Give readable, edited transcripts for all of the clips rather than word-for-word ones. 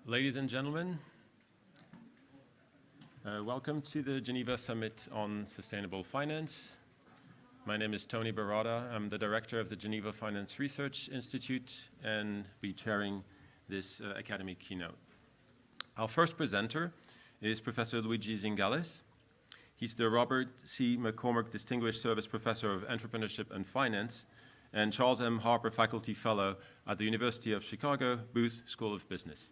Ladies and gentlemen, welcome to the Geneva Summit on Sustainable Finance. My name is Tony Barada. I'm the director of the Geneva Finance Research Institute and be chairing this academic keynote. Our first presenter is Professor Luigi Zingales. He's the Robert C. McCormick Distinguished Service Professor of Entrepreneurship and Finance and Charles M. Harper Faculty Fellow at the University of Chicago Booth School of Business.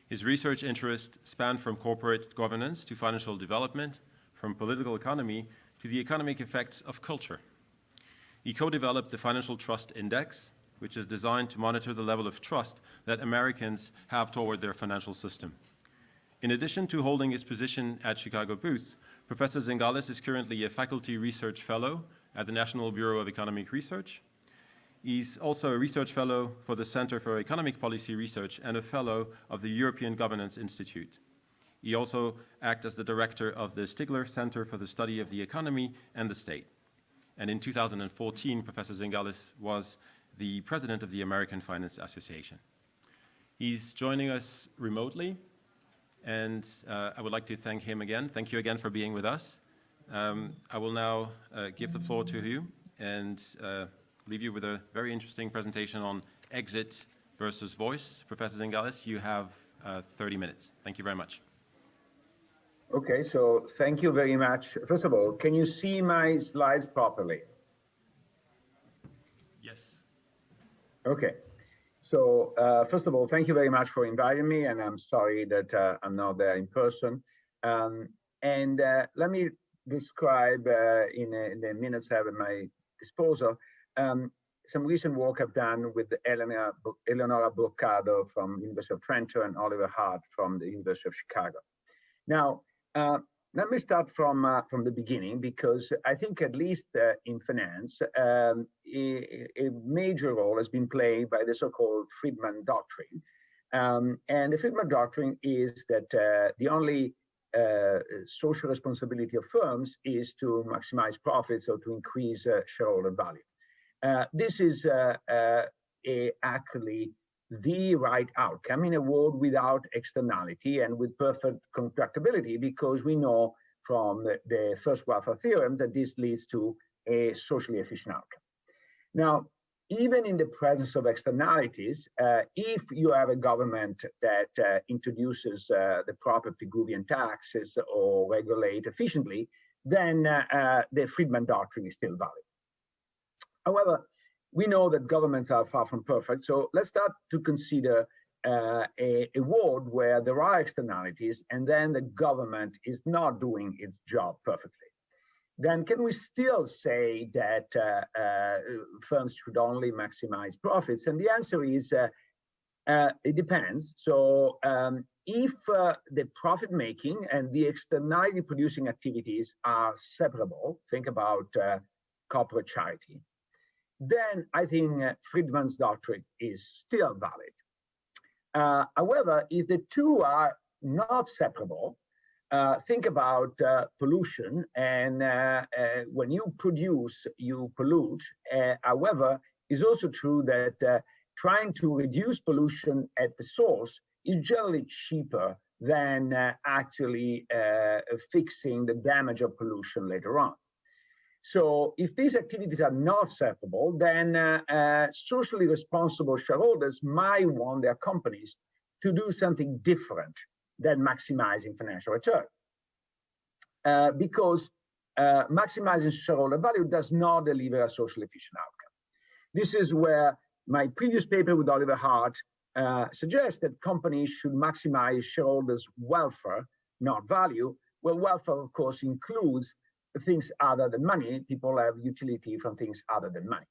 His research interests span from corporate governance to financial development, from political economy to the economic effects of culture. He co-developed the Financial Trust Index, which is designed to monitor the level of trust that Americans have toward their financial system. In addition to holding his position at Chicago Booth, Professor Zingales is currently a faculty research fellow at the National Bureau of Economic Research. He's also a research fellow for the Center for Economic Policy Research and a fellow of the European Governance Institute. He also acts as the director of the Stigler Center for the Study of the Economy and the State. And in 2014, Professor Zingales was the president of the American Finance Association. He's joining us remotely, and I would like to thank him again. Thank you again for being with us. I will now give the floor to you and leave you with a very interesting presentation on exit versus voice. Professor Zingales, you have 30 minutes. Thank you very much. Okay, so thank you very much. First of all, can you see my slides properly? Yes. Okay, so first of all, thank you very much for inviting me, and I'm sorry that I'm not there in person. Let me describe in the minutes I have at my disposal some recent work I've done with Eleonora Burcado from University of Trento and Oliver Hart from the University of Chicago. Now, let me start from the beginning, because I think at least in finance, a major role has been played by the so-called Friedman Doctrine. And the Friedman Doctrine is that the only social responsibility of firms is to maximize profits or to increase shareholder value. This is actually the right outcome in a world without externality and with perfect contractability, because we know from the first welfare theorem that this leads to a socially efficient outcome. Now, even in the presence of externalities, if you have a government that introduces the proper Pigouvian taxes or regulate efficiently, then the Friedman Doctrine is still valid. However, we know that governments are far from perfect, so let's start to consider a world where there are externalities and then the government is not doing its job perfectly. Then can we still say that firms should only maximize profits? And the answer is it depends. So if the profit making and the externality producing activities are separable, think about corporate charity, then I think Friedman's doctrine is still valid. However, if the two are not separable, think about pollution, and when you produce, you pollute. However, it's also true that trying to reduce pollution at the source is generally cheaper than actually fixing the damage of pollution later on. So if these activities are not separable, then socially responsible shareholders might want their companies to do something different than maximizing financial return. Because maximizing shareholder value does not deliver a socially efficient outcome. This is where my previous paper with Oliver Hart suggests that companies should maximize shareholders' welfare, not value. Well, welfare, of course, includes things other than money. People have utility from things other than money.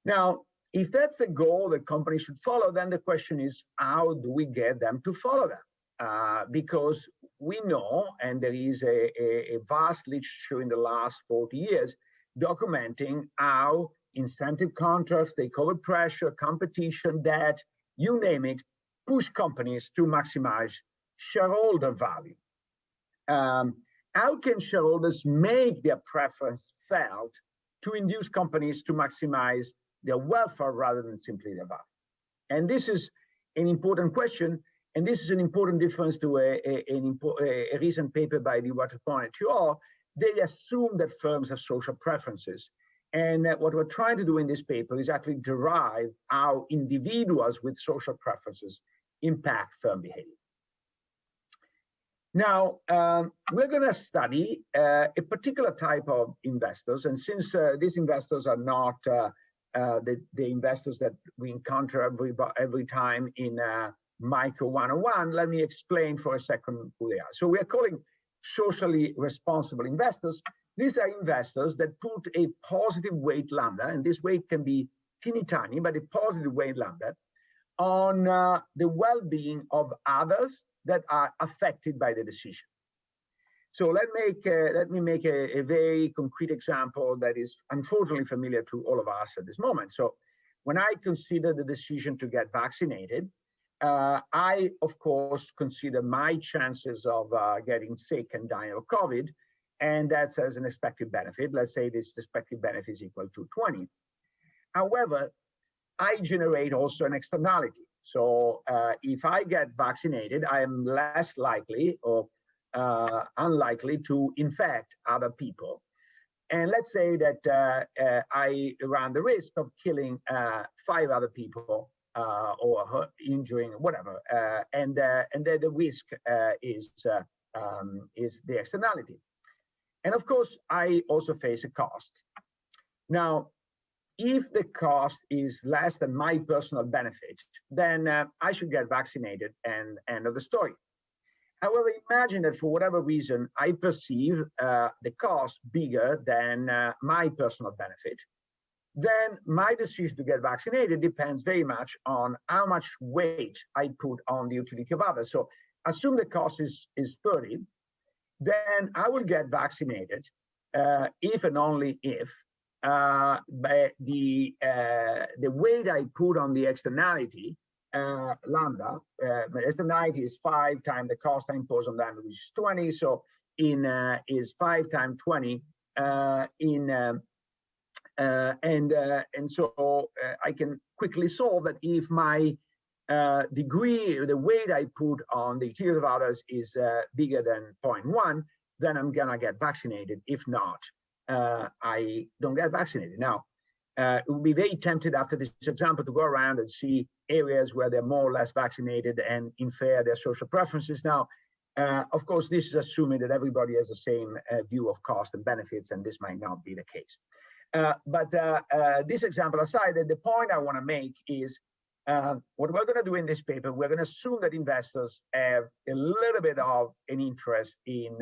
Now, if that's a goal that companies should follow, then the question is, how do we get them to follow them? Because we know, and there is a vast literature in the last 40 years documenting how incentive contracts, takeover pressure, competition, debt, you name it, push companies to maximize shareholder value. How can shareholders make their preference felt to induce companies to maximize their welfare rather than simply their value? And this is an important question, and this is an important difference to a recent paper by the Waterpone et al. They assume that firms have social preferences. And what we're trying to do in this paper is actually derive how individuals with social preferences impact firm behavior. Now, we're going to study a particular type of investors. And since these investors are not the investors that we encounter every time in Micro 101, let me explain for a second who they are. So we are calling socially responsible investors. These are investors that put a positive weight lambda, and this weight can be teeny tiny, but a positive weight lambda, on the well-being of others that are affected by the decision. So let me make a very concrete example that is unfortunately familiar to all of us at this moment. So when I consider the decision to get vaccinated, I, of course, consider my chances of getting sick and dying of COVID, and that's as an expected benefit. Let's say this expected benefit is equal to 20. However, I generate also an externality. So if I get vaccinated, I am less likely or unlikely to infect other people. And let's say that I run the risk of killing 5 other people or injuring whatever, and then the risk is the externality. And of course, I also face a cost. Now, if the cost is less than my personal benefit, then I should get vaccinated and end of the story. However, imagine that for whatever reason, I perceive the cost bigger than my personal benefit. Then my decision to get vaccinated depends very much on how much weight I put on the utility of others. So assume the cost is 30, then I will get vaccinated if and only if the weight I put on the externality, lambda, externality is 5 times the cost I impose on them, which is 20. So is 5 times 20 and so I can quickly solve that if my degree, the weight I put on the utility of others is bigger than 0.1, then I'm gonna get vaccinated. If not, I don't get vaccinated. Now, it would be very tempted after this example to go around and see areas where they're more or less vaccinated and infer their social preferences. Now, of course, this is assuming that everybody has the same view of cost and benefits, and this might not be the case. But this example aside, the point I want to make is what we're going to do in this paper, we're going to assume that investors have a little bit of an interest in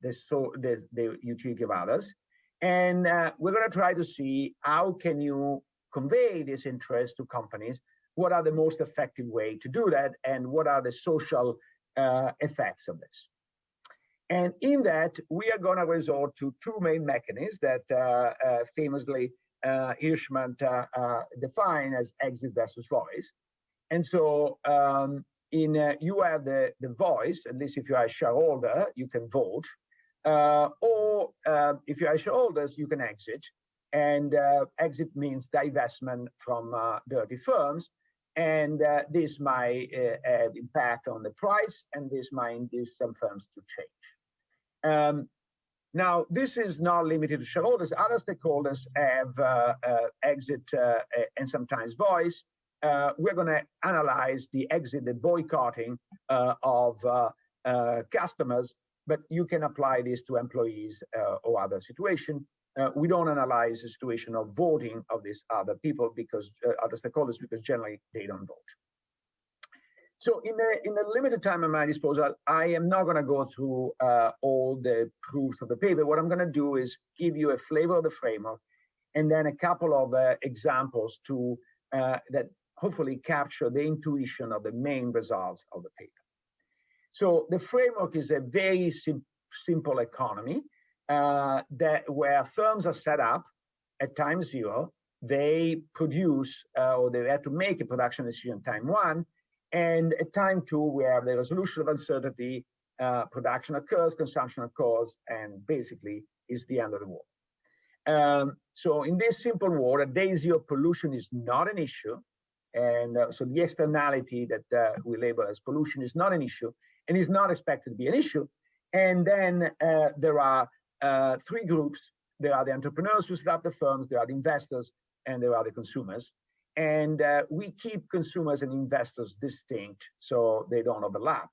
the utility of others. And we're going to try to see how can you convey this interest to companies, what are the most effective way to do that, and what are the social effects of this. And in that, we are going to resort to 2 main mechanisms that famously Hirschman defined as exit versus voice. And so you have the voice, at least if you are a shareholder, you can vote. Or if you are shareholders, you can exit. And exit means divestment from dirty firms. And this might have impact on the price, and this might induce some firms to change. Now, this is not limited to shareholders. Other stakeholders have exit and sometimes voice. We're going to analyze the exit, the boycotting of customers, but you can apply this to employees or other situation. We don't analyze the situation of voting of these other people because other stakeholders, because generally they don't vote. So in the limited time at my disposal, I am not going to go through all the proofs of the paper. What I'm going to do is give you a flavor of the framework, and then a couple of examples to that hopefully capture the intuition of the main results of the paper. So the framework is a very simple economy where firms are set up at time 0. They produce or they have to make a production decision time 1. And at time 2, we have the resolution of uncertainty, production occurs, consumption occurs, and basically is the end of the war. So in this simple world, at day 0, pollution is not an issue. And so the externality that we label as pollution is not an issue and is not expected to be an issue. And then there are three groups. There are the entrepreneurs who set up the firms, there are the investors, and there are the consumers. And we keep consumers and investors distinct so they don't overlap.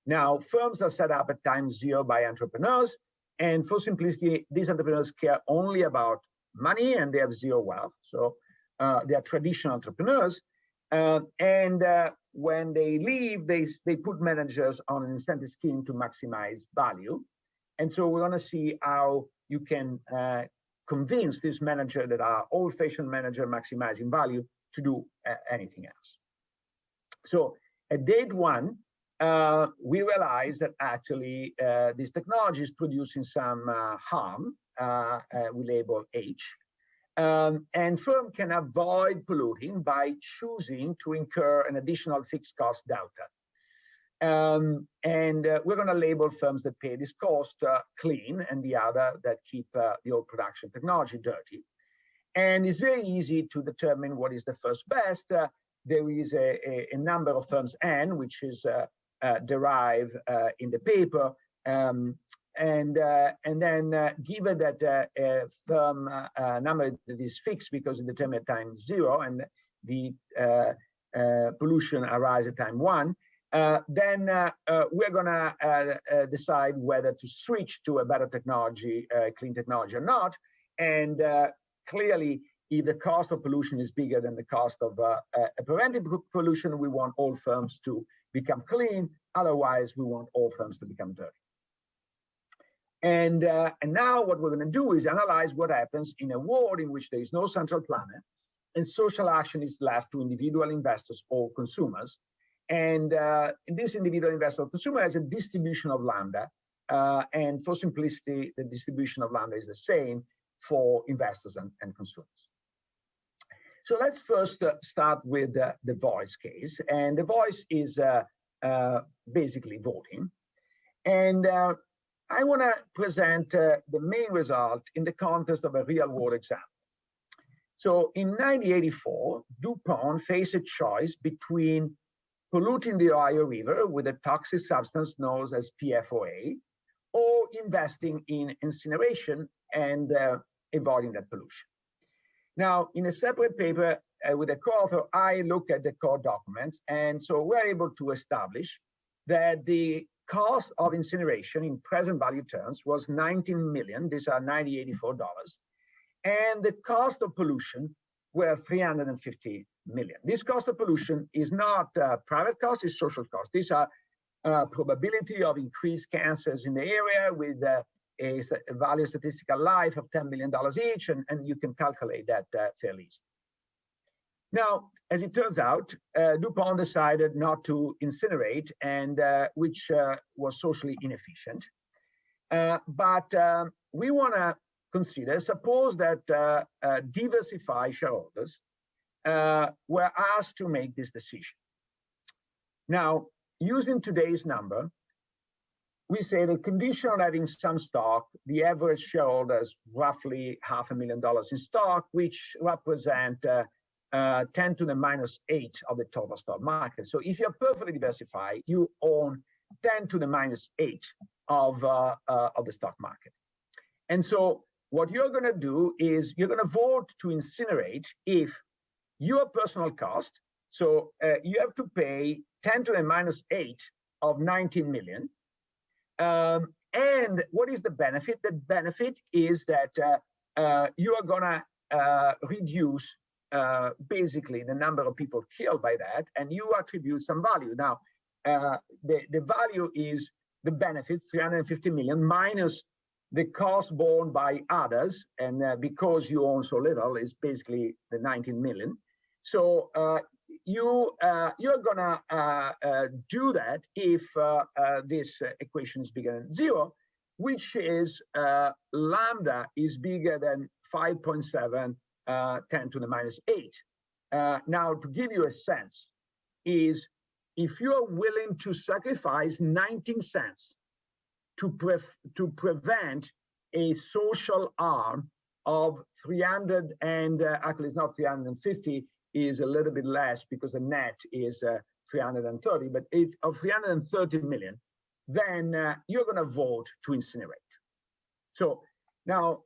Now, firms are set up at time zero by entrepreneurs. And for simplicity, these entrepreneurs care only about money and they have zero wealth. So they are traditional entrepreneurs. When they leave, they put managers on an incentive scheme to maximize value. And so we're going to see how you can convince this manager that are old-fashioned manager maximizing value to do anything else. So at date one, we realized that actually this technology is producing some harm, we label H, and firm can avoid polluting by choosing to incur an additional fixed cost delta. We're going to label firms that pay this cost clean and the other that keep the old production technology dirty. And it's very easy to determine what is the first best. There is a number of firms N, which is derived in the paper. And then given that a firm number that is fixed because it's determined at time zero and the pollution arises at time one, then we're going to decide whether to switch to a better technology, clean technology or not. And clearly, if the cost of pollution is bigger than the cost of preventive pollution, we want all firms to become clean. Otherwise, we want all firms to become dirty. And now what we're going to do is analyze what happens in a world in which there is no central planner and social action is left to individual investors or consumers. And this individual investor or consumer has a distribution of lambda. And for simplicity, the distribution of lambda is the same for investors and consumers. So let's first start with the voice case. And the voice is basically voting. And I want to present the main result in the context of a real-world example. So in 1984, DuPont faced a choice between polluting the Ohio River with a toxic substance known as PFOA, or investing in incineration and avoiding that pollution. Now, in a separate paper with a co-author, I look at the core documents, and so we're able to establish that the cost of incineration in present value terms was 19 million, these are $1984, and the cost of pollution were 350 million. This cost of pollution is not private cost, it's social cost. These are probability of increased cancers in the area with a value statistical life of $10 million each, and you can calculate that fairly easily. Now, as it turns out, DuPont decided not to incinerate, and which was socially inefficient. But we want to consider, suppose that diversified shareholders were asked to make this decision. Now, using today's number, we say the condition of having some stock, the average shareholder is roughly $500,000 in stock, which represent 10 to the minus 8 of the total stock market. So if you're perfectly diversified, you own 10 to the minus 8 of the stock market. And so what you're going to do is you're going to vote to incinerate if your personal cost, so you have to pay 10 to the minus 8 of 19 million. And what is the benefit? The benefit is that you are going to reduce basically the number of people killed by that, and you attribute some value. Now, the value is the benefits, 350 million, minus the cost borne by others, and because you own so little, is basically the 19 million. So you're gonna do that if this equation is bigger than 0, which is lambda is bigger than 5.7 10 to the minus 8. Now, to give you a sense, is if you're willing to sacrifice 19 cents to prevent a social harm of 300 and actually it's not 350, is a little bit less because the net is 330, but if of 330 million, then you're going to vote to incinerate. So now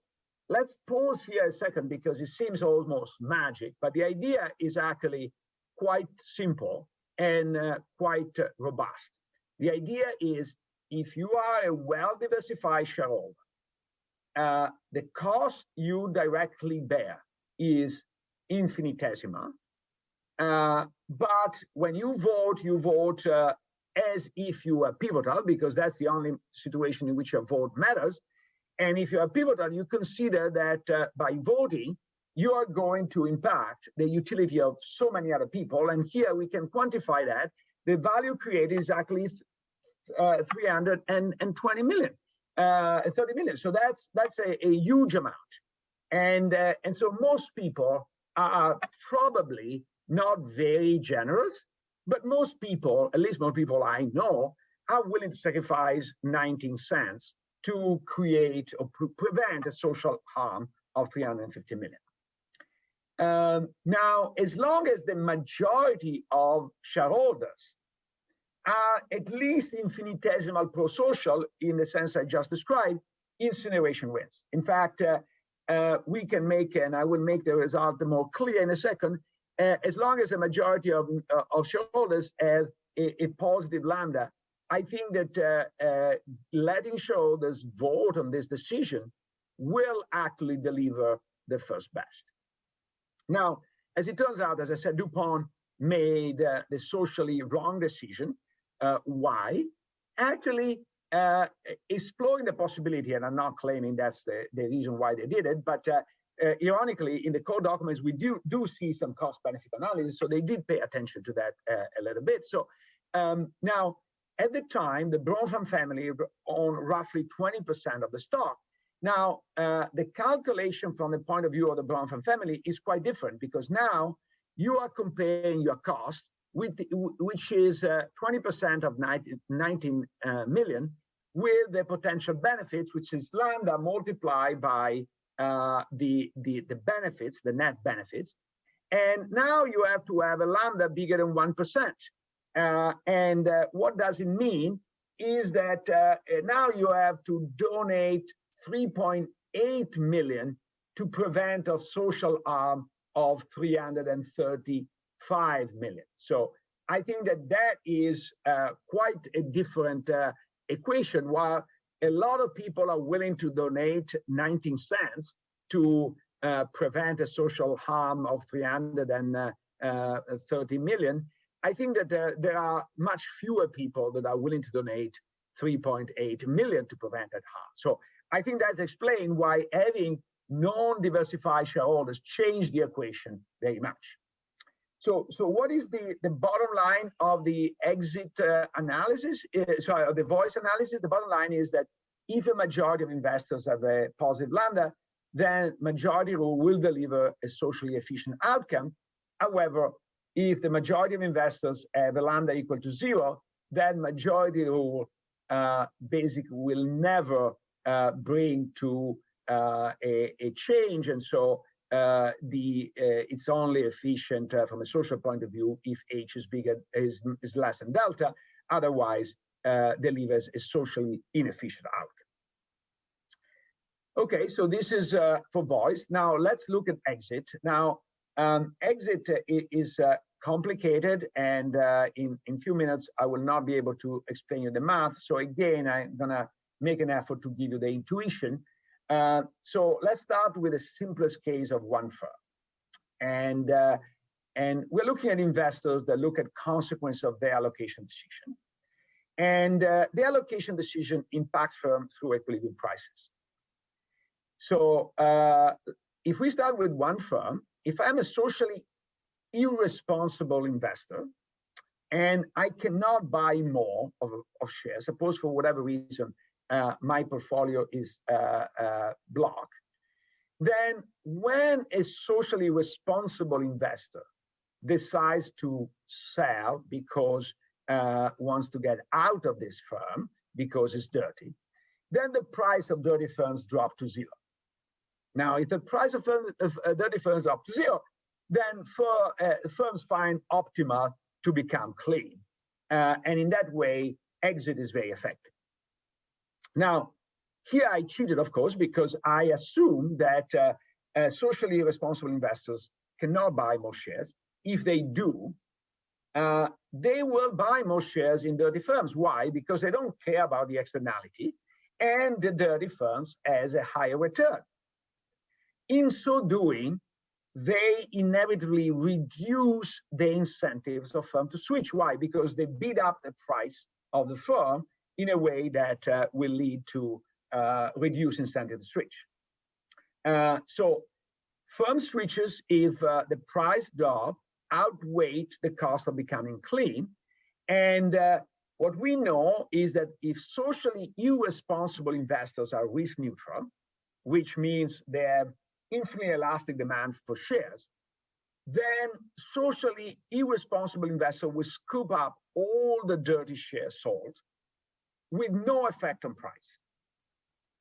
let's pause here a second because it seems almost magic, but the idea is actually quite simple and quite robust. The idea is if you are a well-diversified shareholder, the cost you directly bear is infinitesimal. But when you vote as if you are pivotal, because that's the only situation in which your vote matters. And if you are pivotal, you consider that by voting, you are going to impact the utility of so many other people. And here we can quantify that. The value created is actually 320 million, 30 million. So that's a huge amount. And so most people are probably not very generous, but most people, at least most people I know, are willing to sacrifice 19 cents to create or prevent a social harm of 350 million. Now, as long as the majority of shareholders are at least infinitesimal pro-social in the sense I just described, incineration wins. In fact, we can make, and I will make the result more clear in a second, as long as the majority of shareholders have a positive lambda, I think that letting shareholders vote on this decision will actually deliver the first best. Now, as it turns out, as I said, DuPont made the socially wrong decision. Why? Actually, exploring the possibility, and I'm not claiming that's the reason why they did it, but ironically, in the core documents, we do see some cost-benefit analysis, so they did pay attention to that a little bit. So now, at the time, the Bronfman family owned roughly 20% of the stock. Now, the calculation from the point of view of the Bronfman family is quite different because now you are comparing your cost, which is 20% of 19 million, with the potential benefits, which is lambda multiplied by the benefits, the net benefits. And now you have to have a lambda bigger than 1%. And what does it mean is that now you have to donate 3.8 million to prevent a social harm of 335 million. So I think that is quite a different equation. While a lot of people are willing to donate 19 cents to prevent a social harm of 330 million, I think that there are much fewer people that are willing to donate 3.8 million to prevent that harm. So I think that's explained why having non-diversified shareholders changed the equation very much. So what is the bottom line of the exit analysis? Sorry, the voice analysis. The bottom line is that if a majority of investors have a positive lambda, then majority rule will deliver a socially efficient outcome. However, if the majority of investors have a lambda equal to 0, then majority rule basically will never bring to a change, and so it's only efficient from a social point of view if H is bigger is less than delta. Otherwise, delivers a socially inefficient outcome. Okay, so this is for voice. Now let's look at exit. Now exit is complicated, and in a few minutes I will not be able to explain you the math. So again, I'm gonna make an effort to give you the intuition. So let's start with the simplest case of one firm. And we're looking at investors that look at consequence of their allocation decision. And the allocation decision impacts firms through equilibrium prices. So if we start with one firm, if I'm a socially irresponsible investor and I cannot buy more of shares, suppose for whatever reason, my portfolio is blocked, then when a socially responsible investor decides to sell because wants to get out of this firm because it's dirty, then the price of dirty firms drop to 0. Now, if the price of dirty firms up to zero, then firms find optimal to become clean. And in that way, exit is very effective. Now, here I cheated, of course, because I assume that socially responsible investors cannot buy more shares. If they do, they will buy more shares in dirty firms. Why? Because they don't care about the externality, and the dirty firms has a higher return. In so doing, they inevitably reduce the incentives of firm to switch. Why? Because they bid up the price of the firm in a way that will lead to reduce incentive to switch. So firm switches if the price drop outweighs the cost of becoming clean. And what we know is that if socially irresponsible investors are risk neutral, which means they have infinitely elastic demand for shares, then socially irresponsible investor will scoop up all the dirty shares sold with no effect on price.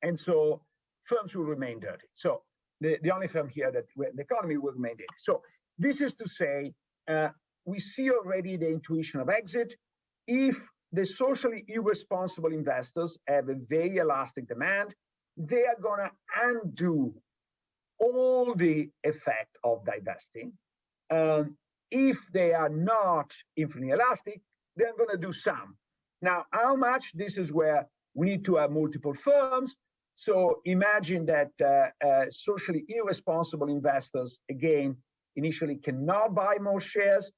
And so firms will remain dirty. So the only firm here that the economy will remain dirty. So this is to say, we see already the intuition of exit. If the socially irresponsible investors have a very elastic demand, they are gonna undo all the effect of divesting. If they are not infinitely elastic, they're going to do some. Now, how much? This is where we need to have multiple firms. So imagine that socially irresponsible investors, again, initially cannot buy more shares.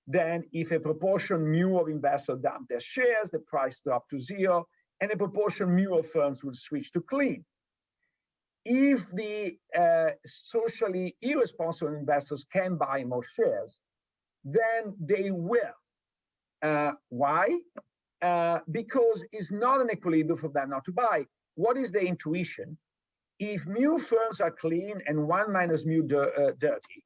Then if a proportion mu of investors dump their shares, the price drop to zero, and a proportion mu of firms will switch to clean. If the socially irresponsible investors can buy more shares, then they will. Why? Because it's not an equilibrium for them not to buy. What is the intuition? If mu firms are clean and 1 minus mu dirty,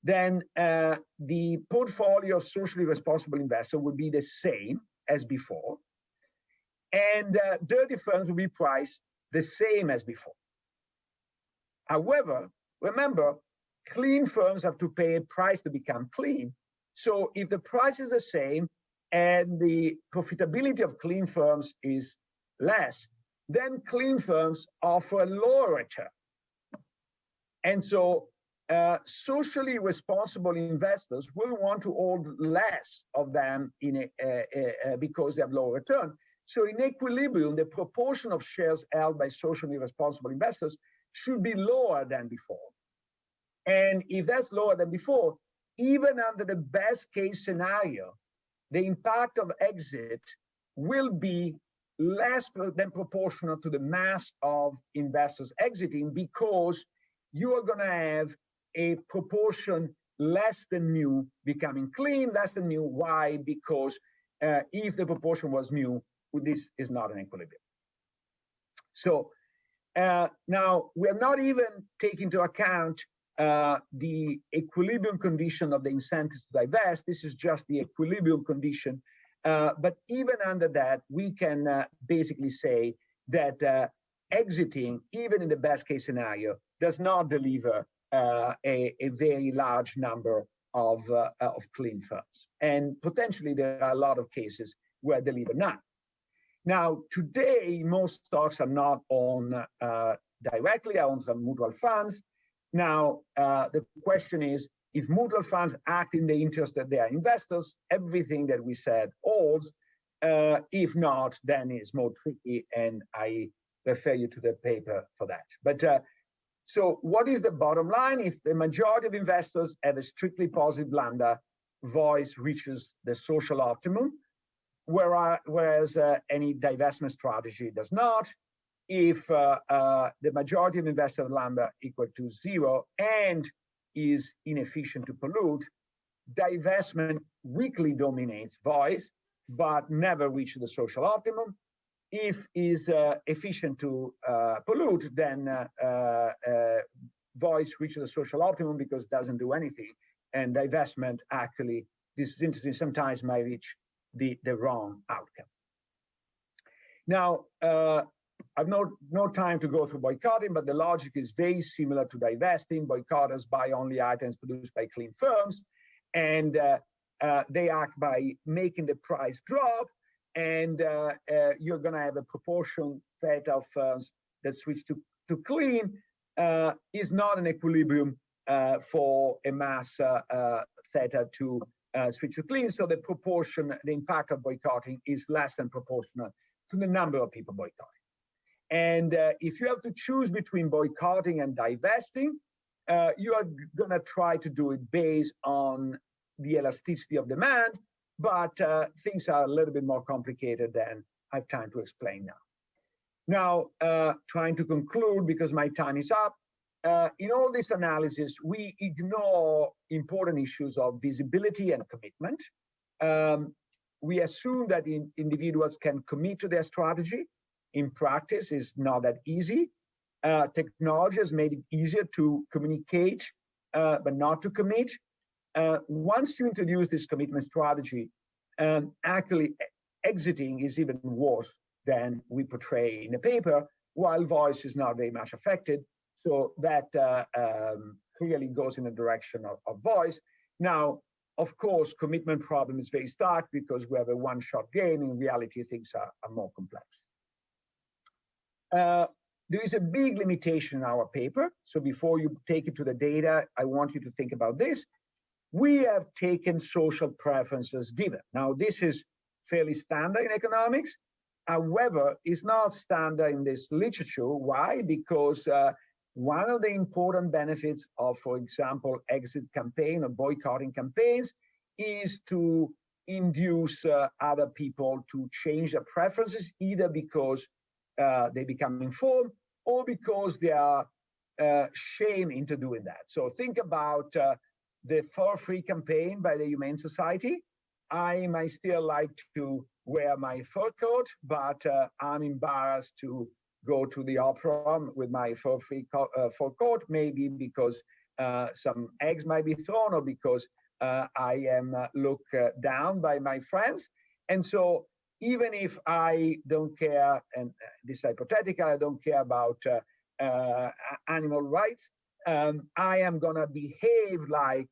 then the portfolio of socially responsible investors will be the same as before, and dirty firms will be priced the same as before. However, remember, clean firms have to pay a price to become clean. So if the price is the same and the profitability of clean firms is less, then clean firms offer a lower return. And so socially responsible investors will want to hold less of them in because they have lower return. So in equilibrium, the proportion of shares held by socially responsible investors should be lower than before. And if that's lower than before, even under the best case scenario, the impact of exit will be less than proportional to the mass of investors exiting, because you are going to have a proportion less than mu becoming clean, less than mu. Why? Because if the proportion was mu, this is not an equilibrium. So now we're not even taking into account the equilibrium condition of the incentives to divest. This is just the equilibrium condition. But even under that, we can basically say that exiting, even in the best case scenario, does not deliver a very large number of clean firms. And potentially there are a lot of cases where deliver none. Now, today, most stocks are not owned directly, are owned from mutual funds. Now, the question is, if mutual funds act in the interest of their investors, everything that we said holds. If not, then it's more tricky, and I refer you to the paper for that. But so what is the bottom line? If the majority of investors have a strictly positive lambda, voice reaches the social optimum, whereas any divestment strategy does not. If the majority of investors have lambda equal to 0 and is inefficient to pollute, divestment weakly dominates voice, but never reaches the social optimum. If is efficient to pollute, then voice reaches the social optimum because it doesn't do anything. And divestment actually, this is interesting, sometimes might reach the wrong outcome. Now, I've no time to go through boycotting, but the logic is very similar to divesting. Boycotters buy only items produced by clean firms, and they act by making the price drop, and you're going to have a proportion set of firms that switch to clean. Is not an equilibrium for a mass theta to switch to clean. So the proportion, the impact of boycotting is less than proportional to the number of people boycotting. And if you have to choose between boycotting and divesting, you are going to try to do it based on the elasticity of demand, but things are a little bit more complicated than I have time to explain now. Now, trying to conclude because my time is up. In all this analysis, we ignore important issues of visibility and commitment. We assume that individuals can commit to their strategy. In practice, it's not that easy. Technology has made it easier to communicate, but not to commit. Once you introduce this commitment strategy, actually exiting is even worse than we portray in the paper, while voice is not very much affected. So that clearly goes in the direction of voice. Now, of course, commitment problem is very stark because we have a one-shot game. In reality, things are more complex. There is a big limitation in our paper. So before you take it to the data, I want you to think about this. We have taken social preferences given. Now, this is fairly standard in economics. However, it's not standard in this literature. Why? Because one of the important benefits of, for example, exit campaign or boycotting campaigns is to induce other people to change their preferences, either because they become informed or because they are shamed into doing that. So think about the fur-free campaign by the Humane Society. I might still like to wear my fur coat, but I'm embarrassed to go to the opera with my fur-free fur coat, maybe because some eggs might be thrown or because I am looked down by my friends. And so even if I don't care, and this is hypothetical, I don't care about animal rights, I am going to behave like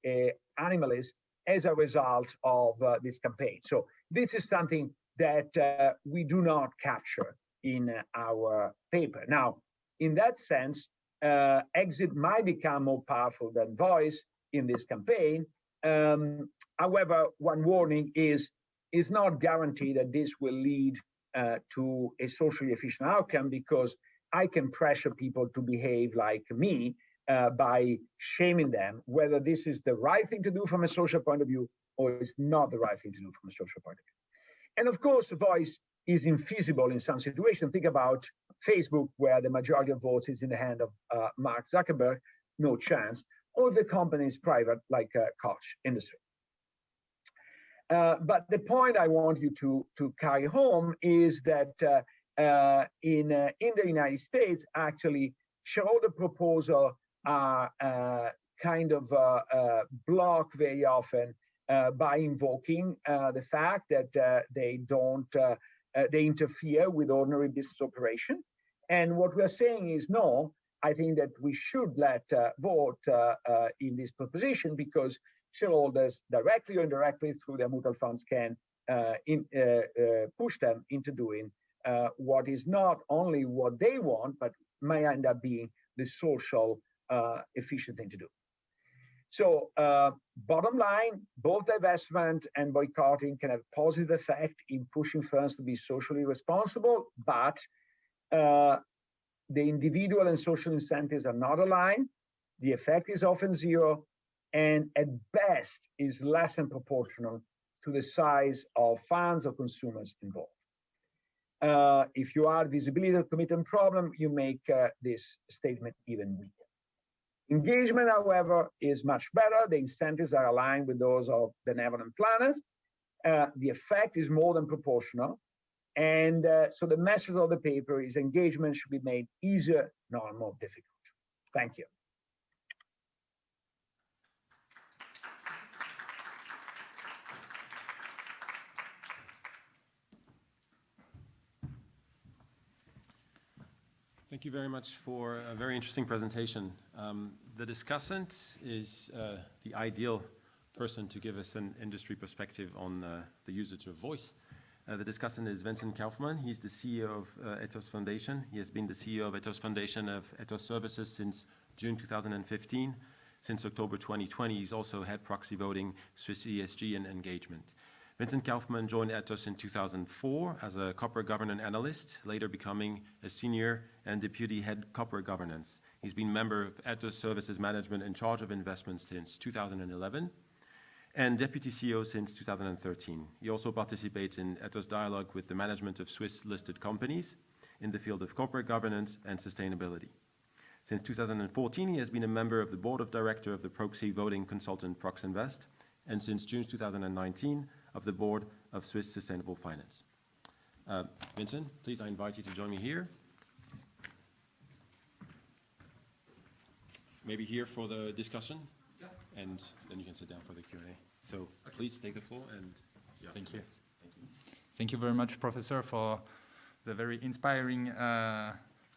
an animalist as a result of this campaign. So this is something that we do not capture in our paper. Now, in that sense, exit might become more powerful than voice in this campaign. However, one warning is it's not guaranteed that this will lead to a socially efficient outcome, because I can pressure people to behave like me by shaming them, whether this is the right thing to do from a social point of view or it's not the right thing to do from a social point of view. And of course, voice is infeasible in some situations. Think about Facebook, where the majority of votes is in the hand of Mark Zuckerberg, no chance, or if the company is private, like Koch Industry. But the point I want you to carry home is that in the United States, actually, shareholder proposals are kind of blocked very often by invoking the fact that they interfere with ordinary business operation. And what we're saying is, no, I think that we should let vote in this proposition, because shareholders, directly or indirectly through their mutual funds, can push them into doing what is not only what they want, but might end up being the social efficient thing to do. So bottom line, both divestment and boycotting can have a positive effect in pushing firms to be socially responsible, but the individual and social incentives are not aligned. The effect is often zero, and at best is less than proportional to the size of funds or consumers involved. If you are visibility of commitment problem, you make this statement even weaker. Engagement, however, is much better. The incentives are aligned with those of benevolent planners. The effect is more than proportional. And so the message of the paper is engagement should be made easier, not more difficult. Thank you. Thank you very much for a very interesting presentation. The discussant is the ideal person to give us an industry perspective on the usage of voice. The discussant is Vincent Kaufman. He's the CEO of Ethos Foundation. He has been the CEO of Ethos Foundation of Ethos Services since June 2015. Since October 2020, he's also head proxy voting, Swiss ESG and engagement. Vincent Kaufman joined Ethos in 2004 as a corporate governance analyst, later becoming a senior and deputy head corporate governance. He's been member of Ethos Services Management in charge of investments since 2011 and deputy CEO since 2013. He also participates in Ethos dialogue with the management of Swiss listed companies in the field of corporate governance and sustainability. Since 2014, he has been a member of the board of directors of the proxy voting consultant Proxinvest, and since June 2019, of the board of Swiss Sustainable Finance. Vincent, please, I invite you to join me here. Maybe here for the discussion, yeah. And then you can sit down for the Q&A. So okay. Please take the floor and yeah. Thank you. Thank you. Thank you very much, Professor, for the very inspiring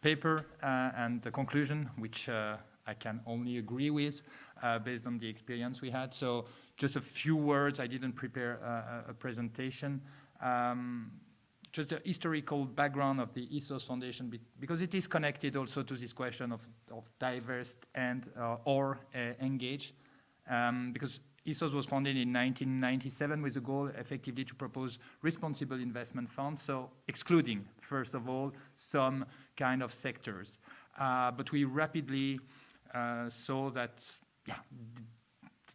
paper and the conclusion, which I can only agree with based on the experience we had. So just a few words. I didn't prepare a presentation. Just the historical background of the Ethos Foundation, because it is connected also to this question of diverse and or engage. Because Ethos was founded in 1997 with the goal effectively to propose responsible investment funds, so excluding, first of all, some kind of sectors. But we rapidly saw that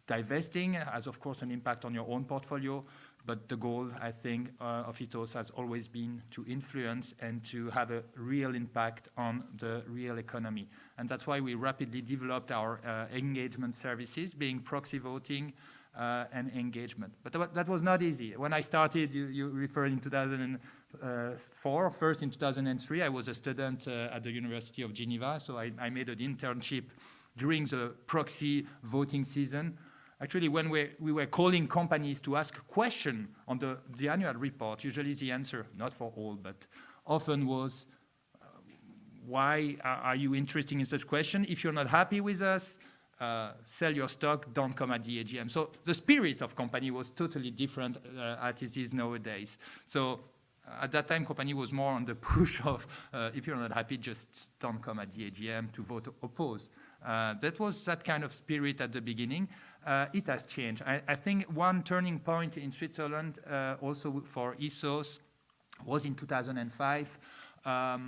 divesting has, of course, an impact on your own portfolio, but the goal, I think, of Ethos has always been to influence and to have a real impact on the real economy. And that's why we rapidly developed our engagement services, being proxy voting and engagement. But that was not easy. When I started, you referred in 2004. First, in 2003, I was a student at the University of Geneva, so I made an internship during the proxy voting season. Actually, when we were calling companies to ask a question on the annual report, usually the answer, not for all, but often was, why are you interested in such question? If you're not happy with us, sell your stock, don't come at the AGM. So the spirit of company was totally different as it is nowadays. So at that time, company was more on the push of, if you're not happy, just don't come at the AGM to vote oppose. That was that kind of spirit at the beginning. It has changed. I think one turning point in Switzerland also for Ethos was in 2005 at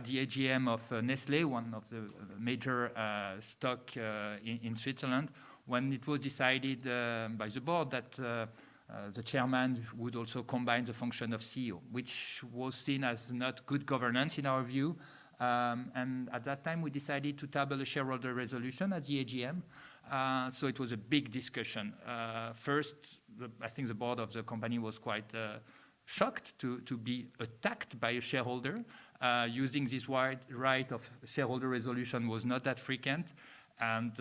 the AGM of Nestlé, one of the major stock in Switzerland, when it was decided by the board that the chairman would also combine the function of CEO, which was seen as not good governance in our view. And at that time, we decided to table a shareholder resolution at the AGM. So it was a big discussion. First, I think the board of the company was quite shocked to be attacked by a shareholder. Using this right of shareholder resolution was not that frequent. And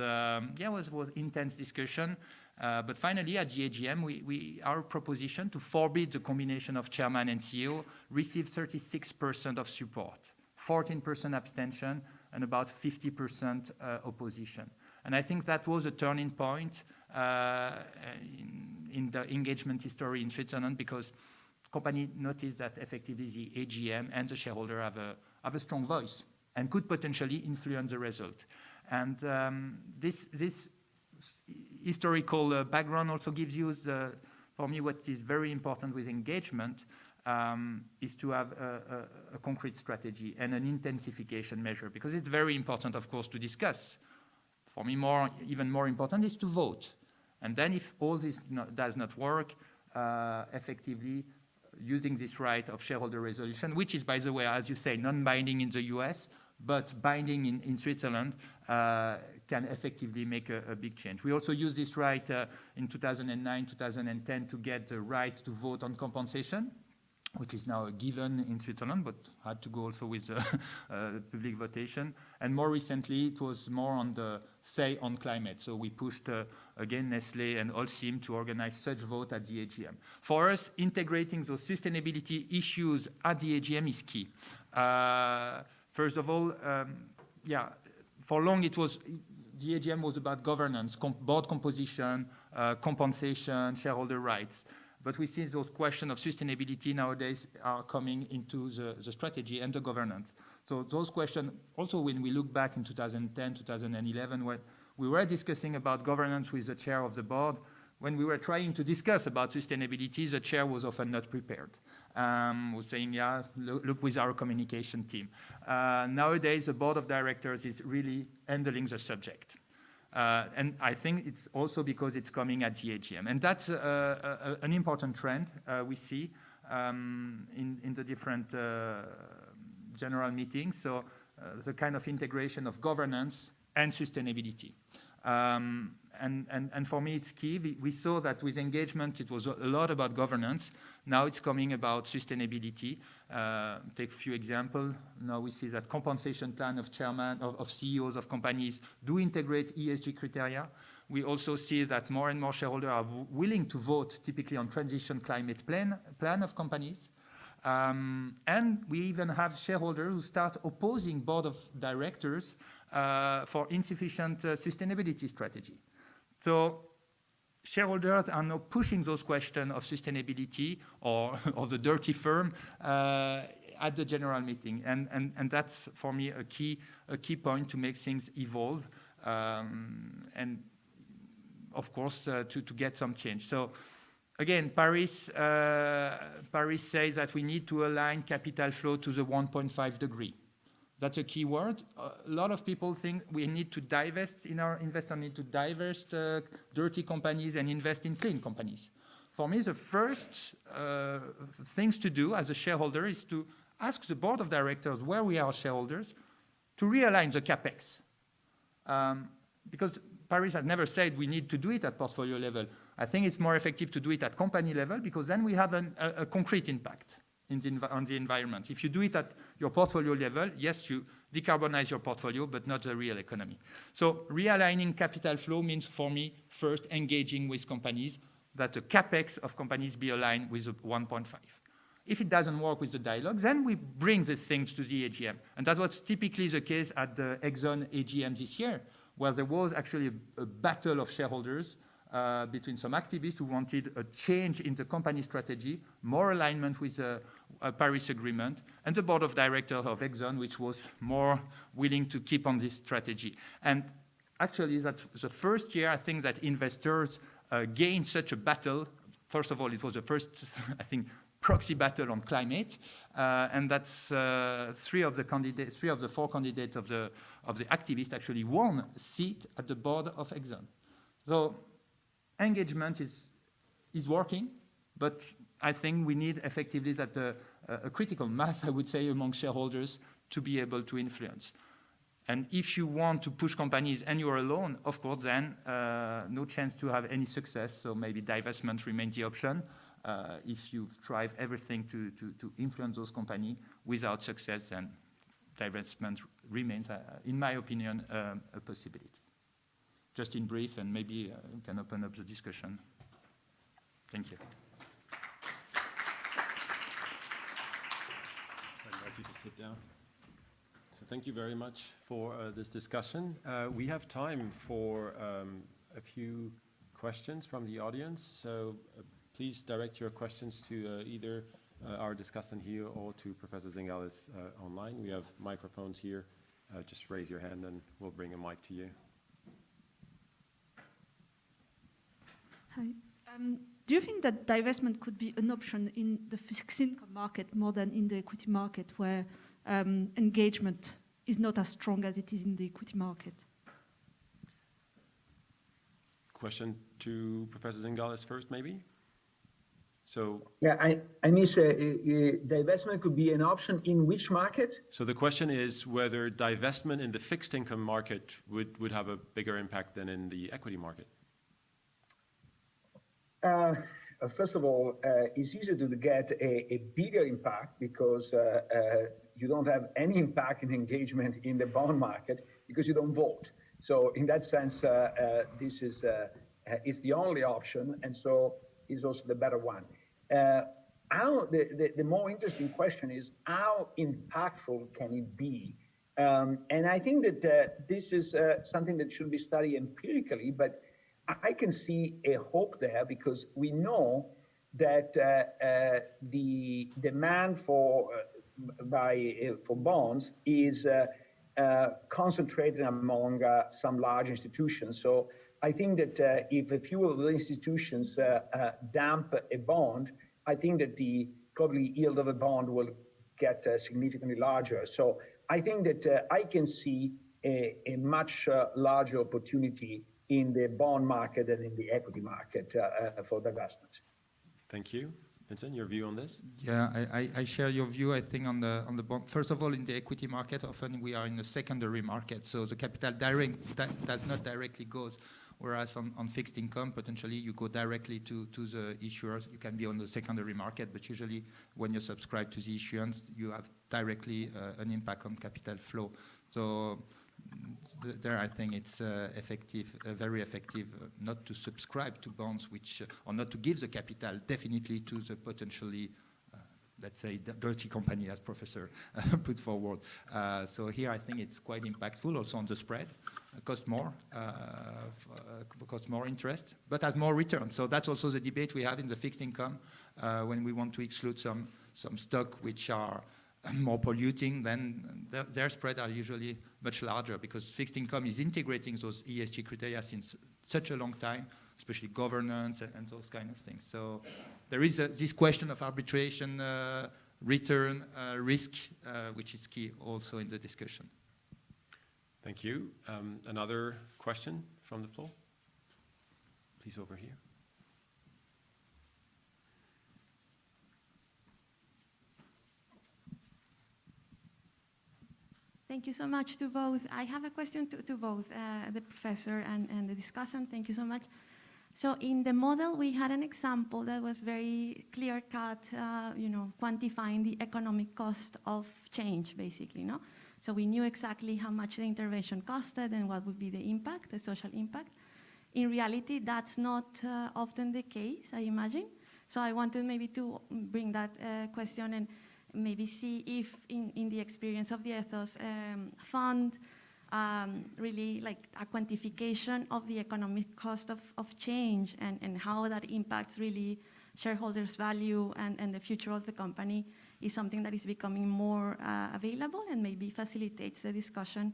it was intense discussion. But finally, at the AGM, our proposition to forbid the combination of chairman and CEO received 36% of support, 14% abstention, and about 50% opposition. And I think that was a turning point in the engagement history in Switzerland, because company noticed that effectively the AGM and the shareholder have a strong voice and could potentially influence the result. And this historical background also gives you, for me, what is very important with engagement is to have a concrete strategy and an intensification measure, because it's very important, of course, to discuss. For me, even more important is to vote. And then if all this does not work, effectively using this right of shareholder resolution, which is, by the way, as you say, non-binding in the US, but binding in Switzerland, can effectively make a big change. We also use this right in 2009, 2010 to get the right to vote on compensation, which is now a given in Switzerland, but had to go also with public votation. And more recently, it was more on the say on climate. So we pushed, again, Nestlé and Holcim to organize such vote at the AGM. For us, integrating those sustainability issues at the AGM is key. First of all, for long it was, the AGM was about governance, board composition, compensation, shareholder rights. But we see those questions of sustainability nowadays are coming into the strategy and the governance. So those questions, also when we look back in 2010, 2011, when we were discussing about governance with the chair of the board, when we were trying to discuss about sustainability, the chair was often not prepared. Was saying, yeah, look with our communication team. Nowadays, the board of directors is really handling the subject. And I think it's also because it's coming at the AGM. And that's an important trend we see in the different general meetings. So the kind of integration of governance and sustainability. And for me, it's key. We saw that with engagement, it was a lot about governance. Now it's coming about sustainability. Take a few examples. Now we see that compensation plan of chairman, of CEOs of companies do integrate ESG criteria. We also see that more and more shareholders are willing to vote typically on transition climate plan of companies. And we even have shareholders who start opposing board of directors for insufficient sustainability strategy. So shareholders are now pushing those questions of sustainability or of the dirty firm at the general meeting. And that's, for me, a key point to make things evolve and, of course, to get some change. So again, Paris says that we need to align capital flow to the 1.5 degree. That's a key word. A lot of people think we need to divest, investors need to divest dirty companies and invest in clean companies. For me, the first things to do as a shareholder is to ask the board of directors, where we are shareholders, to realign the capex. Because Paris has never said we need to do it at portfolio level. I think it's more effective to do it at company level because then we have a concrete impact on the environment. If you do it at your portfolio level, yes, you decarbonize your portfolio, but not the real economy. So realigning capital flow means, for me, first engaging with companies, that the capex of companies be aligned with 1.5. If it doesn't work with the dialogue, then we bring these things to the AGM. And that's what's typically the case at the Exxon AGM this year, where there was actually a battle of shareholders between some activists who wanted a change in the company strategy, more alignment with the Paris Agreement, and the board of directors of Exxon, which was more willing to keep on this strategy. And actually, that's the first year, I think, that investors gained such a battle. First of all, it was the first, I think, proxy battle on climate, and that's three of the four candidates of the activists actually won a seat at the board of Exxon. So engagement is working, but I think we need effectively that a critical mass, I would say, among shareholders to be able to influence. And if you want to push companies and you're alone, of course, then no chance to have any success. So maybe divestment remains the option. If you strive everything to influence those companies without success, then divestment remains, in my opinion, a possibility. Just in brief, and maybe we can open up the discussion. Thank you. I invite you to sit down. So thank you very much for this discussion. We have time for a few questions from the audience. So please direct your questions to either our discussant here or to Professor Zingales online. We have microphones here. Just raise your hand and we'll bring a mic to you. Hi. Do you think that divestment could be an option in the fixed income market more than in the equity market, where engagement is not as strong as it is in the equity market? Question to Professor Zingales first, maybe? So yeah, I miss divestment could be an option in which market? So the question is whether divestment in the fixed income market would have a bigger impact than in the equity market. First of all, it's easier to get a bigger impact because you don't have any impact in engagement in the bond market because you don't vote. So in that sense, this is the only option, and so is also the better one. The more interesting question is how impactful can it be And I think that this is something that should be studied empirically, but I can see a hope there because we know that the demand for bonds is concentrated among some large institutions. So I think that if a few of the institutions dump a bond, I think that the probably yield of a bond will get significantly larger. So I think that I can see a much larger opportunity in the bond market than in the equity market for divestment. Thank you. Vincent, your view on this? Yeah, I share your view. I think on the bond. First of all, in the equity market, often we are in the secondary market, so the capital does not directly goes. Whereas on fixed income, potentially you go directly to the issuers. You can be on the secondary market, but usually when you subscribe to the issuance, you have directly an impact on capital flow. So there, I think it's effective, very effective, not to subscribe to bonds, or not to give the capital definitely to the potentially, let's say, the dirty company, as Professor put forward. So here, I think it's quite impactful. Also on the spread, cost more interest, but has more return. So that's also the debate we have in the fixed income when we want to exclude some stock which are more polluting, then their spread are usually much larger because fixed income is integrating those ESG criteria since such a long time, especially governance and those kind of things. So there is this question of arbitration, return, risk, which is key also in the discussion. Thank you. Another question from the floor? Please, over here. Thank you so much to both. I have a question to both the professor and the discussant. Thank you so much. So in the model, we had an example that was very clear-cut, quantifying the economic cost of change, basically, no? So we knew exactly how much the intervention costed and what would be the impact, the social impact. In reality, that's not often the case, I imagine. So I wanted maybe to bring that question and maybe see if in the experience of the Ethos fund, really like a quantification of the economic cost of change and how that impacts really shareholders' value and the future of the company is something that is becoming more available and maybe facilitates the discussion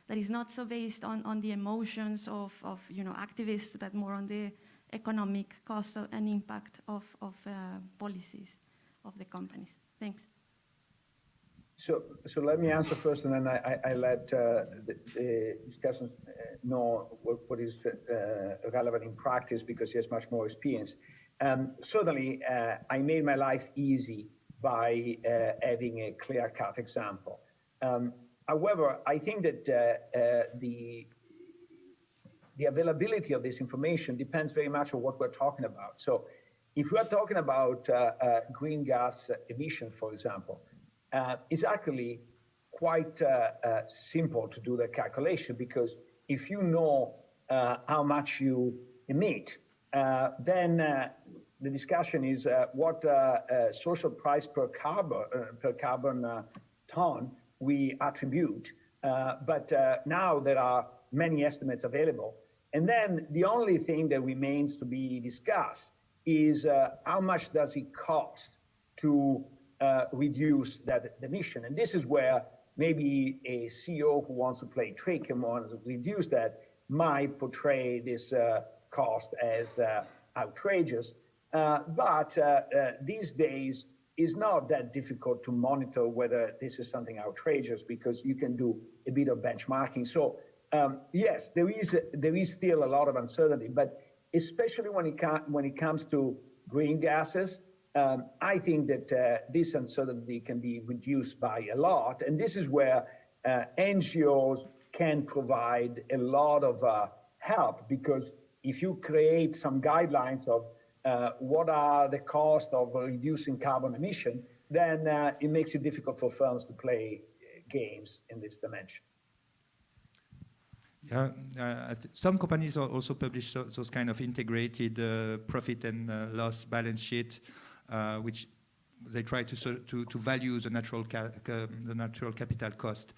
that is not so based on the emotions of activists, but more on the economic cost and impact of policies of the companies. Thanks. So let me answer first, and then I let the discussants know what is relevant in practice because he has much more experience. Certainly, I made my life easy by having a clear-cut example. However, I think that the availability of this information depends very much on what we're talking about. So if we are talking about green gas emission, for example, it's actually quite simple to do the calculation because if you know how much you emit, then the discussion is what social price per carbon ton we attribute. But now there are many estimates available. And then the only thing that remains to be discussed is how much does it cost to reduce that emission. And this is where maybe a CEO who wants to play trick and wants to reduce that might portray this cost as outrageous. But these days, it's not that difficult to monitor whether this is something outrageous because you can do a bit of benchmarking. So yes, there is still a lot of uncertainty, but especially when it comes to green gases, I think that this uncertainty can be reduced by a lot. And this is where NGOs can provide a lot of help because if you create some guidelines of what are the costs of reducing carbon emission, then it makes it difficult for firms to play games in this dimension. Yeah, some companies also publish those kind of integrated profit and loss balance sheet, which they try to value the natural capital cost.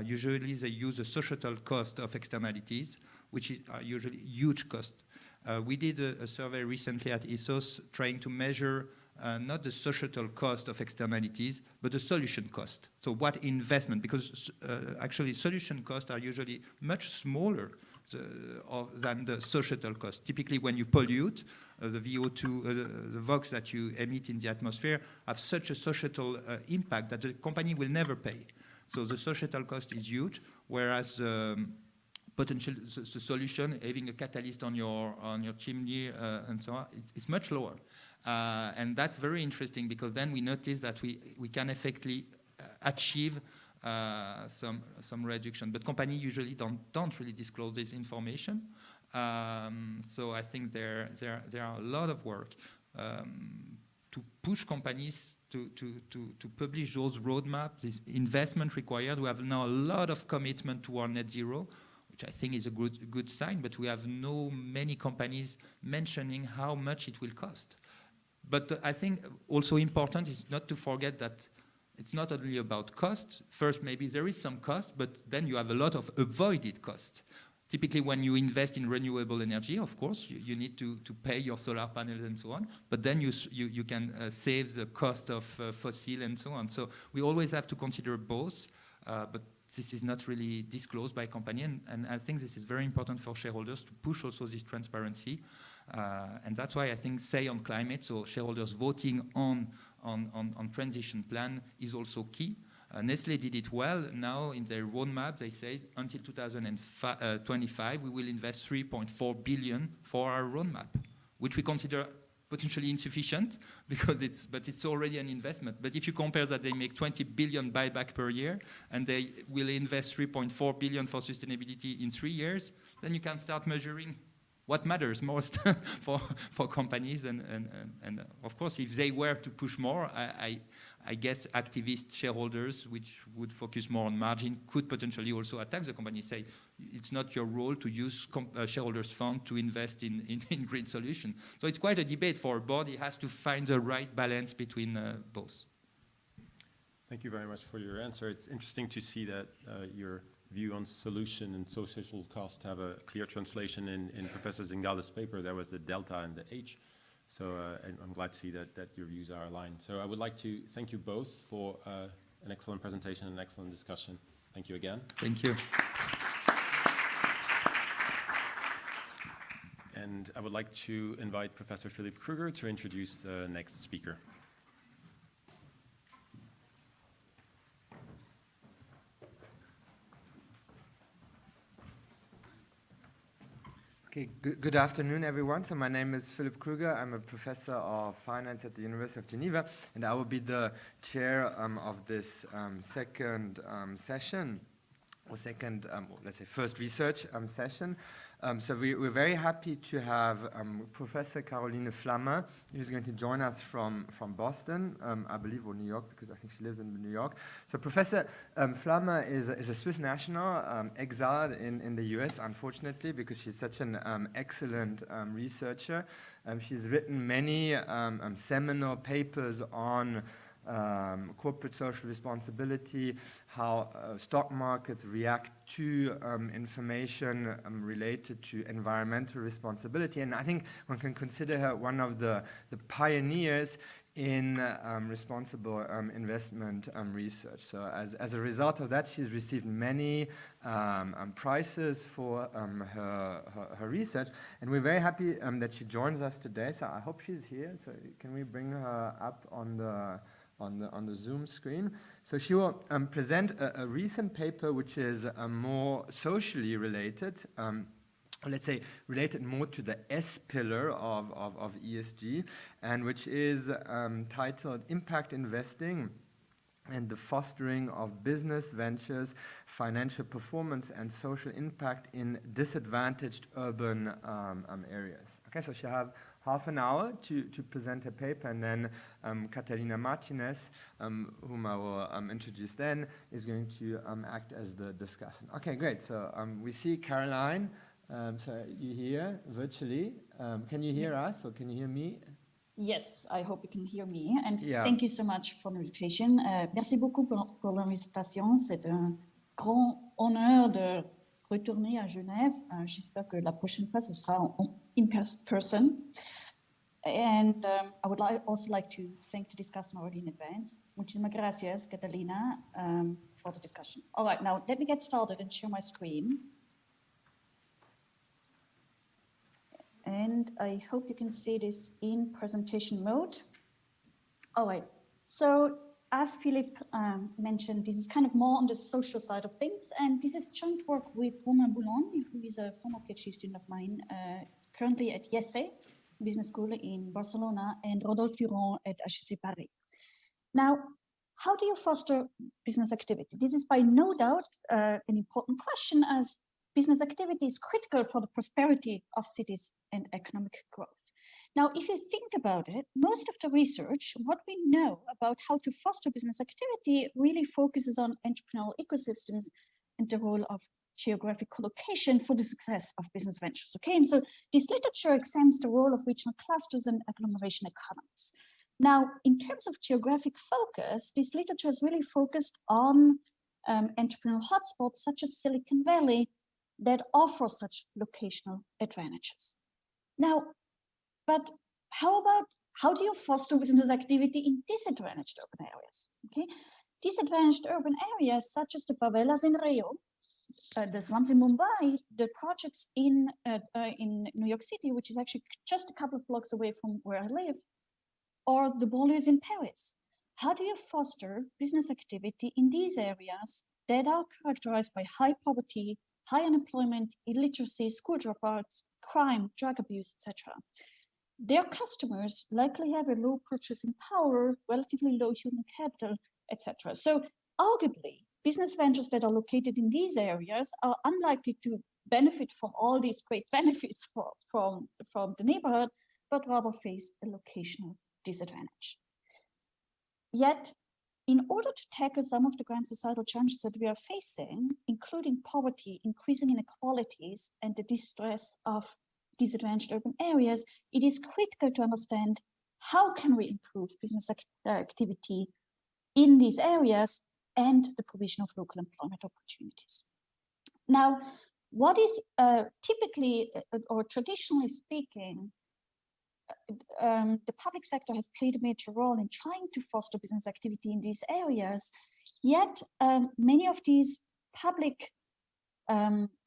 Usually they use the societal cost of externalities, which are usually huge costs. We did a survey recently at Ethos trying to measure not the societal cost of externalities, but the solution cost. So what investment, because actually solution costs are usually much smaller than the societal cost. Typically when you pollute, the VO2, the VOx that you emit in the atmosphere have such a societal impact that the company will never pay. So the societal cost is huge, whereas potential the solution, having a catalyst on your chimney and so on, it's much lower. And that's very interesting because then we notice that we can effectively achieve some reduction. But companies usually don't really disclose this information. So I think there are a lot of work to push companies to publish those roadmaps, this investment required. We have now a lot of commitment toward net zero, which I think is a good sign, but we have many companies mentioning how much it will cost. But I think also important is not to forget that it's not only about cost. First, maybe there is some cost, but then you have a lot of avoided cost. Typically, when you invest in renewable energy, of course, you need to pay your solar panels and so on, but then you can save the cost of fossil and so on. So we always have to consider both, but this is not really disclosed by company, and I think this is very important for shareholders to push also this transparency. And that's why I think say on climate, so shareholders voting on transition plan is also key. Nestlé did it well. Now in their roadmap, they say until 2025, we will invest 3.4 billion for our roadmap, which we consider potentially insufficient because it's already an investment. But if you compare that they make 20 billion buyback per year and they will invest 3.4 billion for sustainability in 3 years, then you can start measuring what matters most for companies. And of course, if they were to push more, I guess activist shareholders, which would focus more on margin, could potentially also attack the company, say, it's not your role to use shareholders' fund to invest in green solution. So it's quite a debate for a board. It has to find the right balance between both. Thank you very much for your answer. It's interesting to see that your view on solution and social cost have a clear translation in Professor Zingala's paper. There was the delta and the H. So I'm glad to see that your views are aligned. So I would like to thank you both for an excellent presentation and an excellent discussion. Thank you again. Thank you. And I would like to invite Professor Philippe Krueger to introduce the next speaker. Okay, good afternoon, everyone. So my name is Philippe Krueger. I'm a professor of finance at the University of Geneva, and I will be the chair of this second session, or second, let's say, first research session. So we're very happy to have Professor Caroline Flammer, who's going to join us from Boston, I believe, or New York, because I think she lives in New York. So Professor Flammer is a Swiss national, exiled in the US, unfortunately, because she's such an excellent researcher. She's written many seminal papers on corporate social responsibility, how stock markets react to information related to environmental responsibility. And I think one can consider her one of the pioneers in responsible investment research. So as a result of that, she's received many prizes for her research. And we're very happy that she joins us today. So I hope she's here. So can we bring her up on the Zoom screen? So she will present a recent paper which is more socially related, let's say related more to the S pillar of ESG, and which is titled Impact Investing and the Fostering of Business Ventures, Financial Performance and Social Impact in Disadvantaged Urban Areas. Okay, so she'll have half an hour to present her paper, and then Catalina Martinez, whom I will introduce then, is going to act as the discussant. Okay, great. So we see Caroline. So you here virtually. Can you hear us, or can you hear me? Yes, I hope you can hear me. And thank you so much for the invitation. Merci beaucoup pour l'invitation. C'est un grand honneur de retourner à Genève. J'espère que la prochaine fois, ce sera in person. And I would also like to thank the discussant already in advance. Muchísimas gracias, Catalina, for the discussion. All right, now let me get started and share my screen. And I hope you can see this in presentation mode. All right, so as Philippe mentioned, this is kind of more on the social side of things, and this is joint work with Romain Boulogne, who is a former PhD student of mine, currently at IESE Business School in Barcelona, and Rodolphe Durand at HEC Paris. Now, how do you foster business activity? This is by no doubt an important question, as business activity is critical for the prosperity of cities and economic growth. Now, if you think about it, most of the research, what we know about how to foster business activity really focuses on entrepreneurial ecosystems and the role of geographic collocation for the success of business ventures. Okay, and so this literature examines the role of regional clusters and agglomeration economies. Now, in terms of geographic focus, this literature is really focused on entrepreneurial hotspots such as Silicon Valley that offer such locational advantages. Now, but how do you foster business activity in disadvantaged urban areas? Okay, disadvantaged urban areas such as the favelas in Rio, the slums in Mumbai, the projects in New York City, which is actually just a couple of blocks away from where I live, or the banlieues in Paris. How do you foster business activity in these areas that are characterized by high poverty, high unemployment, illiteracy, school dropouts, crime, drug abuse, etc.? Their customers likely have a low purchasing power, relatively low human capital, etc. So arguably, business ventures that are located in these areas are unlikely to benefit from all these great benefits from the neighborhood, but rather face a locational disadvantage. Yet, in order to tackle some of the grand societal challenges that we are facing, including poverty, increasing inequalities, and the distress of disadvantaged urban areas, it is critical to understand how can we improve business activity in these areas and the provision of local employment opportunities. Now, what is typically or traditionally speaking, the public sector has played a major role in trying to foster business activity in these areas, yet many of these public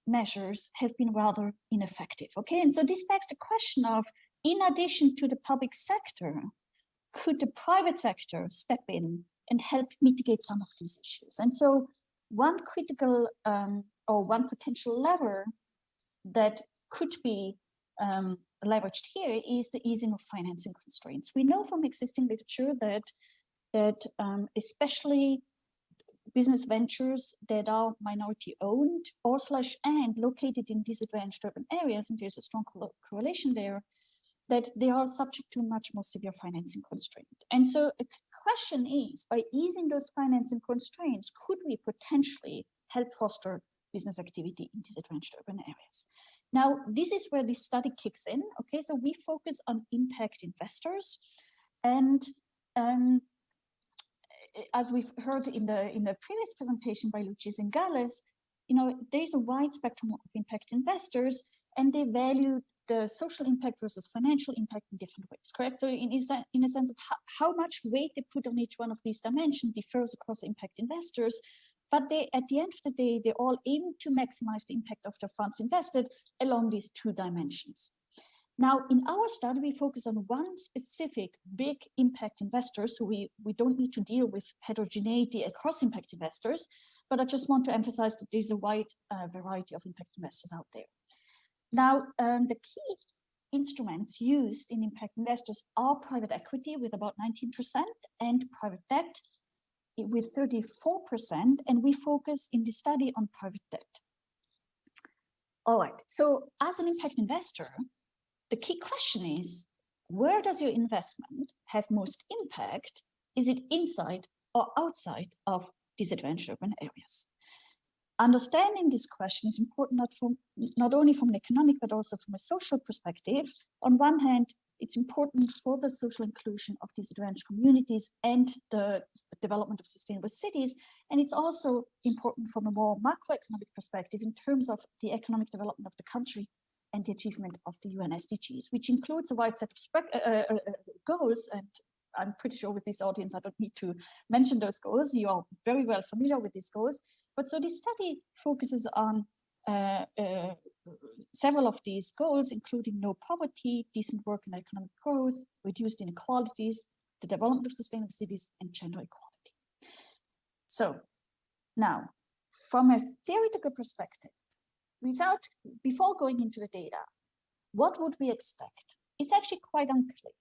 measures have been rather ineffective. Okay, and so this begs the question of, in addition to the public sector, could the private sector step in and help mitigate some of these issues? And so one critical or one potential lever that could be leveraged here is the easing of financing constraints. We know from existing literature that especially business ventures that are minority owned or /and located in disadvantaged urban areas, and there's a strong correlation there, that they are subject to much more severe financing constraint. And so a question is, by easing those financing constraints, could we potentially help foster business activity in disadvantaged urban areas? Now, this is where this study kicks in. Okay, so we focus on impact investors, and as we've heard in the previous presentation by Lucia Zingales, there's a wide spectrum of impact investors, and they value the social impact versus financial impact in different ways, correct? So in a sense of how much weight they put on each one of these dimensions differs across impact investors, but they, at the end of the day, they all aim to maximize the impact of the funds invested along these two dimensions. Now, in our study, we focus on one specific big impact investor, so we don't need to deal with heterogeneity across impact investors, but I just want to emphasize that there's a wide variety of impact investors out there. Now, the key instruments used in impact investors are private equity with about 19% and private debt with 34%, and we focus in the study on private debt. All right, so as an impact investor, the key question is, where does your investment have most impact? Is it inside or outside of disadvantaged urban areas? Understanding this question is important not only from an economic, but also from a social perspective. On one hand, It's important for the social inclusion of disadvantaged communities and the development of sustainable cities. And it's also important from a more macroeconomic perspective in terms of the economic development of the country and the achievement of the UN SDGs, which includes a wide set of goals. And I'm pretty sure with this audience, I don't need to mention those goals. You are very well familiar with these goals. But so this study focuses on several of these goals, including no poverty, decent work and economic growth, reduced inequalities, the development of sustainable cities, and gender equality. So now, from a theoretical perspective, before going into the data, what would we expect? It's actually quite unclear.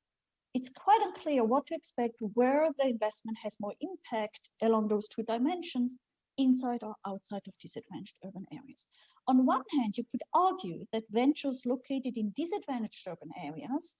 It's quite unclear what to expect, where the investment has more impact along those two dimensions, inside or outside of disadvantaged urban areas. On one hand, you could argue that ventures located in disadvantaged urban areas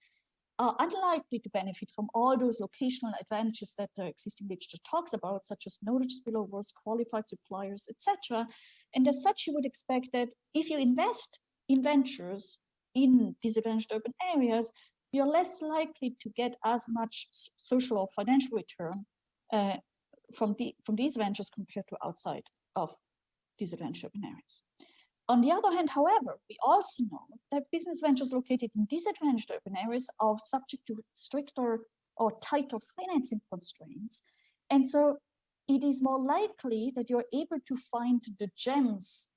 are unlikely to benefit from all those locational advantages that the existing literature talks about, such as knowledge spillovers, qualified suppliers, etc. And as such, you would expect that if you invest in ventures in disadvantaged urban areas, you're less likely to get as much social or financial return from these ventures compared to outside of disadvantaged urban areas. On the other hand, however, we also know that business ventures located in disadvantaged urban areas are subject to stricter or tighter financing constraints. And so it is more likely that you're able to find the gems,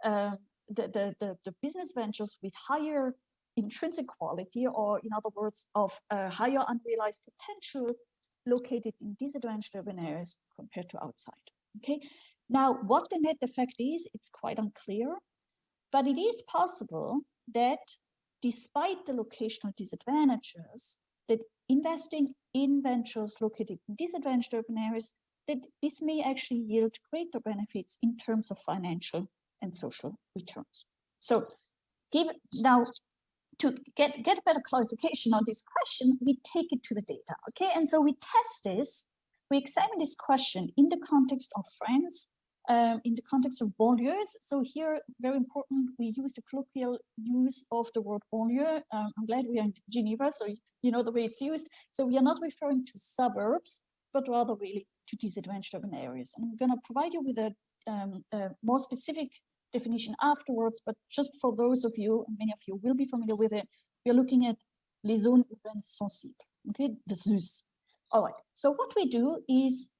the business ventures with higher intrinsic quality, or in other words, of higher unrealized potential located in disadvantaged urban areas compared to outside. Okay. Now, what the net effect is, it's quite unclear. But it is possible that despite the locational disadvantages, that investing in ventures located in disadvantaged urban areas, that this may actually yield greater benefits in terms of financial and social returns. So now to get a better clarification on this question, we take it to the data, okay? And so we test this, we examine this question in the context of France, in the context of banlieues. So here, very important, we use the colloquial use of the word banlieue. I'm glad we are in Geneva, so you know the way it's used. So we are not referring to suburbs, but rather really to disadvantaged urban areas. And I'm gonna provide you with a more specific definition afterwards, but just for those of you, and many of you will be familiar with it, we're looking at les zones urbaines sensibles, okay, the ZUS. All right, so what we do is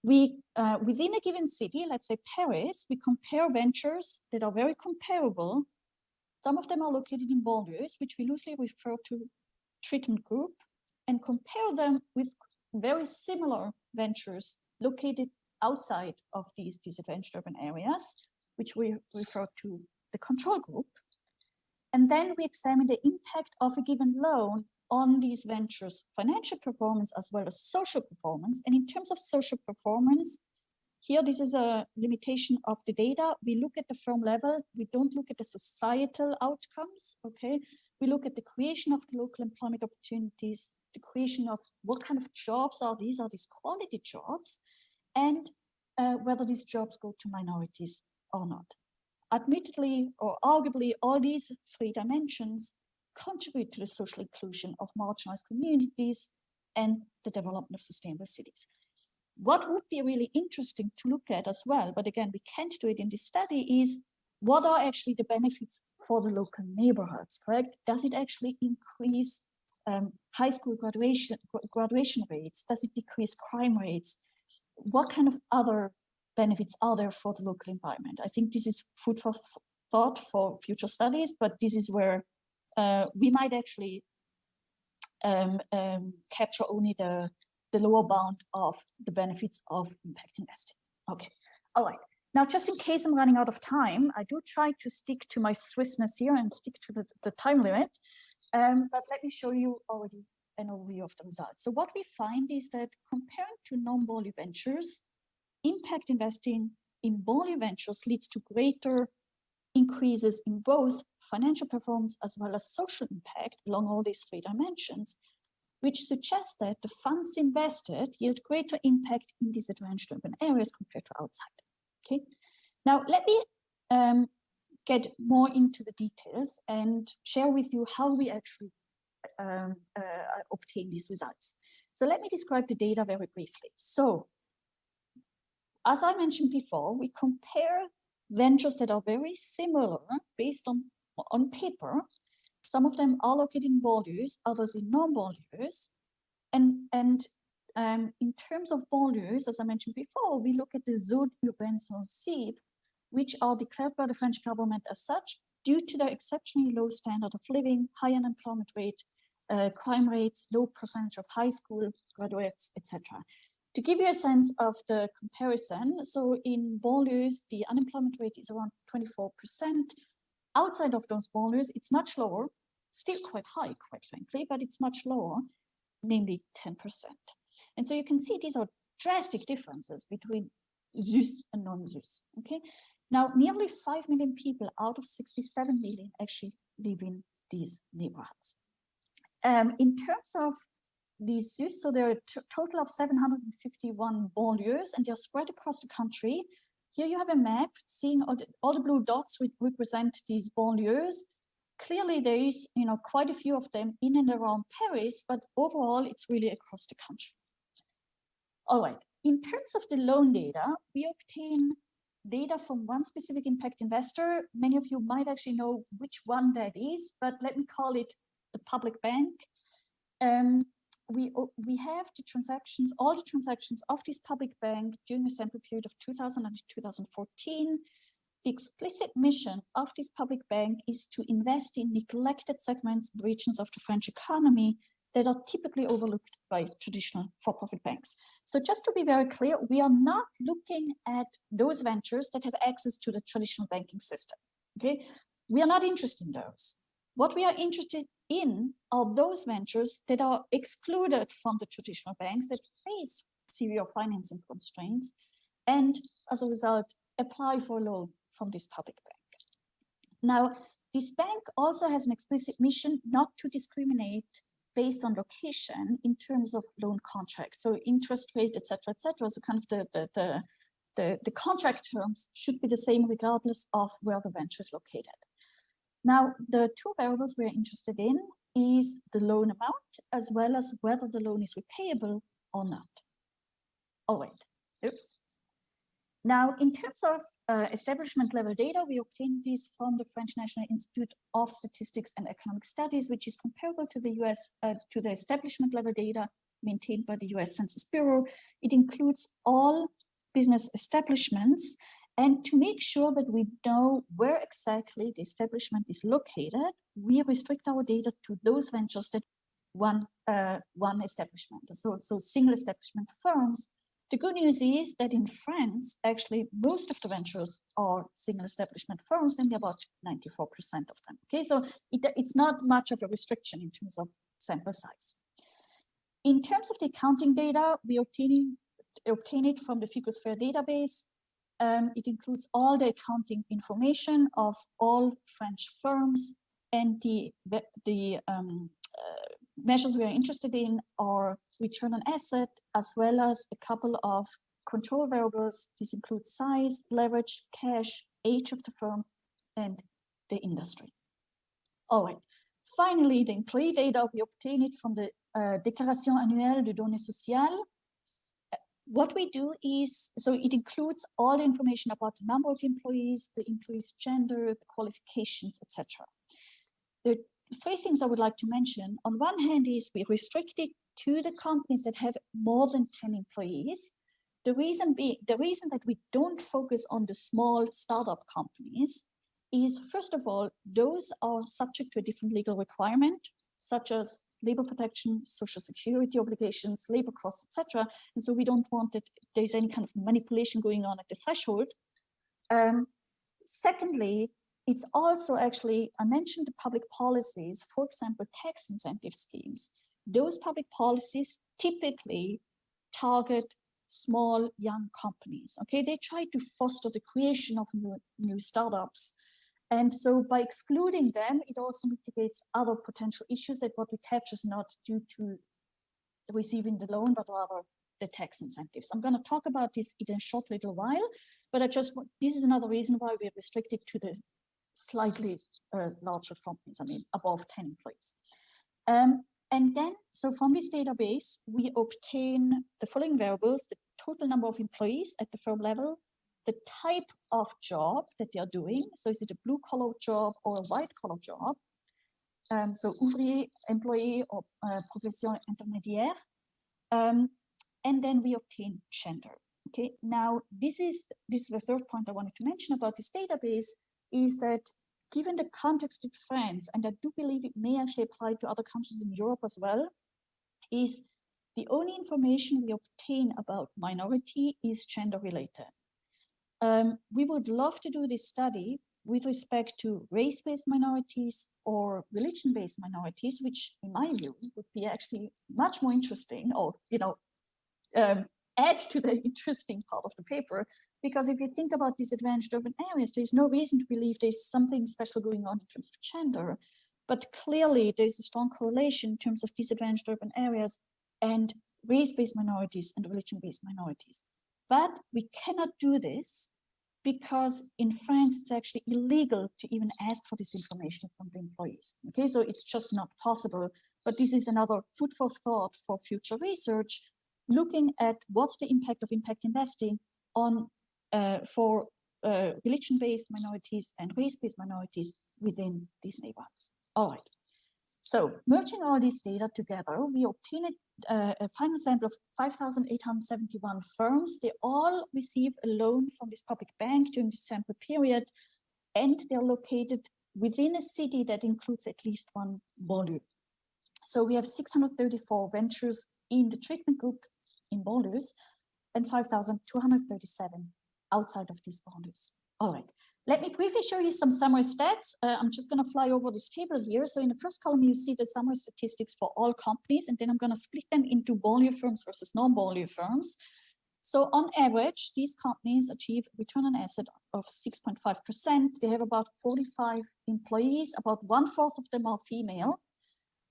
we, within a given city, let's say Paris, we compare ventures that are very comparable. Some of them are located in banlieues, which we loosely refer to treatment group, and compare them with very similar ventures located outside of these disadvantaged urban areas, which we refer to the control group. And then we examine the impact of a given loan on these ventures' financial performance as well as social performance. And in terms of social performance, here this is a limitation of the data. We look at the firm level. We don't look at the societal outcomes, okay? We look at the creation of the local employment opportunities, the creation of what kind of jobs are these quality jobs, and whether these jobs go to minorities or not. Admittedly, or arguably, all these three dimensions contribute to the social inclusion of marginalized communities and the development of sustainable cities. What would be really interesting to look at as well, but again, we can't do it in this study, is what are actually the benefits for the local neighborhoods, correct? Does it actually increase high school graduation rates? Does it decrease crime rates? What kind of other benefits are there for the local environment? I think this is food for thought for future studies, but this is where we might actually capture only the lower bound of the benefits of impact investing. Okay, all right. Now, just in case I'm running out of time, I do try to stick to my Swissness here and stick to the time limit, but let me show you already an overview of the results. So what we find is that comparing to non-banlieue ventures, impact investing in banlieue ventures leads to greater increases in both financial performance as well as social impact along all these three dimensions, which suggests that the funds invested yield greater impact in disadvantaged urban areas compared to outside. Okay, now let me get more into the details and share with you how we actually obtain these results. So let me describe the data very briefly. So, as I mentioned before, we compare ventures that are very similar based on paper. Some of them are located in banlieues, others in non-banlieues. And in terms of banlieues, as I mentioned before, we look at the zones urbaines sensibles, which are declared by the French government as such due to their exceptionally low standard of living, high unemployment rate, crime rates, low percentage of high school graduates, etc. To give you a sense of the comparison, so in banlieues, the unemployment rate is around 24%. Outside of those banlieues, it's much lower, still quite high, quite frankly, but it's much lower, namely 10%. And so you can see these are drastic differences between ZUS and non-ZUS, okay? Now, nearly 5 million people out of 67 million actually live in these neighborhoods. In terms of these ZUS, so there are a total of 751 banlieues, and they're spread across the country. Here you have a map seeing all the blue dots which represent these banlieues. Clearly, there is quite a few of them in and around Paris, but overall, it's really across the country. All right, in terms of the loan data, we obtain data from one specific impact investor. Many of you might actually know which one that is, but let me call it the public bank. We have the transactions, all the transactions of this public bank during a sample period of 2000 and 2014. The explicit mission of this public bank is to invest in neglected segments and regions of the French economy that are typically overlooked by traditional for-profit banks. So just to be very clear, we are not looking at those ventures that have access to the traditional banking system, okay? We are not interested in those. What we are interested in are those ventures that are excluded from the traditional banks that face severe financing constraints and as a result apply for a loan from this public bank. Now, this bank also has an explicit mission not to discriminate based on location in terms of loan contracts, so interest rate, et cetera, so kind of the contract terms should be the same regardless of where the venture is located. Now, the two variables we're interested in is the loan amount as well as whether the loan is repayable or not. Oh, wait, oops. Now, in terms of establishment level data, we obtained this from the French National Institute of Statistics and Economic Studies, which is comparable to the US, to the establishment level data maintained by the US Census Bureau. It includes all business establishments. And to make sure that we know where exactly the establishment is located, we restrict our data to those ventures that one establishment, so single establishment firms. The good news is that in France, actually, most of the ventures are single establishment firms, and about 94% of them. Okay, so it's not much of a restriction in terms of sample size. In terms of the accounting data, we obtain it from the Ficus Fair database. It includes all the accounting information of all French firms, and the measures we are interested in are return on asset, as well as a couple of control variables. This includes size, leverage, cash, age of the firm, and the industry. All right. Finally, the employee data, we obtain it from the Déclaration annuelle de données sociales. What we do is, so it includes all the information about the number of employees, the employee's gender, the qualifications, etc. The three things I would like to mention. On one hand is we restrict it to the companies that have more than 10 employees. The reason that we don't focus on the small startup companies is, first of all, those are subject to a different legal requirement, such as labor protection, social security obligations, labor costs, etc. And so we don't want that there's any kind of manipulation going on at the threshold. Secondly, it's also actually, I mentioned the public policies, for example, tax incentive schemes. Those public policies typically target small, young companies, okay? They try to foster the creation of new startups. And so by excluding them, it also mitigates other potential issues that what we capture is not due to receiving the loan, but rather the tax incentives. I'm going to talk about this in a short little while, but this is another reason why we are restricted to the slightly larger companies, I mean, above 10 employees. And then, so from this database, we obtain the following variables: the total number of employees at the firm level, the type of job that they are doing. So is it a blue collar job or a white collar job? So ouvrier, employee, or profession intermédiaire. And then we obtain gender. Okay, now this is the third point I wanted to mention about this database, is that given the context in France, and I do believe it may actually apply to other countries in Europe as well, is the only information we obtain about minority is gender related. We would love to do this study with respect to race-based minorities or religion-based minorities, which in my view would be actually much more interesting, or add to the interesting part of the paper, because if you think about disadvantaged urban areas, there's no reason to believe there's something special going on in terms of gender, but clearly there's a strong correlation in terms of disadvantaged urban areas and race-based minorities and religion-based minorities. But we cannot do this because in France, it's actually illegal to even ask for this information from the employees. Okay, so it's just not possible, but this is another food for thought for future research, looking at what's the impact of impact investing on for religion-based minorities and race-based minorities within these neighborhoods. All right. So merging all these data together, we obtain a final sample of 5,871 firms. They all receive a loan from this public bank during the sample period, and they're located within a city that includes at least one banlieue. So we have 634 ventures in the treatment group in banlieues and 5,237 outside of these banlieues. All right, let me briefly show you some summary stats. I'm just going to fly over this table here. So in the first column, you see the summary statistics for all companies, and then I'm going to split them into banlieue firms versus non-banlieue firms. So on average, these companies achieve return on asset of 6.5%. They have about 45 employees, about 1/4 of them are female.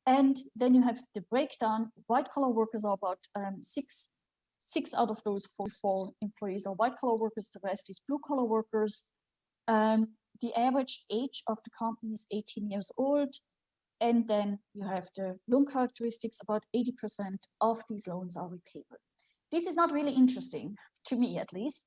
And then you have the breakdown. White collar workers are about six out of those 44 employees are white collar workers. The rest is blue collar workers. The average age of the company is 18 years old. And then you have the loan characteristics. About 80% of these loans are repayable. This is not really interesting, to me at least.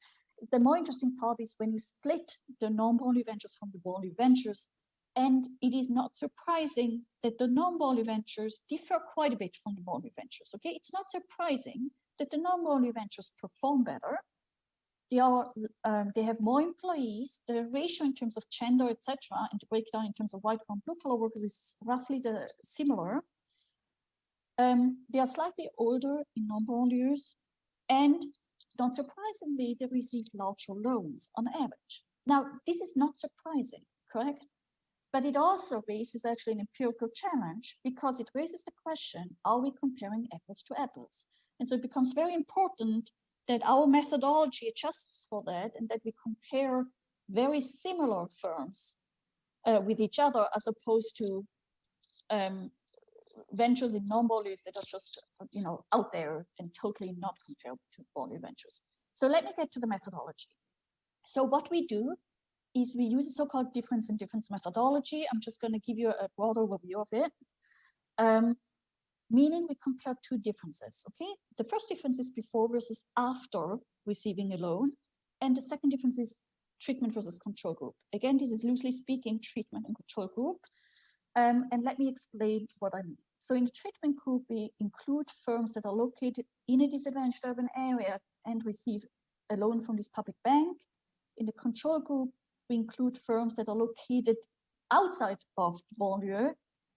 The more interesting part is when you split the non-banlieue ventures from the banlieue ventures. And it is not surprising that the non-banlieue ventures differ quite a bit from the banlieue ventures. Okay, it's not surprising that the non-banlieue ventures perform better. They have more employees. The ratio in terms of gender, etc., and the breakdown in terms of white and blue collar workers is roughly similar. They are slightly older in non-banlieues, and not surprisingly, they receive larger loans on average. Now, this is not surprising, correct? But it also raises actually an empirical challenge, because it raises the question, are we comparing apples to apples? And so it becomes very important that our methodology adjusts for that, and that we compare very similar firms with each other, as opposed to ventures in non-banlieues that are just out there and totally not comparable to banlieue ventures. So let me get to the methodology. So what we do is we use a so-called difference in difference methodology. I'm just going to give you a broad overview of it. Meaning we compare two differences, okay? The first difference is before versus after receiving a loan. And the second difference is treatment versus control group. Again, this is loosely speaking treatment and control group. And let me explain what I mean. So in the treatment group, we include firms that are located in a disadvantaged urban area and receive a loan from this public bank. In the control group, we include firms that are located outside of the banlieue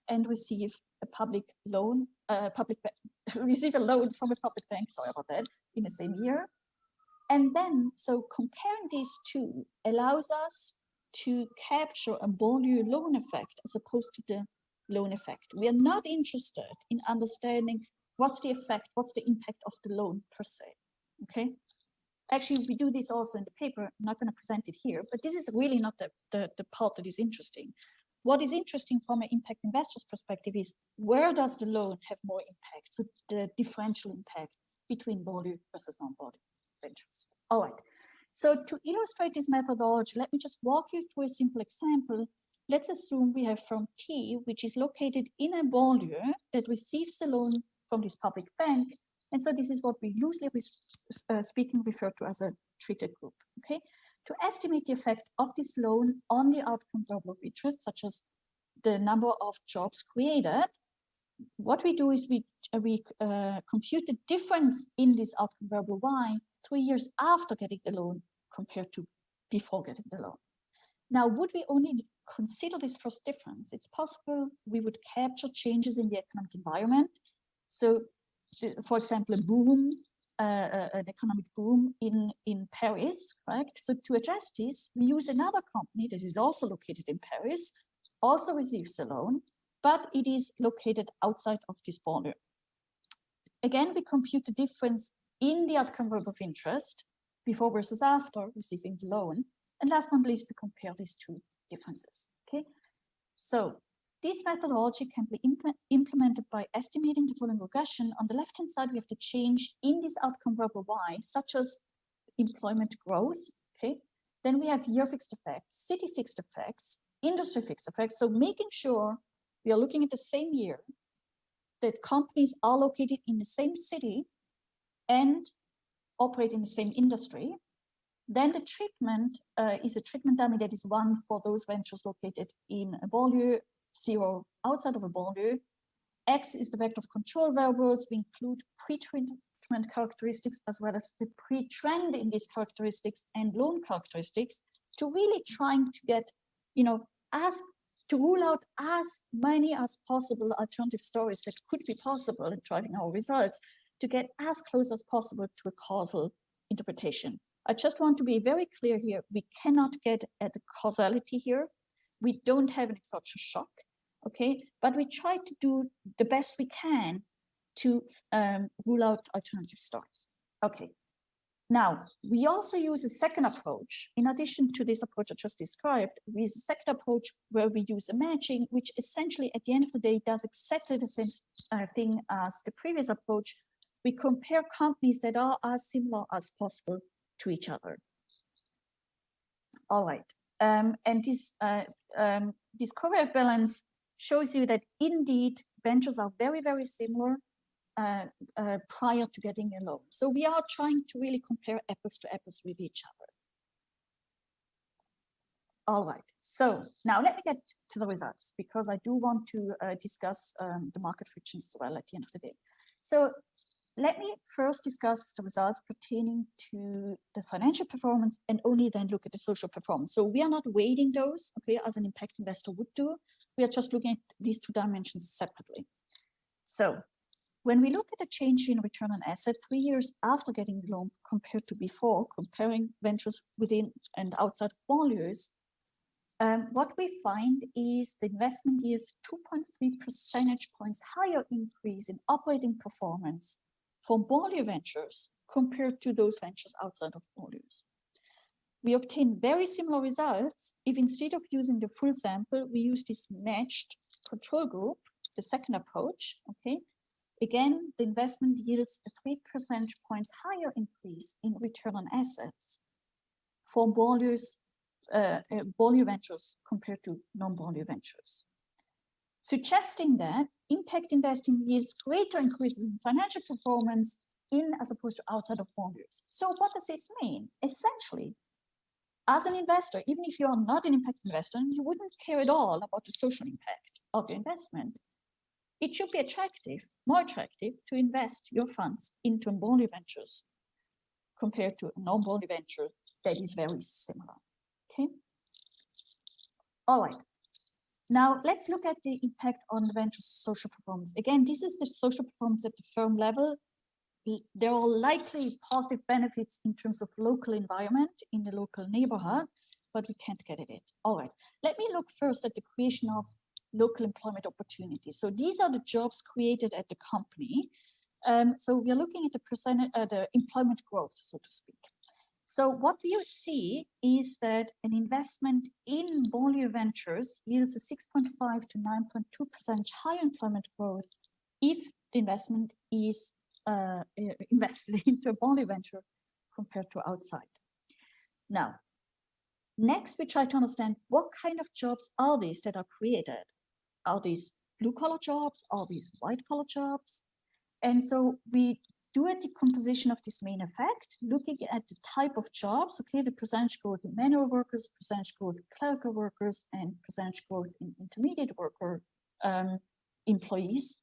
and receive a public loan, receive a loan from a public bank, sorry about that, in the same year. And then, so comparing these two allows us to capture a banlieue loan effect as opposed to the loan effect. We are not interested in understanding what's the effect, what's the impact of the loan per se, okay? Actually, we do this also in the paper. I'm not going to present it here, but this is really not the part that is interesting. What is interesting from an impact investor's perspective is, where does the loan have more impact? So the differential impact between banlieue versus non-banlieue ventures. All right. So to illustrate this methodology, let me just walk you through a simple example let's assume we have firm T, which is located in a banlieue that receives the loan from this public bank. And so this is what we loosely speaking refer to as a treated group, okay? To estimate the effect of this loan on the outcome variable of interest, such as the number of jobs created, what we do is we compute the difference in this outcome variable Y 3 years after getting the loan compared to before getting the loan. Now, would we only consider this first difference? It's possible we would capture changes in the economic environment. So, for example, a boom, an economic boom in Paris, right? So to address this, we use another company that is also located in Paris, also receives a loan, but it is located outside of this border. Again, we compute the difference in the outcome variable of interest before versus after receiving the loan. And last but not least, we compare these two differences, okay? So this methodology can be implemented by estimating the following regression. On the left-hand side, we have the change in this outcome variable Y, such as employment growth, okay? Then we have year fixed effects, city fixed effects, industry fixed effects. So making sure we are looking at the same year, that companies are located in the same city and operate in the same industry. Then the treatment is a treatment dummy that is one for those ventures located in a banlieue, 0 outside of a banlieue. X is the vector of control variables. We include pre-treatment characteristics as well as the pre-trend in these characteristics and loan characteristics to really trying to get, to rule out as many as possible alternative stories that could be possible in driving our results to get as close as possible to a causal interpretation. I just want to be very clear here. We cannot get at the causality here. We don't have an exogenous shock, okay? But we try to do the best we can to rule out alternative stories. Okay. Now, we also use a second approach. In addition to this approach I just described, we use a second approach where we use a matching, which essentially at the end of the day does exactly the same thing as the previous approach. We compare companies that are as similar as possible to each other. All right, and this covariate balance shows you that indeed ventures are very, very similar prior to getting a loan. So we are trying to really compare apples to apples with each other. All right, so now let me get to the results because I do want to discuss the market frictions as well at the end of the day. So let me first discuss the results pertaining to the financial performance and only then look at the social performance. So we are not weighting those, okay, as an impact investor would do. We are just looking at these two dimensions separately. So when we look at the change in return on asset 3 years after getting the loan compared to before, comparing ventures within and outside of banlieues, what we find is the investment yields 2.3 percentage points higher increase in operating performance for banlieue ventures compared to those ventures outside of banlieues. We obtain very similar results if instead of using the full sample, we use this matched control group, the second approach, okay? Again, the investment yields a 3 percentage points higher increase in return on assets for banlieue ventures compared to non-banlieue ventures, suggesting that impact investing yields greater increases in financial performance in as opposed to outside of banlieues. So what does this mean? Essentially, as an investor, even if you are not an impact investor, you wouldn't care at all about the social impact of the investment. It should be attractive, more attractive to invest your funds into banlieue ventures compared to a non-banlieue venture that is very similar, okay? All right. Now, let's look at the impact on the venture's social performance. Again, this is the social performance at the firm level. There are likely positive benefits in terms of local environment in the local neighborhood, but we can't get at it. All right, let me look first at the creation of local employment opportunities. So these are the jobs created at the company. So we are looking at the employment growth, so to speak. So what you see is that an investment in banlieue ventures yields a 6.5 to 9.2% higher employment growth if the investment is invested into a banlieue venture compared to outside. Now, Next, we try to understand what kind of jobs are these that are created. Are these blue-collar jobs? Are these white-collar jobs? And so we do a decomposition of this main effect, looking at the type of jobs, okay, the percentage growth in manual workers, percentage growth in clerical workers, and percentage growth in intermediate worker employees.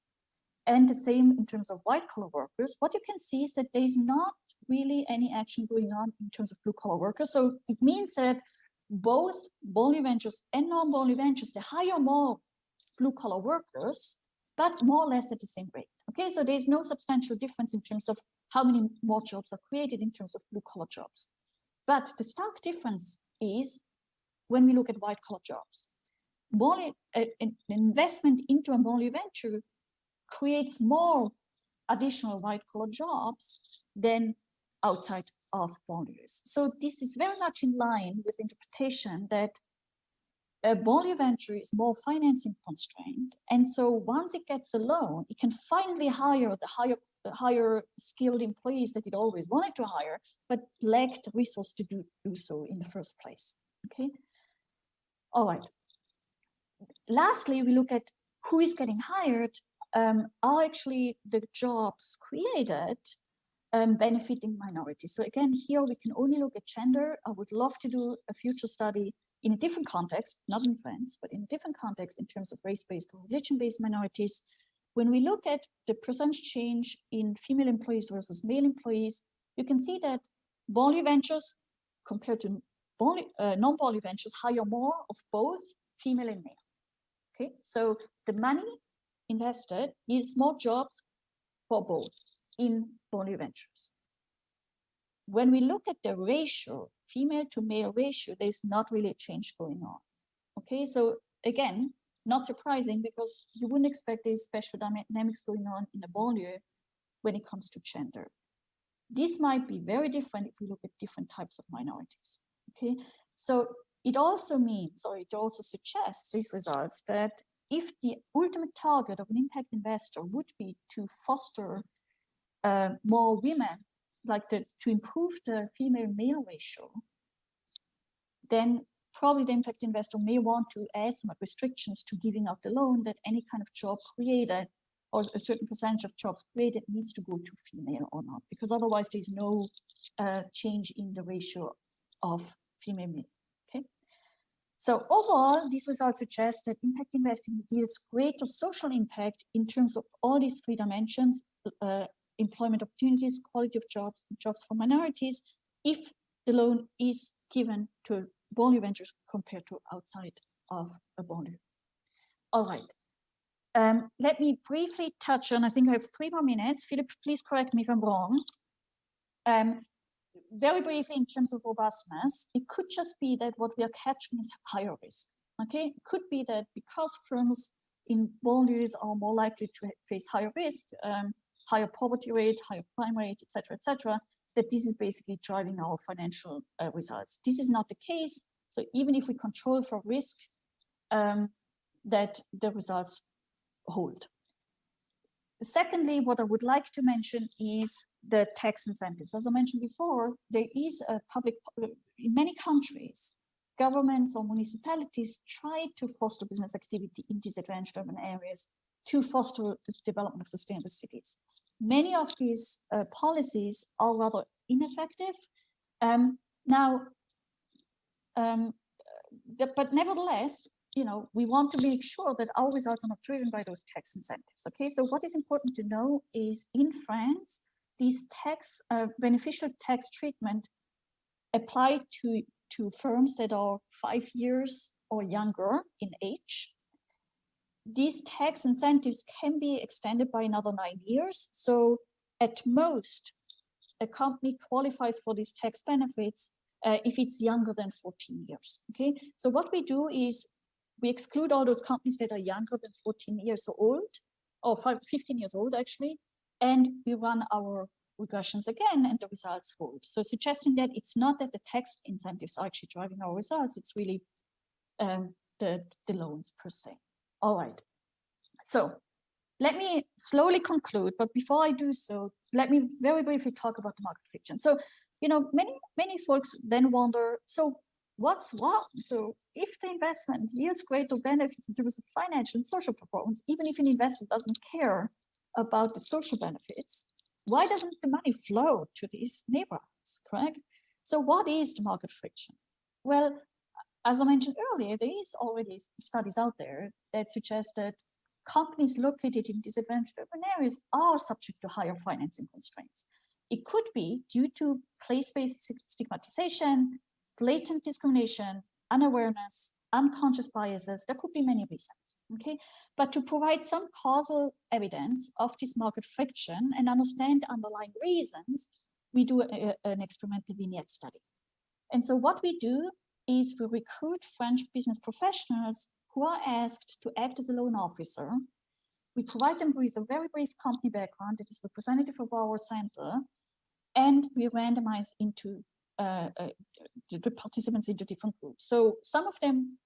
And the same in terms of white-collar workers. What you can see is that there's not really any action going on in terms of blue-collar workers. So it means that both voluntary ventures and non-voluntary ventures, they hire more blue-collar workers, but more or less at the same rate. Okay, so there's no substantial difference in terms of how many more jobs are created in terms of blue-collar jobs. But the stark difference is when we look at white-collar jobs. An investment into a voluntary venture creates more additional white-collar jobs than outside of voluntaries. So this is very much in line with interpretation that a voluntary venture is more financing constrained. And so once it gets a loan, it can finally hire the higher skilled employees that it always wanted to hire, but lacked resource to do so in the first place. Okay. All right. Lastly, we look at who is getting hired. Are actually the jobs created benefiting minorities? So again, here we can only look at gender. I would love to do a future study in a different context, not in France, but in a different context in terms of race-based or religion-based minorities. When we look at the percentage change in female employees versus male employees, you can see that voluntary ventures compared to non-voluntary ventures hire more of both female and male. Okay, so the money invested yields more jobs for both in voluntary ventures. When we look at the ratio, female to male ratio, there's not really a change going on. Okay, so again, not surprising because you wouldn't expect these special dynamics going on in a voluntary when it comes to gender. This might be very different if we look at different types of minorities. Okay, so it also means, or it also suggests these results that if the ultimate target of an impact investor would be to foster more women, like to improve the female-male ratio, then probably the impact investor may want to add some restrictions to giving out the loan that any kind of job created or a certain percentage of jobs created needs to go to female or not, because otherwise there's no change in the ratio of female-male. Okay. So overall, these results suggest that impact investing yields greater social impact in terms of all these three dimensions, employment opportunities, quality of jobs, and jobs for minorities, if the loan is given to voluntary ventures compared to outside of a voluntary. All right. Let me briefly touch on, I think I have 3 more minutes. Philippe, please correct me if I'm wrong. Very briefly, in terms of robustness, it could just be that what we are catching is higher risk. Okay, it could be that because firms in voluntaries are more likely to face higher risk, higher poverty rate, higher crime rate, et cetera, that this is basically driving our financial results. This is not the case. So even if we control for risk, that the results hold. Secondly, what I would like to mention is the tax incentives. As I mentioned before, there is a public, in many countries, governments or municipalities try to foster business activity in disadvantaged urban areas to foster the development of sustainable cities. Many of these policies are rather ineffective. But nevertheless, we want to make sure that our results are not driven by those tax incentives. Okay, so what is important to know is in France, these beneficial tax treatment apply to firms that are 5 years or younger in age. These tax incentives can be extended by another 9 years. So at most, a company qualifies for these tax benefits if it's younger than 14 years. Okay, so what we do is we exclude all those companies that are younger than 14 years old, or 15 years old actually, and we run our regressions again and the results hold. So suggesting that it's not that the tax incentives are actually driving our results, it's really the loans per se. All right, so let me slowly conclude, but before I do so, let me very briefly talk about the market prediction. So, many folks then wonder, so what's wrong? So if the investment yields greater benefits in terms of financial and social performance, even if an investor doesn't care about the social benefits, why doesn't the money flow to these neighborhoods, correct? So what is the market friction? Well, as I mentioned earlier, there is already studies out there that suggest that companies located in disadvantaged urban areas are subject to higher financing constraints. It could be due to place-based stigmatization, blatant discrimination, unawareness, unconscious biases. There could be many reasons, okay? But to provide some causal evidence of this market friction and understand underlying reasons, we do an experimental vignette study. And so what we do is we recruit French business professionals who are asked to act as a loan officer. We provide them with a very brief company background that is representative of our sample, and we randomize into the participants into different groups. So some of them,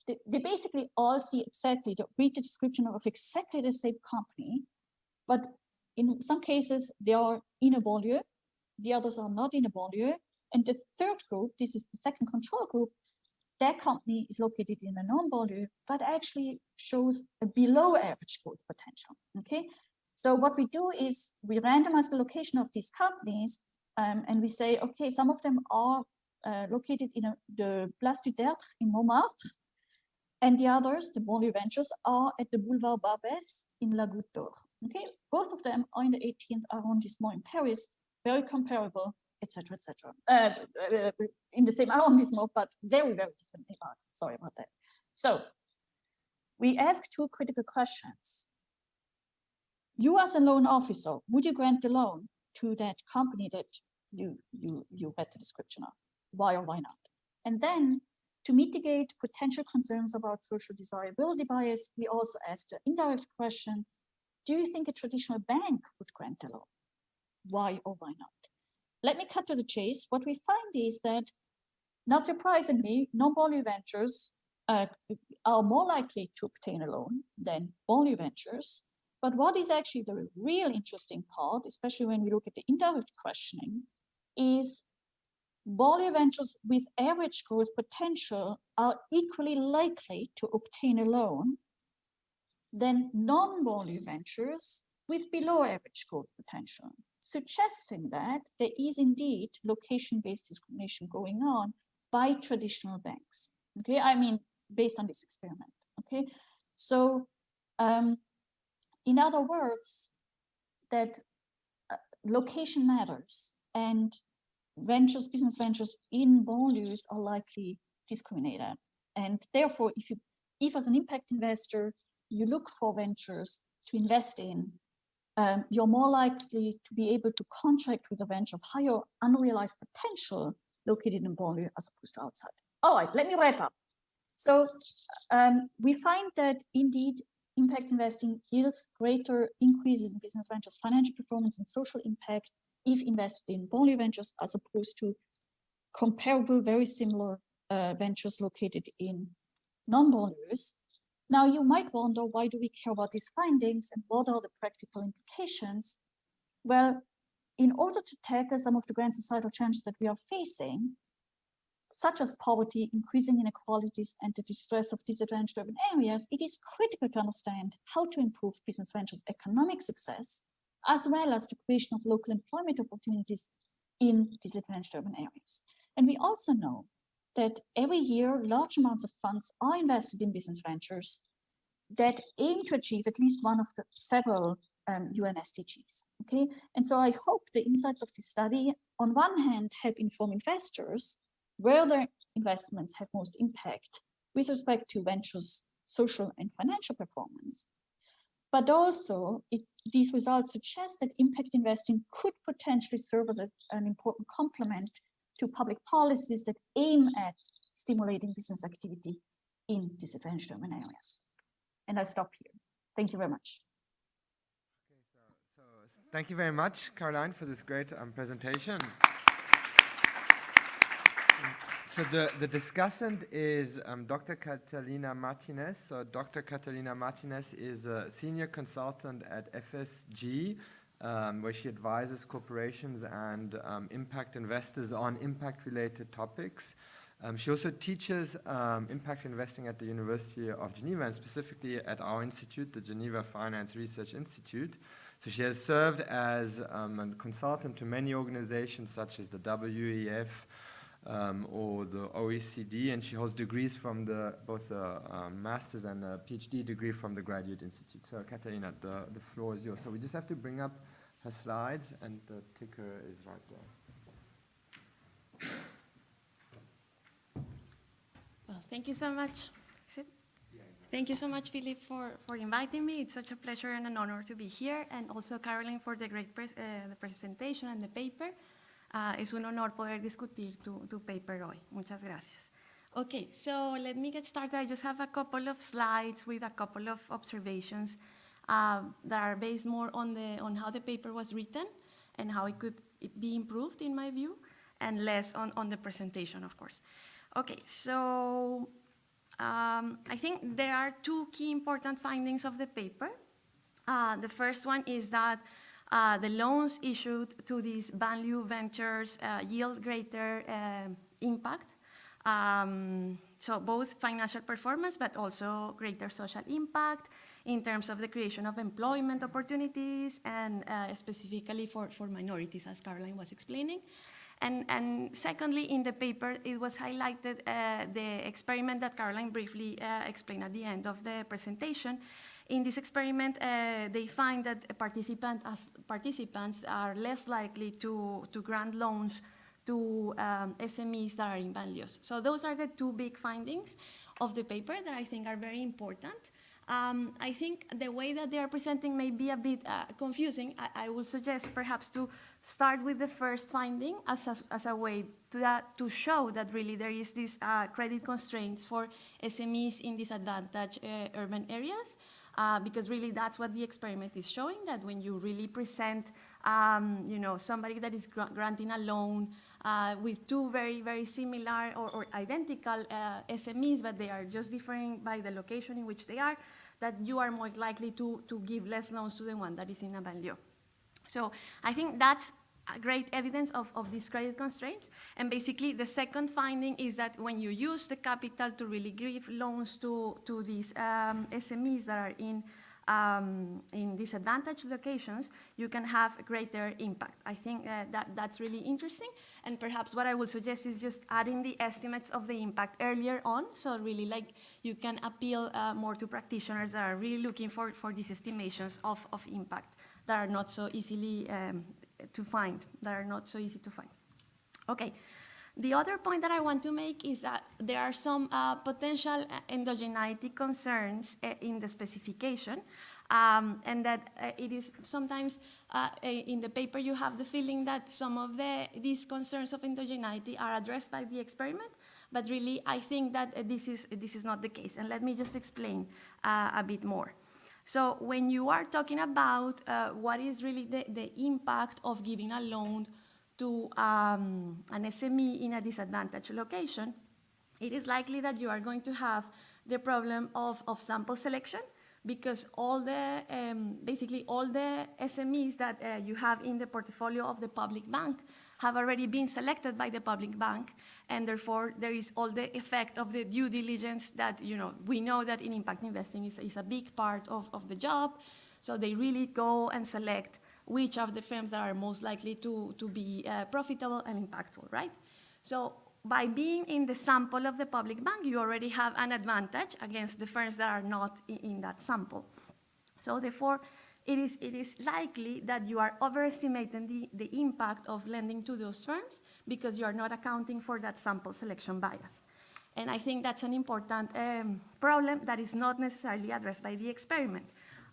they basically all see exactly, they read the description of exactly the same company, but in some cases they are in a banlieue, the others are not in a banlieue, and the third group, this is the second control group, that company is located in a non-banlieue, but actually shows a below average growth potential, okay? So what we do is we randomize the location of these companies, and we say, okay, some of them are located in the Place du Tertre in Montmartre, and the others, the banlieue ventures, are at the Boulevard Barbès in La Goutte d'Or. Okay, both of them are in the 18th arrondissement in Paris, very comparable, etc., etc. In the same arrondissement, but very, very different neighborhoods. Sorry about that. So we ask two critical questions. You as a loan officer, would you grant the loan to that company that you read the description of? Why or why not? And then to mitigate potential concerns about social desirability bias, we also asked the indirect question, do you think a traditional bank would grant the loan? Why or why not? Let me cut to the chase. What we find is that, not surprisingly, non-banlieue ventures are more likely to obtain a loan than banlieue ventures. But what is actually the real interesting part, especially when we look at the indirect questioning, is banlieue ventures with average growth potential are equally likely to obtain a loan than non-banlieue ventures with below average growth potential, suggesting that there is indeed location-based discrimination going on by traditional banks. Okay, I mean, based on this experiment. Okay, so in other words, that location matters, and business ventures in banlieues are likely discriminated. And therefore, if as an impact investor, you look for ventures to invest in, you're more likely to be able to contract with a venture of higher unrealized potential located in banlieue as opposed to outside. All right, let me wrap up. So we find that indeed impact investing yields greater increases in business ventures' financial performance and social impact if invested in banlieue ventures as opposed to comparable, very similar ventures located in non-banlieues. Now, you might wonder, why do we care about these findings and what are the practical implications? Well, in order to tackle some of the grand societal challenges that we are facing, such as poverty, increasing inequalities, and the distress of disadvantaged urban areas, it is critical to understand how to improve business ventures' economic success, as well as the creation of local employment opportunities in disadvantaged urban areas. And we also know that every year, large amounts of funds are invested in business ventures that aim to achieve at least one of the several UN SDGs, okay? And so I hope the insights of this study, on one hand, help inform investors where their investments have most impact with respect to ventures' social and financial performance. But also, these results suggest that impact investing could potentially serve as an important complement to public policies that aim at stimulating business activity in disadvantaged urban areas. And I stop here. Thank you very much. Okay, so thank you very much, Caroline, for this great presentation. So the discussant is Dr. Catalina Martinez. So Dr. Catalina Martinez is a senior consultant at FSG, where she advises corporations and impact investors on impact-related topics. She also teaches impact investing at the University of Geneva, and specifically at our institute, the Geneva Finance Research Institute. So she has served as a consultant to many organizations such as the WEF or the OECD, and she holds degrees from both a master's and a PhD degree from the Graduate Institute. So Katarina, the floor is yours. So we just have to bring up her slides, and the ticker is right there. Well, thank you so much. Thank you so much, Philippe, for inviting me. It's such a pleasure and an honor to be here, and also Caroline for the great the presentation and the paper. Es un honor poder discutir tu paper hoy. Muchas gracias. Okay, so let me get started. I just have a couple of slides with a couple of observations that are based more on how the paper was written and how it could be improved, in my view, and less on the presentation, of course. Okay, so I think there are two key important findings of the paper. The first one is that the loans issued to these value ventures yield greater impact. So both financial performance, but also greater social impact in terms of the creation of employment opportunities, and specifically for minorities, as Caroline was explaining. And secondly, in the paper, it was highlighted the experiment that Caroline briefly explained at the end of the presentation. In this experiment, they find that participants are less likely to grant loans to SMEs that are in values. So those are the two big findings of the paper that I think are very important. I think the way that they are presenting may be a bit confusing. I would suggest perhaps to start with the first finding as a way to show that really there is this credit constraints for SMEs in disadvantaged urban areas. Because really that's what the experiment is showing, that when you really present somebody that is granting a loan with two very, very similar or identical SMEs, but they are just differing by the location in which they are, that you are more likely to give less loans to the one that is in a value. So I think that's a great evidence of these credit constraints. And basically the second finding is that when you use the capital to really give loans to these SMEs that are in disadvantaged locations, you can have greater impact. I think that's really interesting. And perhaps what I would suggest is just adding the estimates of the impact earlier on. So really like you can appeal more to practitioners that are really looking for these estimations of impact that are not so easily to find, that are not so easy to find. Okay, the other point that I want to make is that there are some potential endogeneity concerns in the specification, and that it is sometimes in the paper you have the feeling that some of these concerns of endogeneity are addressed by the experiment, but really I think that this is not the case, and let me just explain a bit more. So when you are talking about what is really the impact of giving a loan to an SME in a disadvantaged location, it is likely that you are going to have the problem of sample selection, because basically all the SMEs that you have in the portfolio of the public bank have already been selected by the public bank, and therefore there is all the effect of the due diligence that, we know that in impact investing is a big part of the job. So they really go and select which of the firms that are most likely to be profitable and impactful, right? So by being in the sample of the public bank, you already have an advantage against the firms that are not in that sample. So therefore, it is likely that you are overestimating the impact of lending to those firms because you are not accounting for that sample selection bias. And I think that's an important problem that is not necessarily addressed by the experiment.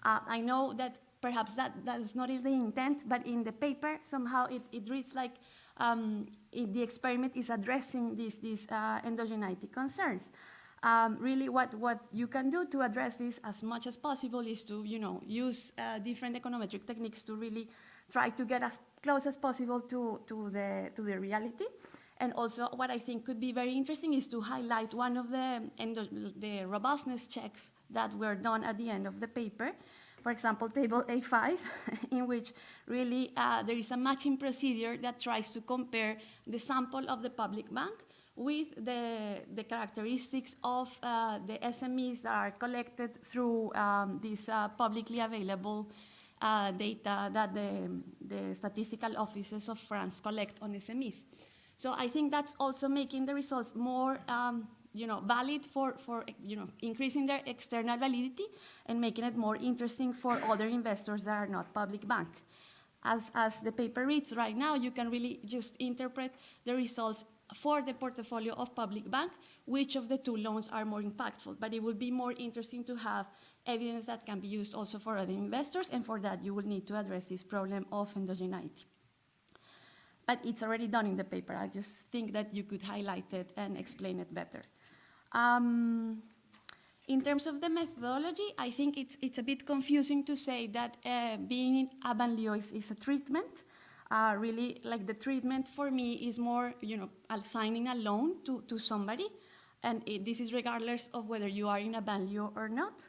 I know that perhaps that is not the intent, but in the paper, somehow it reads like the experiment is addressing these endogeneity concerns. Really what you can do to address this as much as possible is to use different econometric techniques to really try to get as close as possible to the reality. And also what I think could be very interesting is to highlight one of the robustness checks that were done at the end of the paper. For example, table A5, in which really there is a matching procedure that tries to compare the sample of the public bank with the characteristics of the SMEs that are collected through this publicly available data that the statistical offices of France collect on SMEs. So I think that's also making the results more valid for increasing their external validity and making it more interesting for other investors that are not public bank. As the paper reads right now, you can really just interpret the results for the portfolio of public bank, which of the two loans are more impactful. But it will be more interesting to have evidence that can be used also for other investors, and for that you will need to address this problem of endogeneity. But it's already done in the paper. I just think that you could highlight it and explain it better. In terms of the methodology, I think it's a bit confusing to say that being in a banlieue is a treatment. Really, like the treatment for me is more, assigning a loan to somebody, and this is regardless of whether you are in a banlieue or not.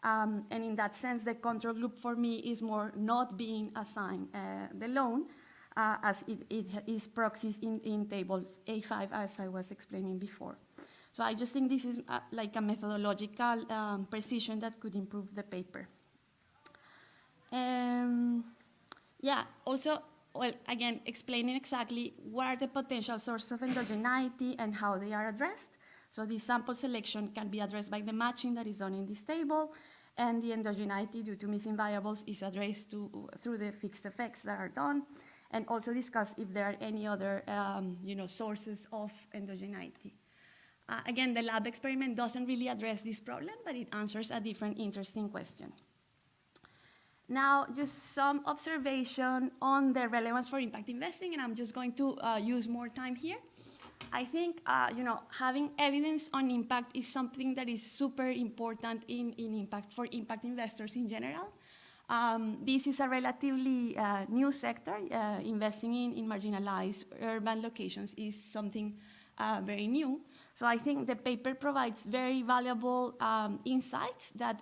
And in that sense, the control group for me is more not being assigned the loan, as it is proxies in table A5, as I was explaining before. So I just think this is like a methodological precision that could improve the paper. Also, well, again, explaining exactly what are the potential sources of endogeneity and how they are addressed. So the sample selection can be addressed by the matching that is done in this table, and the endogeneity due to missing variables is addressed through the fixed effects that are done, and also discuss if there are any other sources of endogeneity. Again, the lab experiment doesn't really address this problem, but it answers a different interesting question. Now, just some observation on the relevance for impact investing, and I'm just going to use more time here. I think having evidence on impact is something that is super important in impact for impact investors in general. This is a relatively new sector. Investing in marginalized urban locations is something very new. So I think the paper provides very valuable insights that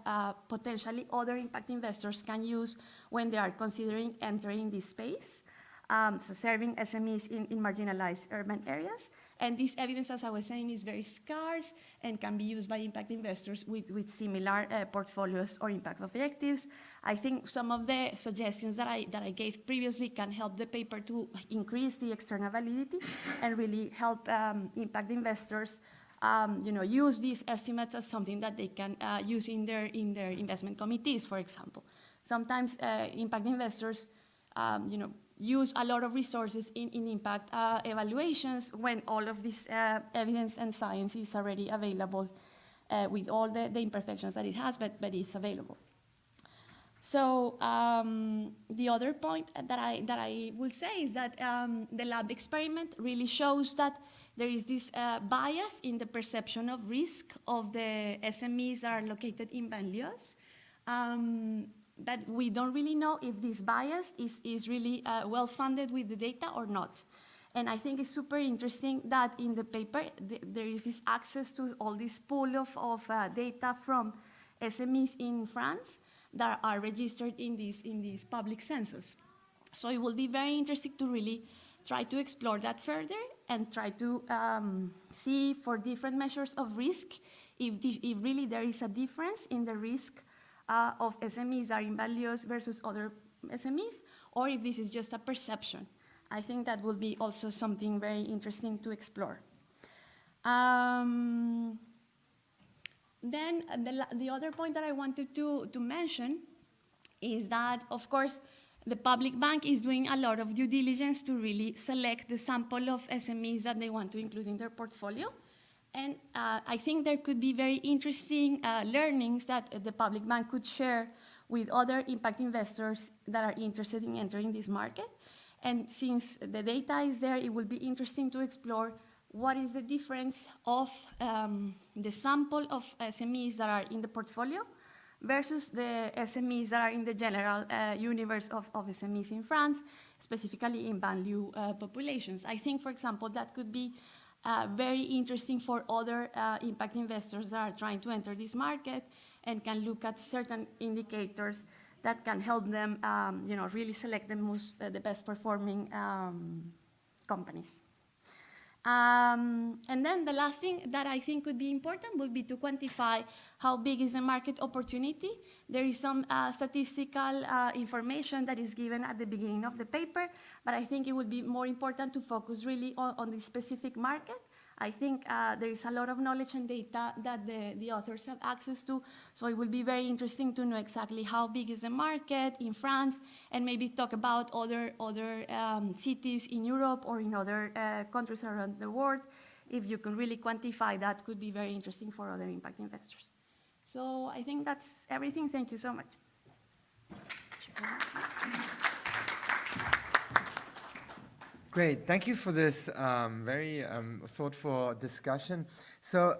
potentially other impact investors can use when they are considering entering this space, so serving SMEs in marginalized urban areas. And this evidence, as I was saying, is very scarce and can be used by impact investors with similar portfolios or impact objectives. I think some of the suggestions that I gave previously can help the paper to increase the external validity and really help impact investors use these estimates as something that they can use in their investment committees, for example. Sometimes impact investors use a lot of resources in impact evaluations when all of this evidence and science is already available with all the imperfections that it has, but it's available. So the other point that I will say is that the lab experiment really shows that there is this bias in the perception of risk of the SMEs that are located in banlieues. But we don't really know if this bias is really well-funded with the data or not. And I think it's super interesting that in the paper, there is this access to all this pool of data from SMEs in France that are registered in this public census. So it will be very interesting to really try to explore that further and try to see for different measures of risk if really there is a difference in the risk of SMEs that are in banlieues versus other SMEs, or if this is just a perception. I think that will be also something very interesting to explore. Then the other point that I wanted to mention is that, of course, the public bank is doing a lot of due diligence to really select the sample of SMEs that they want to include in their portfolio. And I think there could be very interesting learnings that the public bank could share with other impact investors that are interested in entering this market. And since the data is there, it will be interesting to explore what is the difference of the sample of SMEs that are in the portfolio versus the SMEs that are in the general universe of SMEs in France, specifically in banlieue populations. I think, for example, that could be very interesting for other impact investors that are trying to enter this market and can look at certain indicators that can help them really select the best performing companies. And then the last thing that I think could be important would be to quantify how big is the market opportunity. There is some statistical information that is given at the beginning of the paper, but I think it would be more important to focus really on the specific market. I think there is a lot of knowledge and data that the authors have access to, so it will be very interesting to know exactly how big is the market in France, and maybe talk about other cities in Europe or in other countries around the world. If you can really quantify that, could be very interesting for other impact investors. So I think that's everything. Thank you so much. Great, thank you for this very thoughtful discussion. So,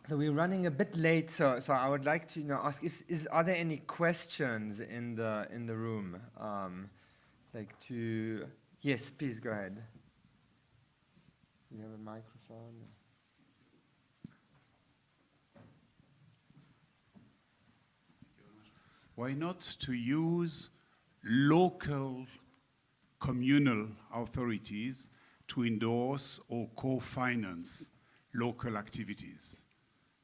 so we're running a bit late, so I would like to ask: are there any questions in the room? Yes, please go ahead. Do you have a microphone? Why not to use local communal authorities to endorse or co-finance local activities?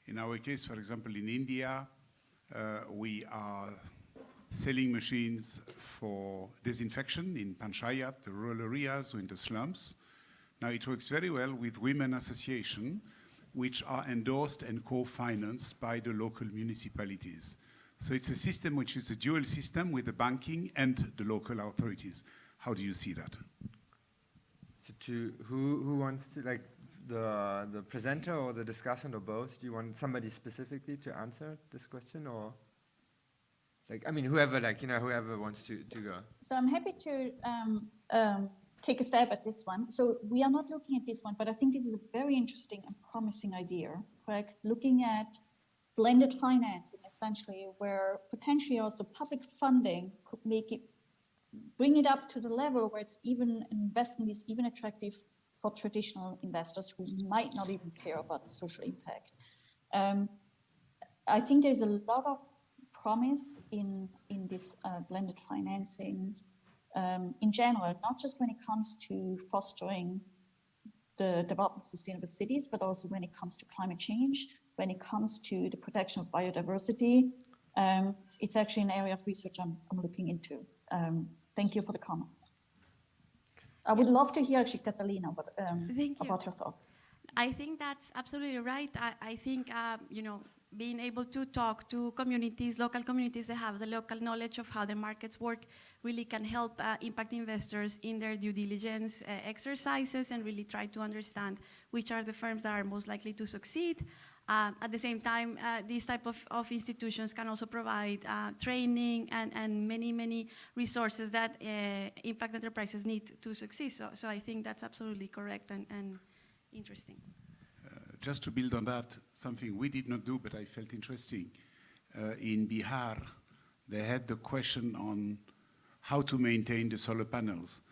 In our case, for example, in India, we are selling machines for disinfection in Panchayat, the rural areas or in the slums. Now it works very well with women associations, which are endorsed and co-financed by the local municipalities. So it's a system which is a dual system with the banking and the local authorities. How do you see that? So who wants to, like the presenter or the discussant or both? Do you want somebody specifically to answer this question, or whoever whoever wants to go? So I'm happy to take a stab at this one. So we are not looking at this one, but I think this is a very interesting and promising idea, correct? Looking at blended financing, essentially, where potentially also public funding could bring it up to the level where investment is even attractive for traditional investors who might not even care about the social impact. I think there's a lot of promise in this blended financing in general, not just when it comes to fostering the development of sustainable cities, but also when it comes to climate change, when it comes to the protection of biodiversity. It's actually an area of research I'm looking into. Thank you for the comment. I would love to hear actually Catalina about her thought. I think that's absolutely right. I think, being able to talk to communities, local communities that have the local knowledge of how the markets work really can help impact investors in their due diligence exercises, and really try to understand which are the firms that are most likely to succeed. At the same time, these type of institutions can also provide training and many resources that impact enterprises need to succeed. So I think that's absolutely correct and interesting. Just to build on that, something we did not do, but I felt interesting. In Bihar, they had the question on how to maintain the solar panels.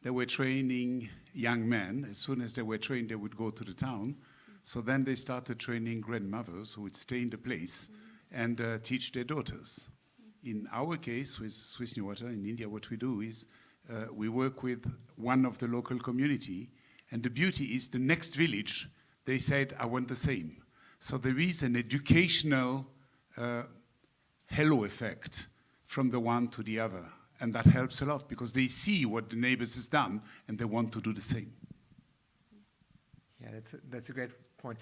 They were training young men. As soon as they were trained, they would go to the town. So then they started training grandmothers who would stay in the place and teach their daughters. In our case, with Swiss New Water in India, what we do is we work with one of the local community, and the beauty is the next village, they said, I want the same. So there is an educational halo effect from the one to the other. And that helps a lot because they see what the neighbors has done and they want to do the same. Yeah, that's a great point.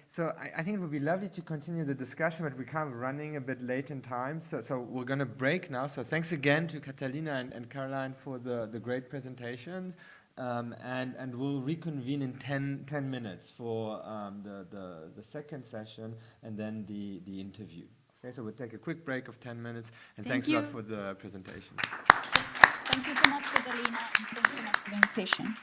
So I think it would be lovely to continue the discussion, but we're kind of running a bit late in time. So we're going to break now. So thanks again to Catalina and Caroline for the great presentation. And we'll reconvene in 10 minutes for the second session and then the interview. Okay, so we'll take a quick break of 10 minutes, and thanks a lot for the presentation. Thank you so much, Catalina, and thanks so much for the invitation.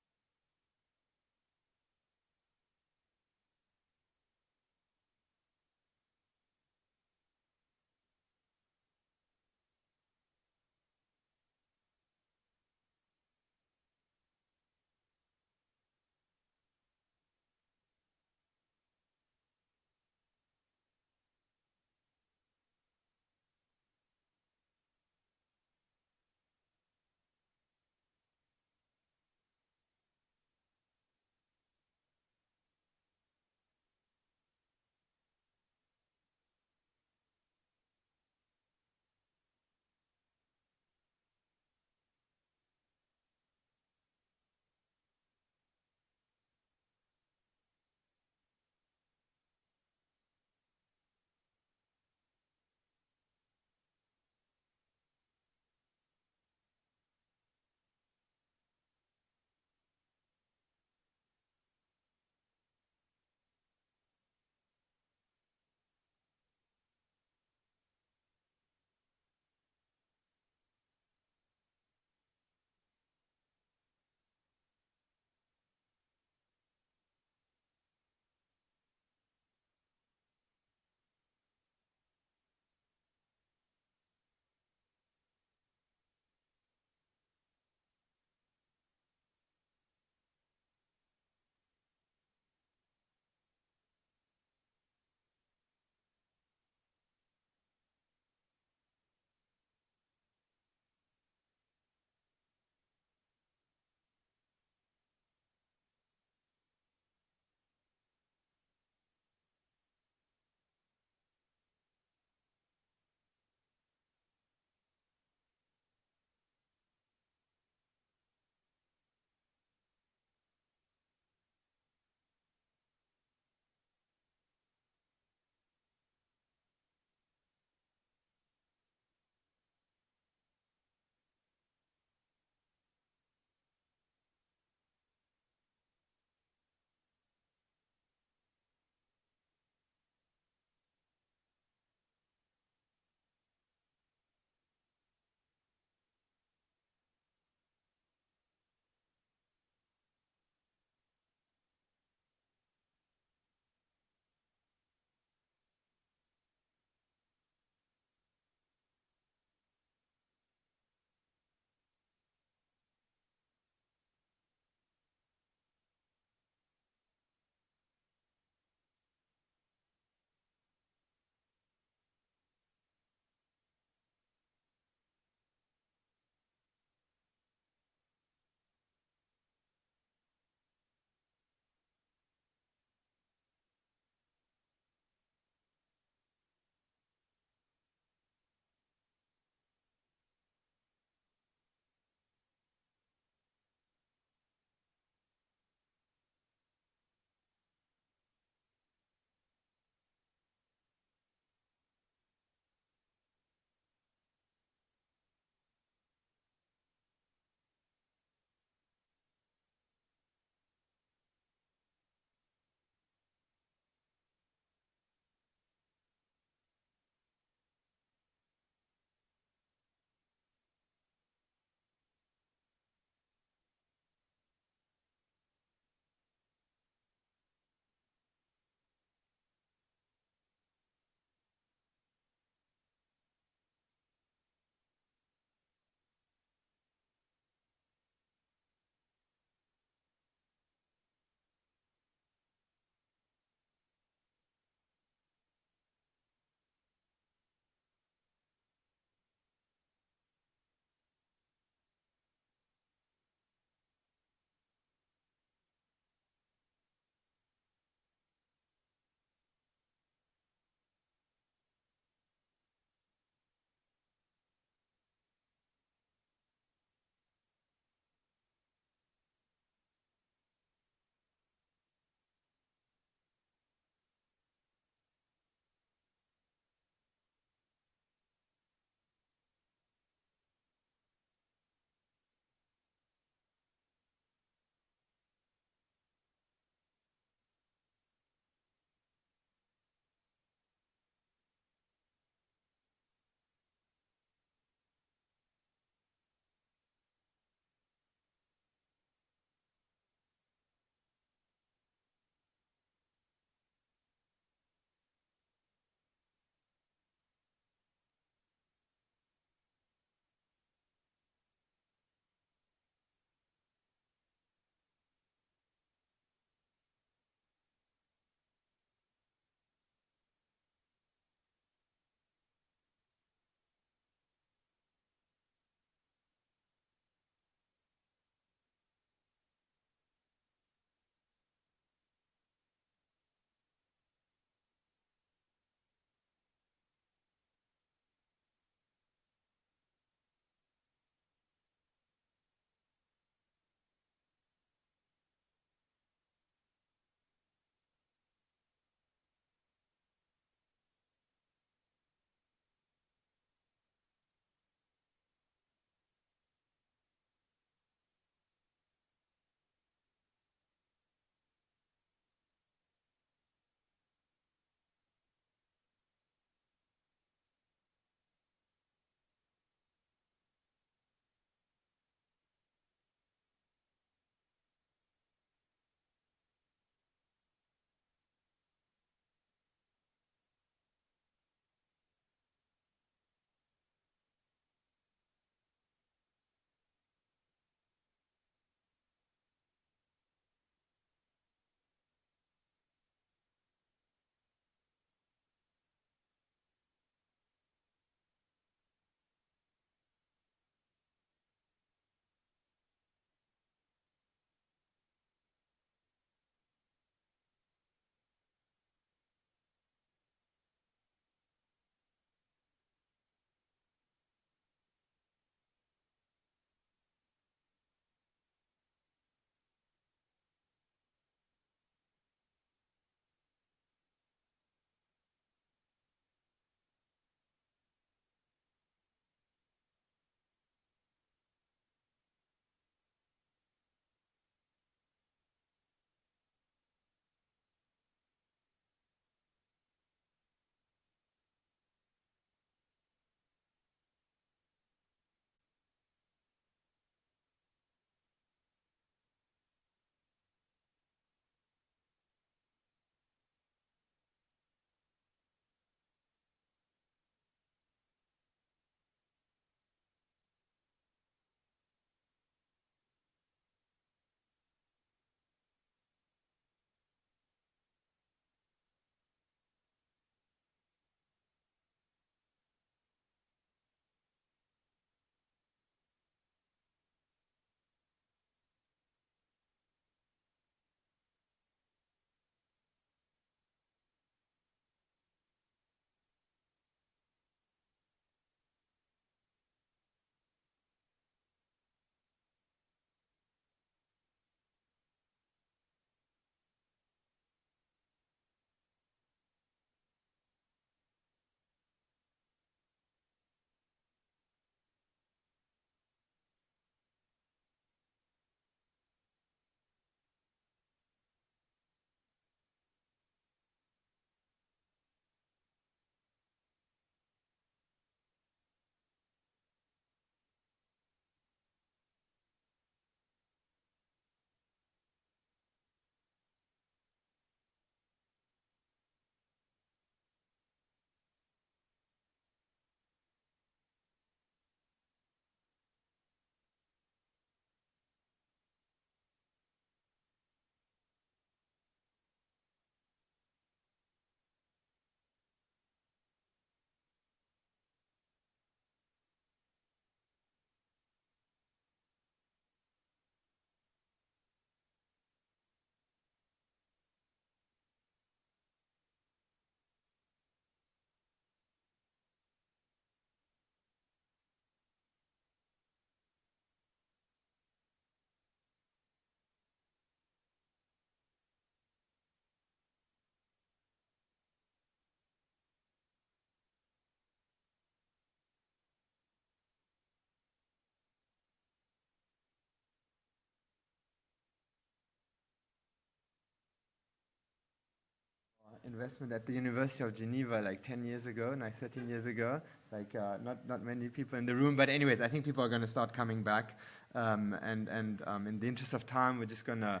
investment at the University of Geneva like 10 years ago, 13 years ago. Like not many people in the room, but anyways, I think people are going to start coming back. And in the interest of time, we're just going to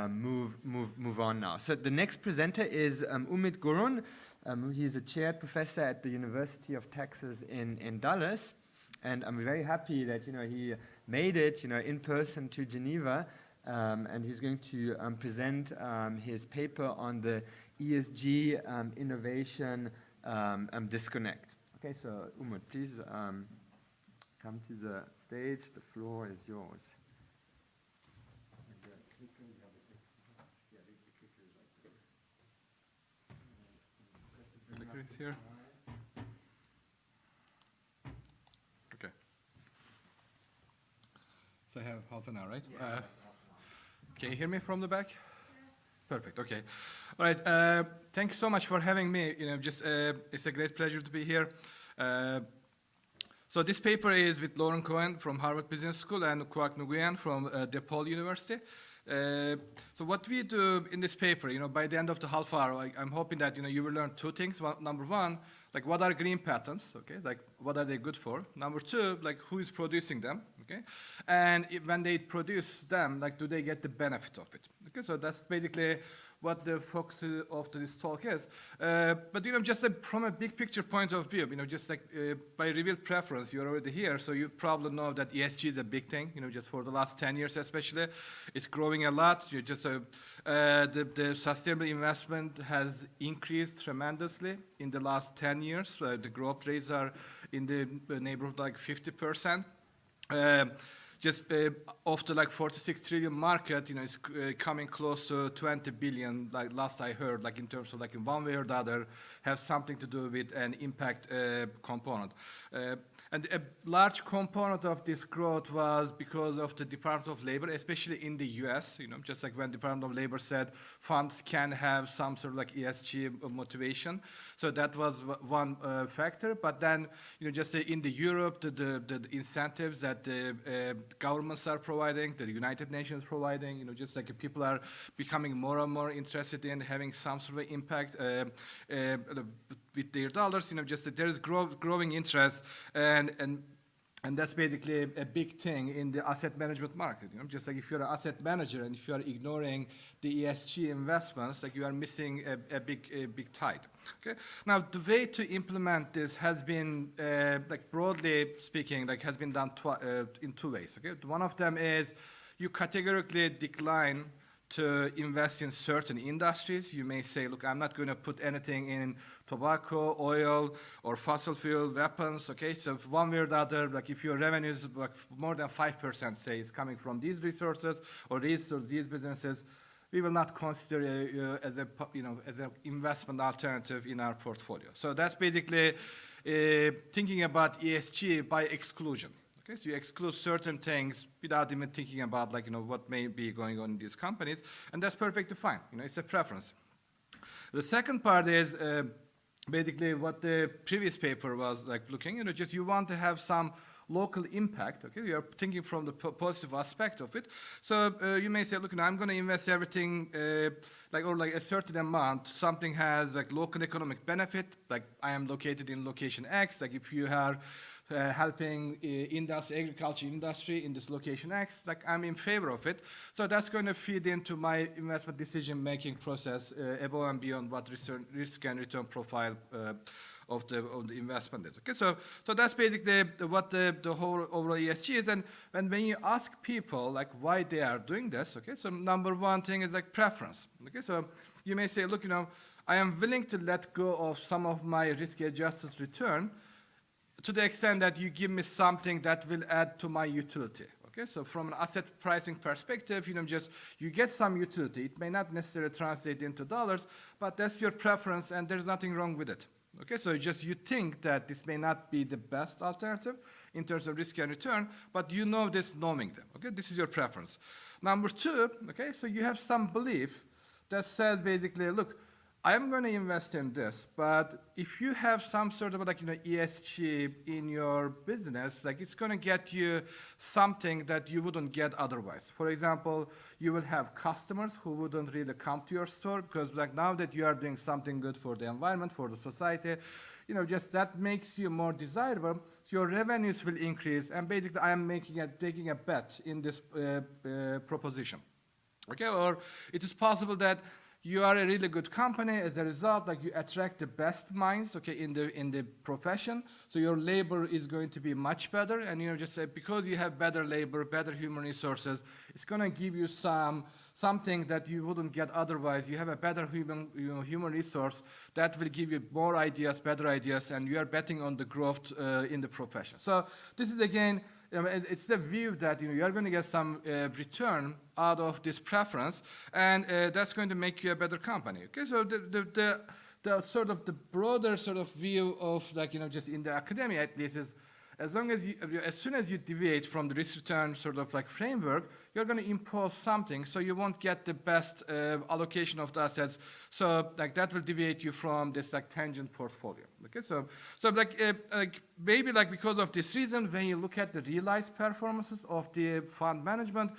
move on now. So the next presenter is Umit Gurun. He's a chaired professor at the University of Texas in Dallas. And I'm very happy that he made it in person to Geneva, and he's going to present his paper on the ESG innovation disconnect. Okay, so Umut, please come to the stage. The floor is yours. Clicker is here. Okay. So I have half an hour, right? Can you hear me from the back? Yes. Perfect. Okay. All right. Thank you so much for having me. It's a great pleasure to be here. So this paper is with Lauren Cohen from Harvard Business School and Kwak Nguyen from DePaul University. So what we do in this paper, by the end of the half hour, I'm hoping that you will learn two things. Number one, like what are green patents? Okay, like what are they good for? Number two, like who is producing them? Okay, and when they produce them, like do they get the benefit of it? Okay, so that's basically what the focus of this talk is. But just from a big picture point of view, just like by revealed preference, you're already here, so you probably know that ESG is a big thing. Just for the last 10 years especially, it's growing a lot. The sustainable investment has increased tremendously in the last 10 years. The growth rates are in the neighborhood like 50%. Of the like 46 trillion market, it's coming close to 20 billion, like last I heard, like in terms of like in one way or the other, has something to do with an impact component. And a large component of this growth was because of the Department of Labor, especially in the US, just like when Department of Labor said funds can have some sort of like ESG motivation. So that was one factor. But then, just in the Europe, the incentives that the governments are providing, the United Nations providing, just like people are becoming more and more interested in having some sort of impact with their dollars, just that there is growing interest, and that's basically a big thing in the asset management market. Just like if you're an asset manager and if you are ignoring the ESG investments, like you are missing a big tide. Okay. Now the way to implement this has been, like broadly speaking, like has been done in two ways. Okay. One of them is you categorically decline to invest in certain industries. You may say, look, I'm not going to put anything in tobacco, oil, or fossil fuel, weapons, okay? So one way or the other, like if your revenues, like more than 5%, say, is coming from these resources or these businesses, we will not consider as an investment alternative in our portfolio. So that's basically thinking about ESG by exclusion. Okay, so you exclude certain things without even thinking about what may be going on in these companies, and that's perfectly fine. It's a preference. The second part is basically what the previous paper was like looking. Just you want to have some local impact. Okay, you are thinking from the positive aspect of it. So you may say, look, I'm going to invest everything or a certain amount. Something has like local economic benefit. Like I am located in location X. Like if you are helping agriculture industry in this location X, like I'm in favor of it. So that's going to feed into my investment decision-making process above and beyond what risk and return profile of the investment is. Okay, so that's basically what the whole overall ESG is. And when you ask people like why they are doing this, okay, so number one thing is like preference. Okay, so you may say, look, I am willing to let go of some of my risk-adjusted return to the extent that you give me something that will add to my utility. Okay, so from an asset pricing perspective, you get some utility. It may not necessarily translate into dollars, but that's your preference, and there's nothing wrong with it. Okay, so you think that this may not be the best alternative in terms of risk and return, but this knowing them. Okay, this is your preference. Number two, okay, so you have some belief that says basically, look, I'm going to invest in this, but if you have some sort of like, ESG in your business, like it's going to get you something that you wouldn't get otherwise. For example, you will have customers who wouldn't really come to your store because like now that you are doing something good for the environment, for the society, just that makes you more desirable. So your revenues will increase, and basically I am taking a bet in this proposition. Okay, or it is possible that you are a really good company. As a result, like you attract the best minds, okay, in the profession. So your labor is going to be much better, and just because you have better labor, better human resources, it's going to give you something that you wouldn't get otherwise. You have a better human resource that will give you more ideas, better ideas, and you are betting on the growth in the profession. So this is again. It's the view that you are going to get some return out of this preference, and that's going to make you a better company. Okay, so the sort of the broader sort of view of like just in the academia at least is as soon as you deviate from the risk return sort of like framework, you're going to impose something, so you won't get the best allocation of the assets. So like that will deviate you from this like tangent portfolio. Okay, so like maybe like because of this reason, when you look at the realized performances of the fund management,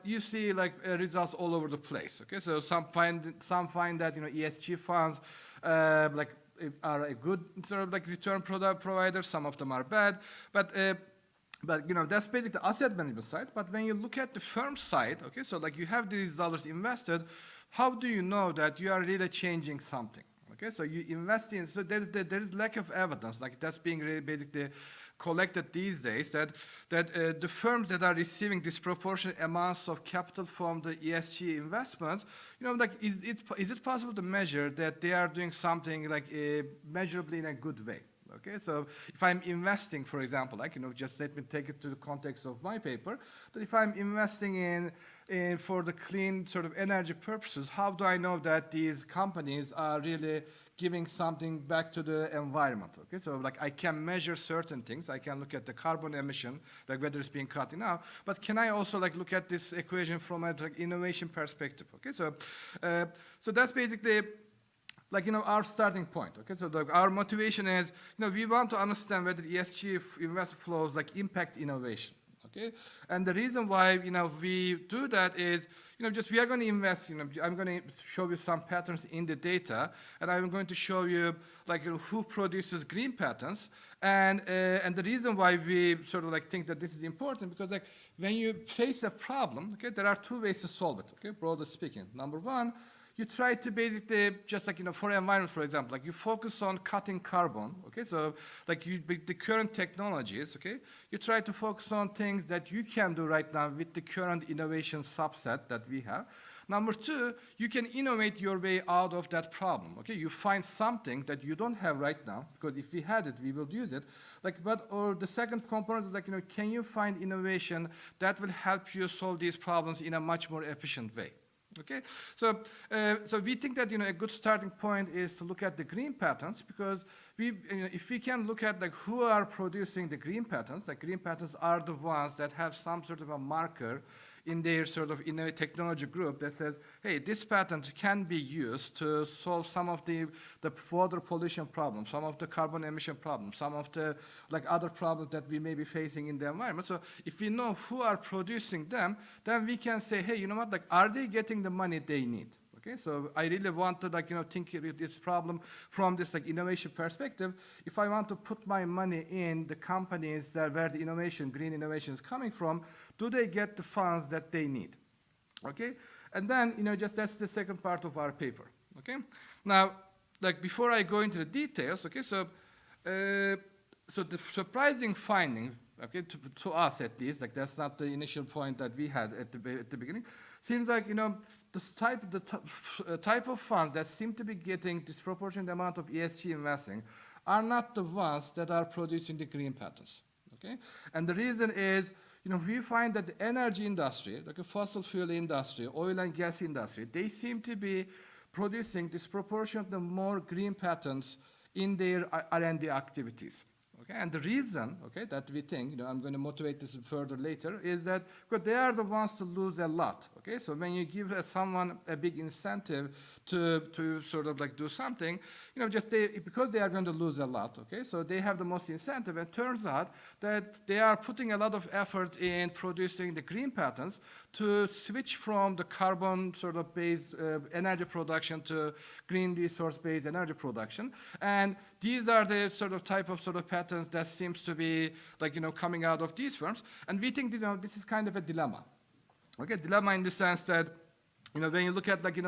you see like results all over the place. Okay, so some find that ESG funds like are a good sort of like return product provider. Some of them are bad, but that's basically the asset management side. But when you look at the firm side, okay, so like you have these dollars invested, how do you know that you are really changing something? Okay, so you invest in, so there is lack of evidence, like that's being really basically collected these days, that the firms that are receiving disproportionate amounts of capital from the ESG investments, like is it possible to measure that they are doing something like measurably in a good way? Okay, so if I'm investing, for example, like just let me take it to the context of my paper, that if I'm investing in for the clean sort of energy purposes, how do I know that these companies are really giving something back to the environment? Okay, so like I can measure certain things. I can look at the carbon emission, like whether it's being cut enough, but can I also like look at this equation from a like innovation perspective? Okay, so that's basically like our starting point. Okay, so our motivation is we want to understand whether ESG investment flows like impact innovation. Okay, and the reason why we do that is just we are going to invest. I'm going to show you some patterns in the data, and I'm going to show you like who produces green patterns, and the reason why we sort of like think that this is important because like when you face a problem, okay, there are two ways to solve it. Okay, broadly speaking, number one, you try to basically just like, for environment, for example, like you focus on cutting carbon, okay? So like the current technologies, okay? You try to focus on things that you can do right now with the current innovation subset that we have. Number two, you can innovate your way out of that problem, okay? You find something that you don't have right now, because if we had it, we will use it. Or the second component is like, can you find innovation that will help you solve these problems in a much more efficient way? Okay, so we think that a good starting point is to look at the green patterns, because if we can look at like who are producing the green patterns, like green patterns are the ones that have some sort of a marker in their sort of technology group that says, hey, this pattern can be used to solve some of the water pollution problems, some of the carbon emission problems, some of the like other problems that we may be facing in the environment. So if we know who are producing them, then we can say, hey, you know what, like, are they getting the money they need? Okay, so I really want to like, think of this problem from this like innovation perspective. If I want to put my money in the companies where the innovation, green innovation is coming from, do they get the funds that they need? Okay, and then, just that's the second part of our paper. Okay, now, like before I go into the details, okay, so the surprising finding, okay, to us at least, like that's not the initial point that we had at the beginning, seems like, the type of funds that seem to be getting disproportionate amount of ESG investing are not the ones that are producing the green patterns, okay? And the reason is, we find that the energy industry, like a fossil fuel industry, oil and gas industry, they seem to be producing disproportionately more green patterns in their R&D activities, okay? Okay, and the reason, okay, that we think, I'm going to motivate this further later, is that because they are the ones to lose a lot. Okay, so when you give someone a big incentive to sort of like do something, because they are going to lose a lot. Okay, so they have the most incentive. And it turns out that they are putting a lot of effort in producing the green patterns to switch from the carbon sort of based energy production to green resource based energy production. And these are the sort of type of patterns that seems to be like, coming out of these firms. And we think, this is kind of a dilemma. Okay, dilemma in the sense that, when you look at like,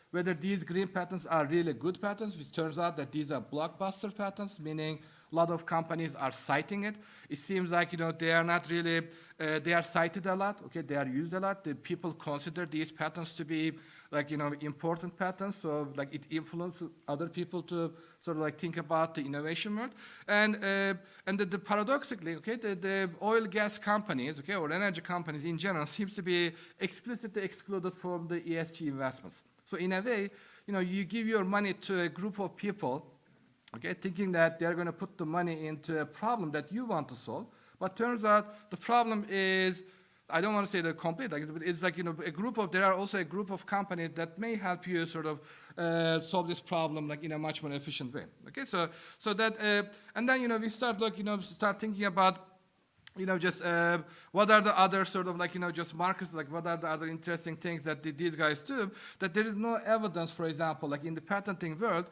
whether these green patterns are really good patterns, which turns out that these are blockbuster patterns, meaning a lot of companies are citing it. It seems like, they are not really, they are cited a lot, okay, they are used a lot. The people consider these patterns to be like, important patterns, so like it influences other people to sort of like think about the innovation world. And the paradoxically, okay, the oil gas companies, okay, or energy companies in general seems to be explicitly excluded from the ESG investments. So in a way, you give your money to a group of people, okay, thinking that they're going to put the money into a problem that you want to solve, but turns out the problem is, I don't want to say the complete, like it's like there are also a group of companies that may help you sort of solve this problem like in a much more efficient way. Okay, so that and then we start start thinking about just what are the other sort of like just markets, like what are the other interesting things that these guys do, that there is no evidence, for example, like in the patenting world.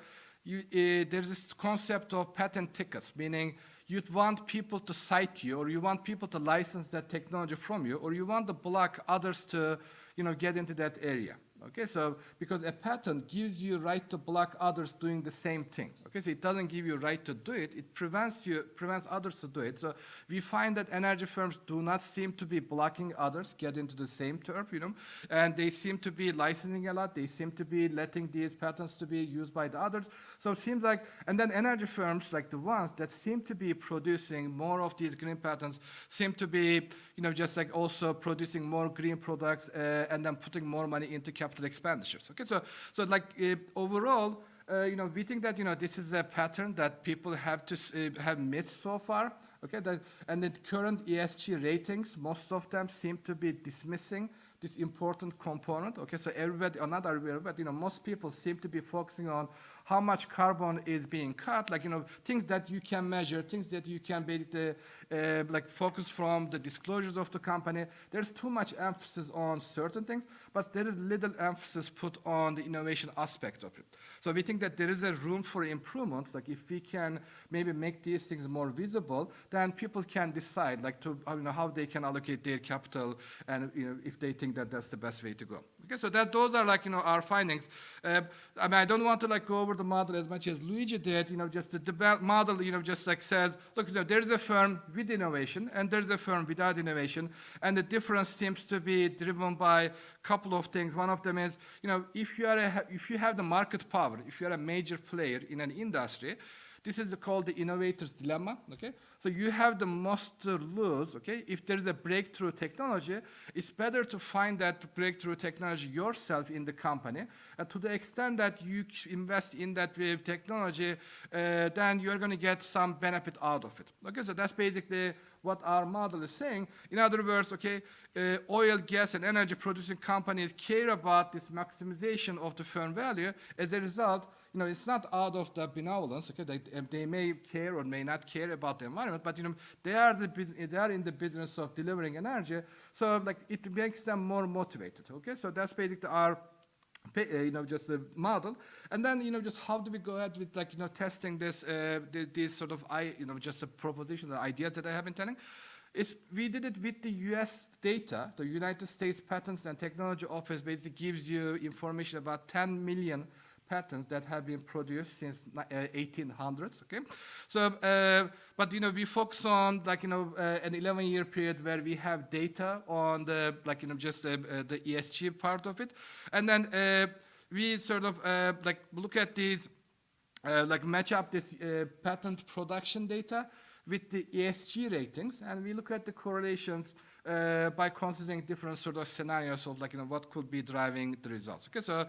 There's this concept of patent tickets, meaning you'd want people to cite you, or you want people to license that technology from you, or you want to block others to, get into that area. Okay, so because a patent gives you right to block others doing the same thing. Okay, so it doesn't give you right to do it. It prevents others to do it. So we find that energy firms do not seem to be blocking others get into the same turf, and they seem to be licensing a lot. They seem to be letting these patents to be used by the others. So it seems like, and then energy firms like the ones that seem to be producing more of these green patents seem to be, just like also producing more green products and then putting more money into capital expenditures. Okay, so like overall, we think that this is a pattern that people have missed so far. Okay, and the current ESG ratings, most of them seem to be dismissing this important component. Okay, so everybody, or not everybody, but most people seem to be focusing on how much carbon is being cut, like things that you can measure, things that you can basically like focus from the disclosures of the company. There's too much emphasis on certain things, but there is little emphasis put on the innovation aspect of it. So we think that there is a room for improvement. Like if we can maybe make these things more visible, then people can decide like to how they can allocate their capital, and if they think that that's the best way to go. Okay, so those are like our findings. I don't want to like go over the model as much as Luigi did. Just the model just like says, look, there's a firm with innovation and there's a firm without innovation, and the difference seems to be driven by a couple of things. One of them is if you have the market power, if you're a major player in an industry, this is called the innovator's dilemma, okay? So you have the most to lose, okay? If there's a breakthrough technology, it's better to find that breakthrough technology yourself in the company. And to the extent that you invest in that technology, then you're gonna get some benefit out of it. Okay, so that's basically what our model is saying. In other words, okay, oil, gas, and energy producing companies care about this maximization of the firm value. As a result, it's not out of the benevolence, okay? They may care or may not care about the environment, but they are in the business of delivering energy, so like it makes them more motivated. Okay, so that's basically our just the model. And then just how do we go ahead with like testing this these sort of just a proposition, the ideas that I have been telling. We did it with the US data. The United States Patents and Technology Office basically gives you information about 10 million patents that have been produced since 1800s. Okay, so but we focus on like an 11-year period where we have data on the like just the ESG part of it, and then we sort of like look at these like match up this patent production data with the ESG ratings, and we look at the correlations by considering different sort of scenarios of like what could be driving the results. Okay, so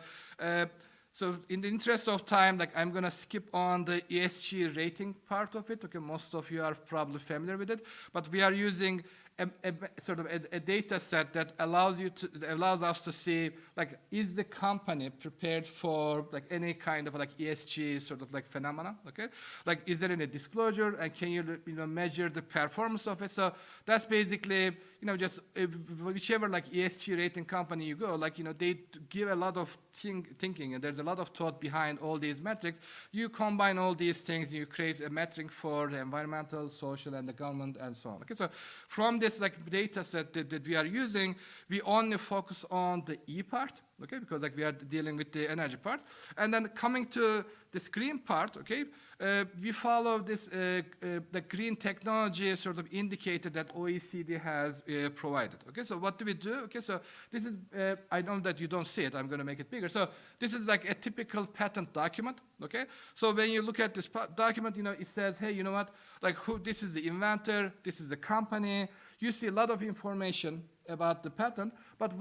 So in the interest of time, like I'm gonna skip on the ESG rating part of it. Okay, most of you are probably familiar with it, but we are using a data set that allows us to see, like, is the company prepared for like any kind of like ESG sort of like phenomena? Okay, like is there any disclosure, and can you measure the performance of it? So that's basically just whichever like ESG rating company you go, like they give a lot of thinking, and there's a lot of thought behind all these metrics. You combine all these things, you create a metric for the environmental, social, and the government, and so on. Okay, so from this like data set that we are using, we only focus on the E part, okay, because like we are dealing with the energy part. And then coming to this green part, okay, we follow this the green technology sort of indicator that OECD has provided. Okay, so what do we do? Okay, so this is, I know that you don't see it, I'm gonna make it bigger. So this is like a typical patent document, okay? So when you look at this document, it says, hey, you know what, like this is the inventor, this is the company. You see a lot of information about the patent, but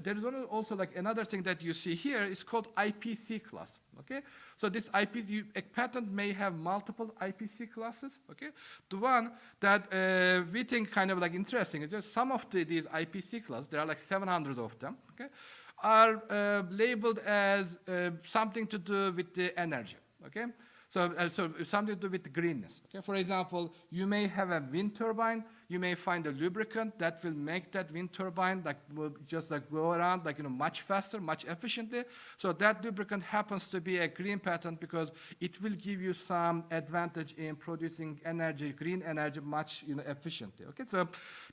there is also like another thing that you see here is called IPC class, okay? So this a patent may have multiple IPC classes, okay? The one that we think kind of like interesting is just some of these IPC classes, there are like 700 of them, okay, are labeled as something to do with the energy, okay? So something to do with the greenness. Okay? For example, you may have a wind turbine. You may find a lubricant that will make that wind turbine will just go around much faster, much efficiently. So that lubricant happens to be a green patent because it will give you some advantage in producing energy, green energy, much efficiently. Okay, so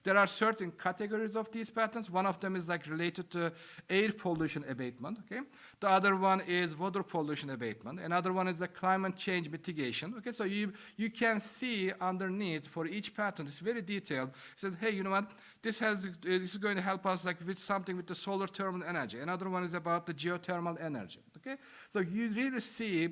there are certain categories of these patents. One of them is related to air pollution abatement. Okay, the other one is water pollution abatement. Another one is the climate change mitigation. Okay, so you can see underneath for each patent, it's very detailed. It says, hey, you know what? This is going to help us with something with the solar thermal energy. Another one is about the geothermal energy. Okay, so you really see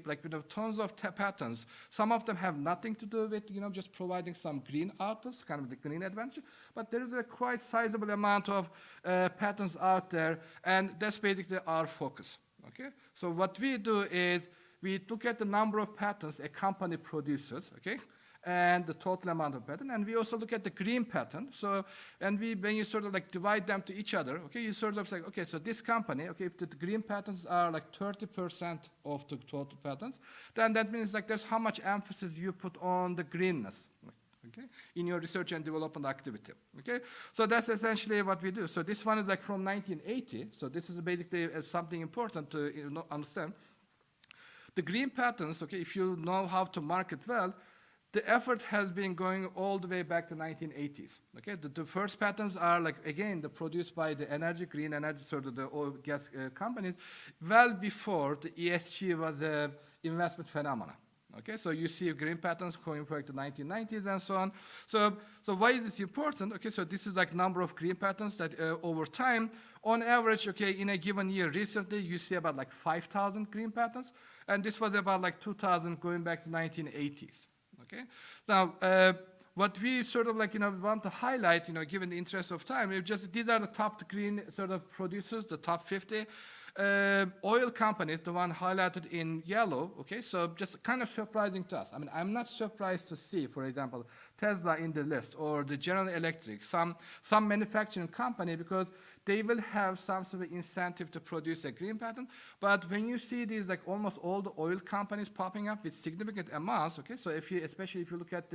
tons of patents. Some of them have nothing to do with just providing some green outputs, kind of the green advantage. But there is a quite sizable amount of patents out there, and that's basically our focus. Okay, so what we do is we look at the number of patents a company produces. Okay, and the total amount of patent, and we also look at the green patent. So, and when you sort of divide them to each other, okay, you sort of say, okay, so this company, okay, if the green patents are 30% of the total patents, then that means that's how much emphasis you put on the greenness. Okay, in your research and development activity. Okay, so that's essentially what we do. So this one is from 1980. So this is basically something important to understand. The green patents, okay, if you know how to market well, the effort has been going all the way back to 1980s. Okay, the first patents are again produced by the green energy, sort of the oil gas companies, well before the ESG was an investment phenomena. Okay, so you see green patents going back to the 1990s and so on. So why is this important? Okay, so this is number of green patents that over time, on average, okay, in a given year, recently you see about 5,000 green patents, and this was about 2,000 going back to 1980s. Okay, now what we sort of want to highlight, given the interest of time, these are the top green sort of producers, the top 50. Oil companies, the one highlighted in yellow, okay, so just kind of surprising to us. I mean, I'm not surprised to see, for example, Tesla in the list or the General Electric, some manufacturing company, because they will have some sort of incentive to produce a green patent. But when you see these, almost all the oil companies popping up with significant amounts, okay, so especially if you look at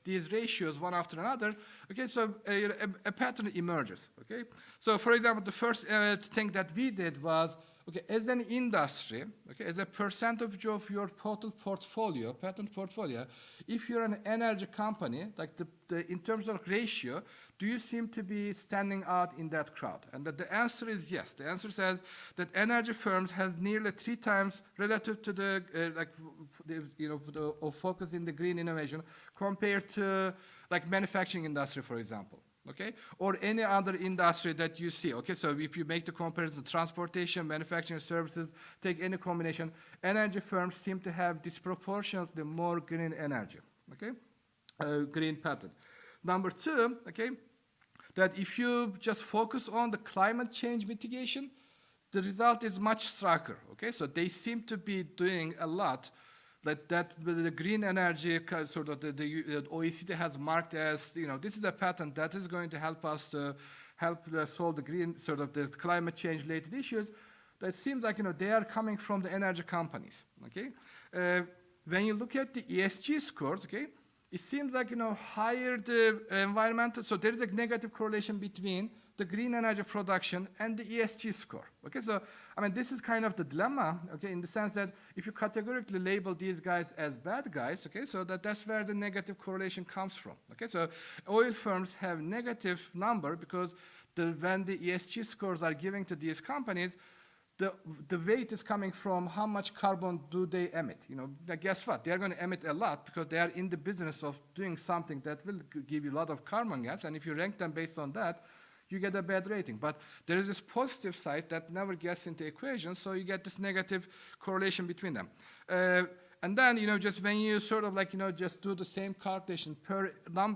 these ratios one after another, okay, so a pattern emerges, okay. So for example, the first thing that we did was, okay, as an industry, okay, as a percentage of your total portfolio, patent portfolio, if you're an energy company, in terms of ratio, do you seem to be standing out in that crowd? And the answer is yes. The answer says that energy firms has nearly 3 times relative to the focus in the green innovation compared to manufacturing industry, for example. Okay, or any other industry that you see. Okay, so if you make the comparison, transportation, manufacturing services, take any combination, energy firms seem to have disproportionately more green energy. Okay, green patent. Number 2, okay, that if you just focus on the climate change mitigation, the result is much starker, okay? So they seem to be doing a lot that the green energy, sort of the OECD has marked as, this is a patent that is going to help us to solve the green, sort of the climate change related issues. That seems like, they are coming from the energy companies, okay? When you look at the ESG scores, okay, it seems like, higher the environmental, so there is a negative correlation between the green energy production and the ESG score, okay? So, I mean, this is kind of the dilemma, okay, in the sense that if you categorically label these guys as bad guys, okay, so that's where the negative correlation comes from, okay? So oil firms have negative number because when the ESG scores are given to these companies, the weight is coming from how much carbon do they emit. Guess what? They're going to emit a lot because they are in the business of doing something that will give you a lot of carbon gas. And if you rank them based on that, you get a bad rating. But there is this positive side that never gets into equation, so you get this negative correlation between them. And then, just when you sort of just do the same calculation per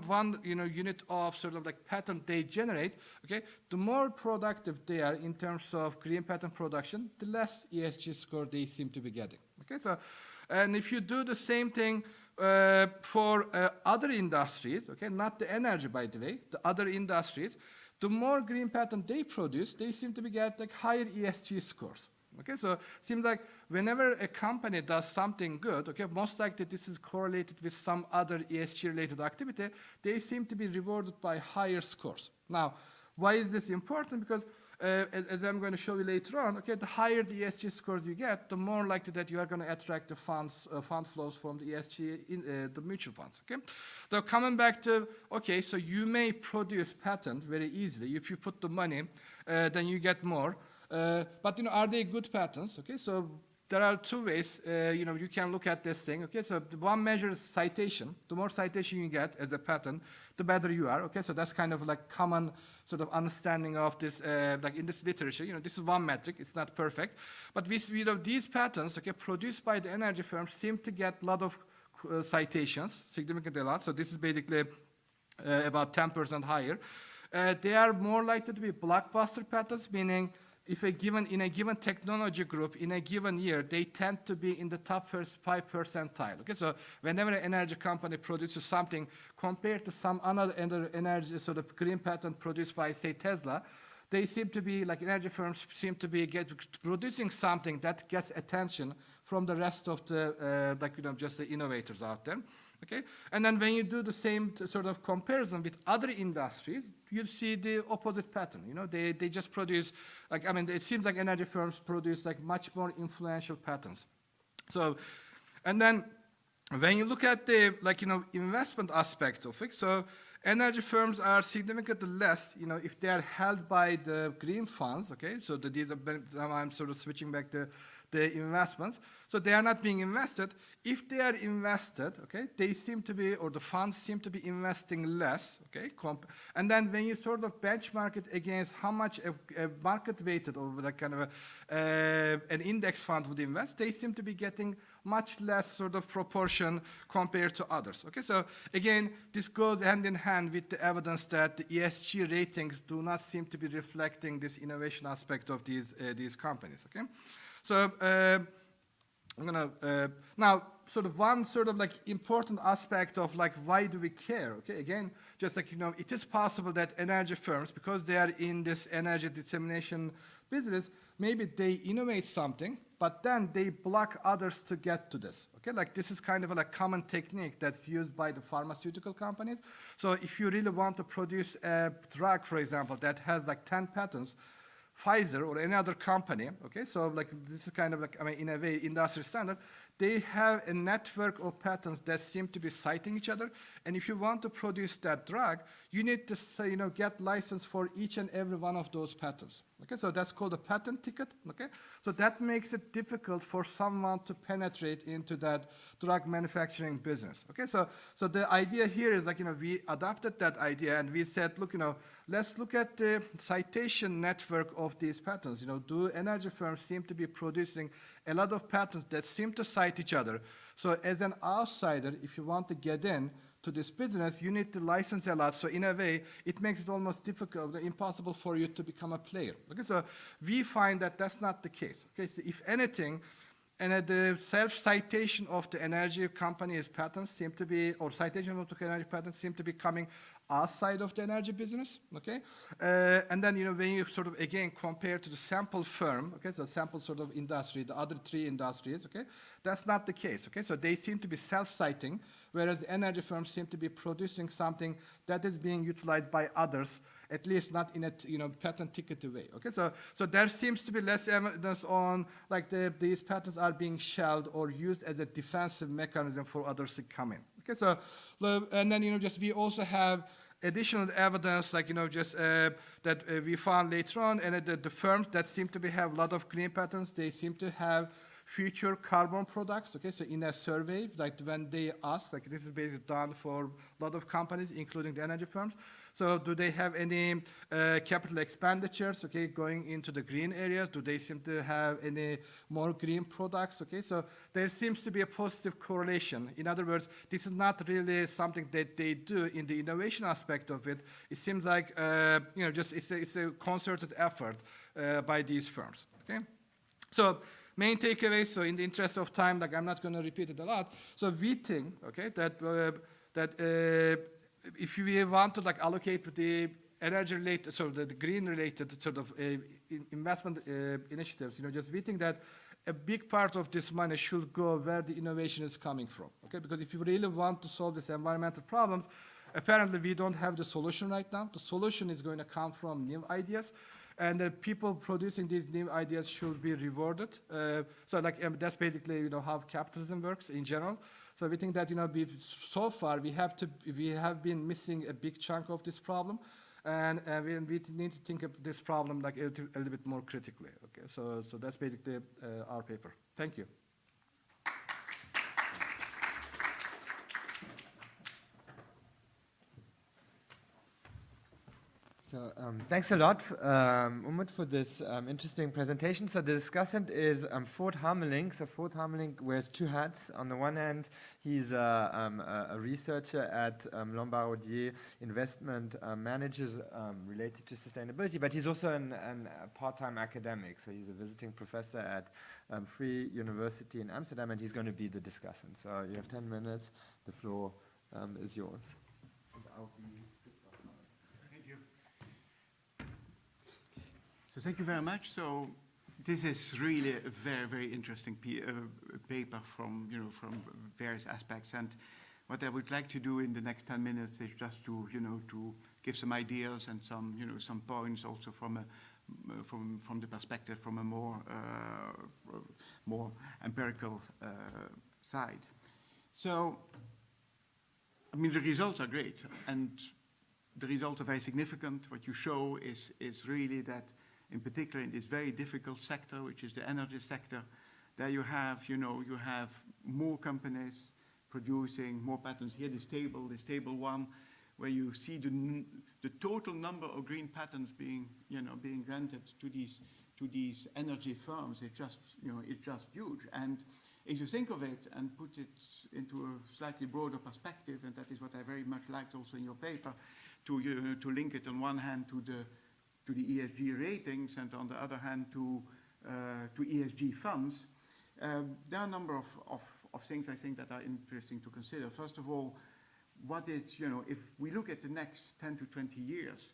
one, unit of sort of patent they generate, okay, the more productive they are in terms of green patent production, the less ESG score they seem to be getting, okay? So, and if you do the same thing for other industries, okay, not the energy, by the way, the other industries, the more green patent they produce, they seem to be get higher ESG scores. Okay, so seems like whenever a company does something good, okay, most likely this is correlated with some other ESG-related activity, they seem to be rewarded by higher scores. Now, why is this important? Because as I'm going to show you later on, okay, the higher the ESG scores you get, the more likely that you are going to attract the fund flows from the ESG, the mutual funds, okay? So coming back to, okay, so you may produce patent very easily. If you put the money, then you get more. But are they good patents? Okay, so there are two ways you can look at this thing. Okay, so the one measure is citation. The more citation you get as a patent, the better you are. Okay, so that's kind of common sort of understanding of this, in this literature. This is one metric. It's not perfect, but these patents, okay, produced by the energy firms seem to get a lot of citations, significantly a lot. So this is basically about 10% higher. They are more likely to be blockbuster patents, meaning if in a given technology group in a given year, they tend to be in the top 5 percentile. Okay, so whenever an energy company produces something compared to some another energy sort of green patent produced by, say, Tesla, they seem to be energy firms seem to be producing something that gets attention from the rest of the just the innovators out there. Okay, and then when you do the same sort of comparison with other industries, you see the opposite pattern. They just produce it seems like energy firms produce much more influential patents. So, and then when you look at the investment aspect of it, so energy firms are significantly less, if they are held by the green funds. Okay, so these are, I'm sort of switching back the investments. So they are not being invested. If they are invested, okay, they seem to be, or the funds seem to be investing less, okay? And then when you sort of benchmark it against how much a market-weighted or kind of an index fund would invest, they seem to be getting much less sort of proportion compared to others, okay? So again, this goes hand in hand with the evidence that the ESG ratings do not seem to be reflecting this innovation aspect of these companies, okay? So I'm gonna now sort of one sort of important aspect of why do we care? Okay, again, just it is possible that energy firms, because they are in this energy dissemination business, maybe they innovate something, but then they block others to get to this. Okay, this is kind of a common technique that's used by the pharmaceutical companies. So if you really want to produce a drug, for example, that has 10 patents, Pfizer or any other company, okay, so this is kind of in a way industry standard, they have a network of patents that seem to be citing each other, and if you want to produce that drug, you need to get license for each and every one of those patents. Okay, so that's called a patent ticket. Okay, so that makes it difficult for someone to penetrate into that drug manufacturing business. Okay, so the idea here is we adopted that idea and we said, look, let's look at the citation network of these patents. Do energy firms seem to be producing a lot of patents that seem to cite each other? So as an outsider, if you want to get in, to this business, you need to license a lot. So in a way, it makes it almost difficult, impossible for you to become a player. Okay, so we find that that's not the case. Okay, so if anything, and the self-citation of the energy company's patents seem to be, or citation of the energy patents seem to be coming outside of the energy business, okay? And then, when you sort of, again, compare to the sample firm, okay, so sample sort of industry, the other three industries, okay, that's not the case, okay? So they seem to be self-citing, whereas the energy firms seem to be producing something that is being utilized by others, at least not in a patent ticketed way. Okay, so there seems to be less evidence on like these patents are being shelled or used as a defensive mechanism for others to come in. Okay, so and then we also have additional evidence like that we found later on, and the firms that seem to have a lot of green patents, they seem to have future carbon products. Okay, so in a survey, like when they ask, like this is basically done for a lot of companies, including the energy firms. So do they have any capital expenditures, okay, going into the green areas? Do they seem to have any more green products? Okay, so there seems to be a positive correlation. In other words, this is not really something that they do in the innovation aspect of it. It seems like, it's a concerted effort by these firms, okay? So main takeaways, so in the interest of time, like I'm not going to repeat it a lot. So we think, okay, that if we want to like allocate the energy related, so the green related sort of investment initiatives, we think that a big part of this money should go where the innovation is coming from, okay? Because if you really want to solve these environmental problems, apparently we don't have the solution right now. The solution is going to come from new ideas, and the people producing these new ideas should be rewarded. So like that's basically how capitalism works in general. So we think that so far we have been missing a big chunk of this problem, and we need to think of this problem like a little bit more critically. Okay, so that's basically our paper. Thank you. So thanks a lot, Umut, for this interesting presentation. So the discussant is Ford Harmeling. So Ford Harmeling wears two hats. On the one hand, he's a researcher at Lombard Investment Managers related to sustainability, but he's also a part-time academic. So he's a visiting professor at Free University in Amsterdam, and he's going to be the discussant. So you have 10 minutes. The floor is yours. So thank you very much. So this is really a very, very interesting paper from various aspects. And what I would like to do in the next 10 minutes is just to give some ideas and some points also from the perspective from a more empirical side. So I mean the results are great, and the results are very significant. What you show is really that, in particular in this very difficult sector, which is the energy sector, there you have more companies producing more patents. Here, this table one, where you see the total number of green patents being granted to these energy firms. It's just huge. And if you think of it and put it into a slightly broader perspective, and that is what I very much liked also in your paper, to link it on one hand to the ESG ratings, and on the other hand to ESG funds, there are a number of things I think that are interesting to consider. First of all, what is, if we look at the next 10 to 20 years,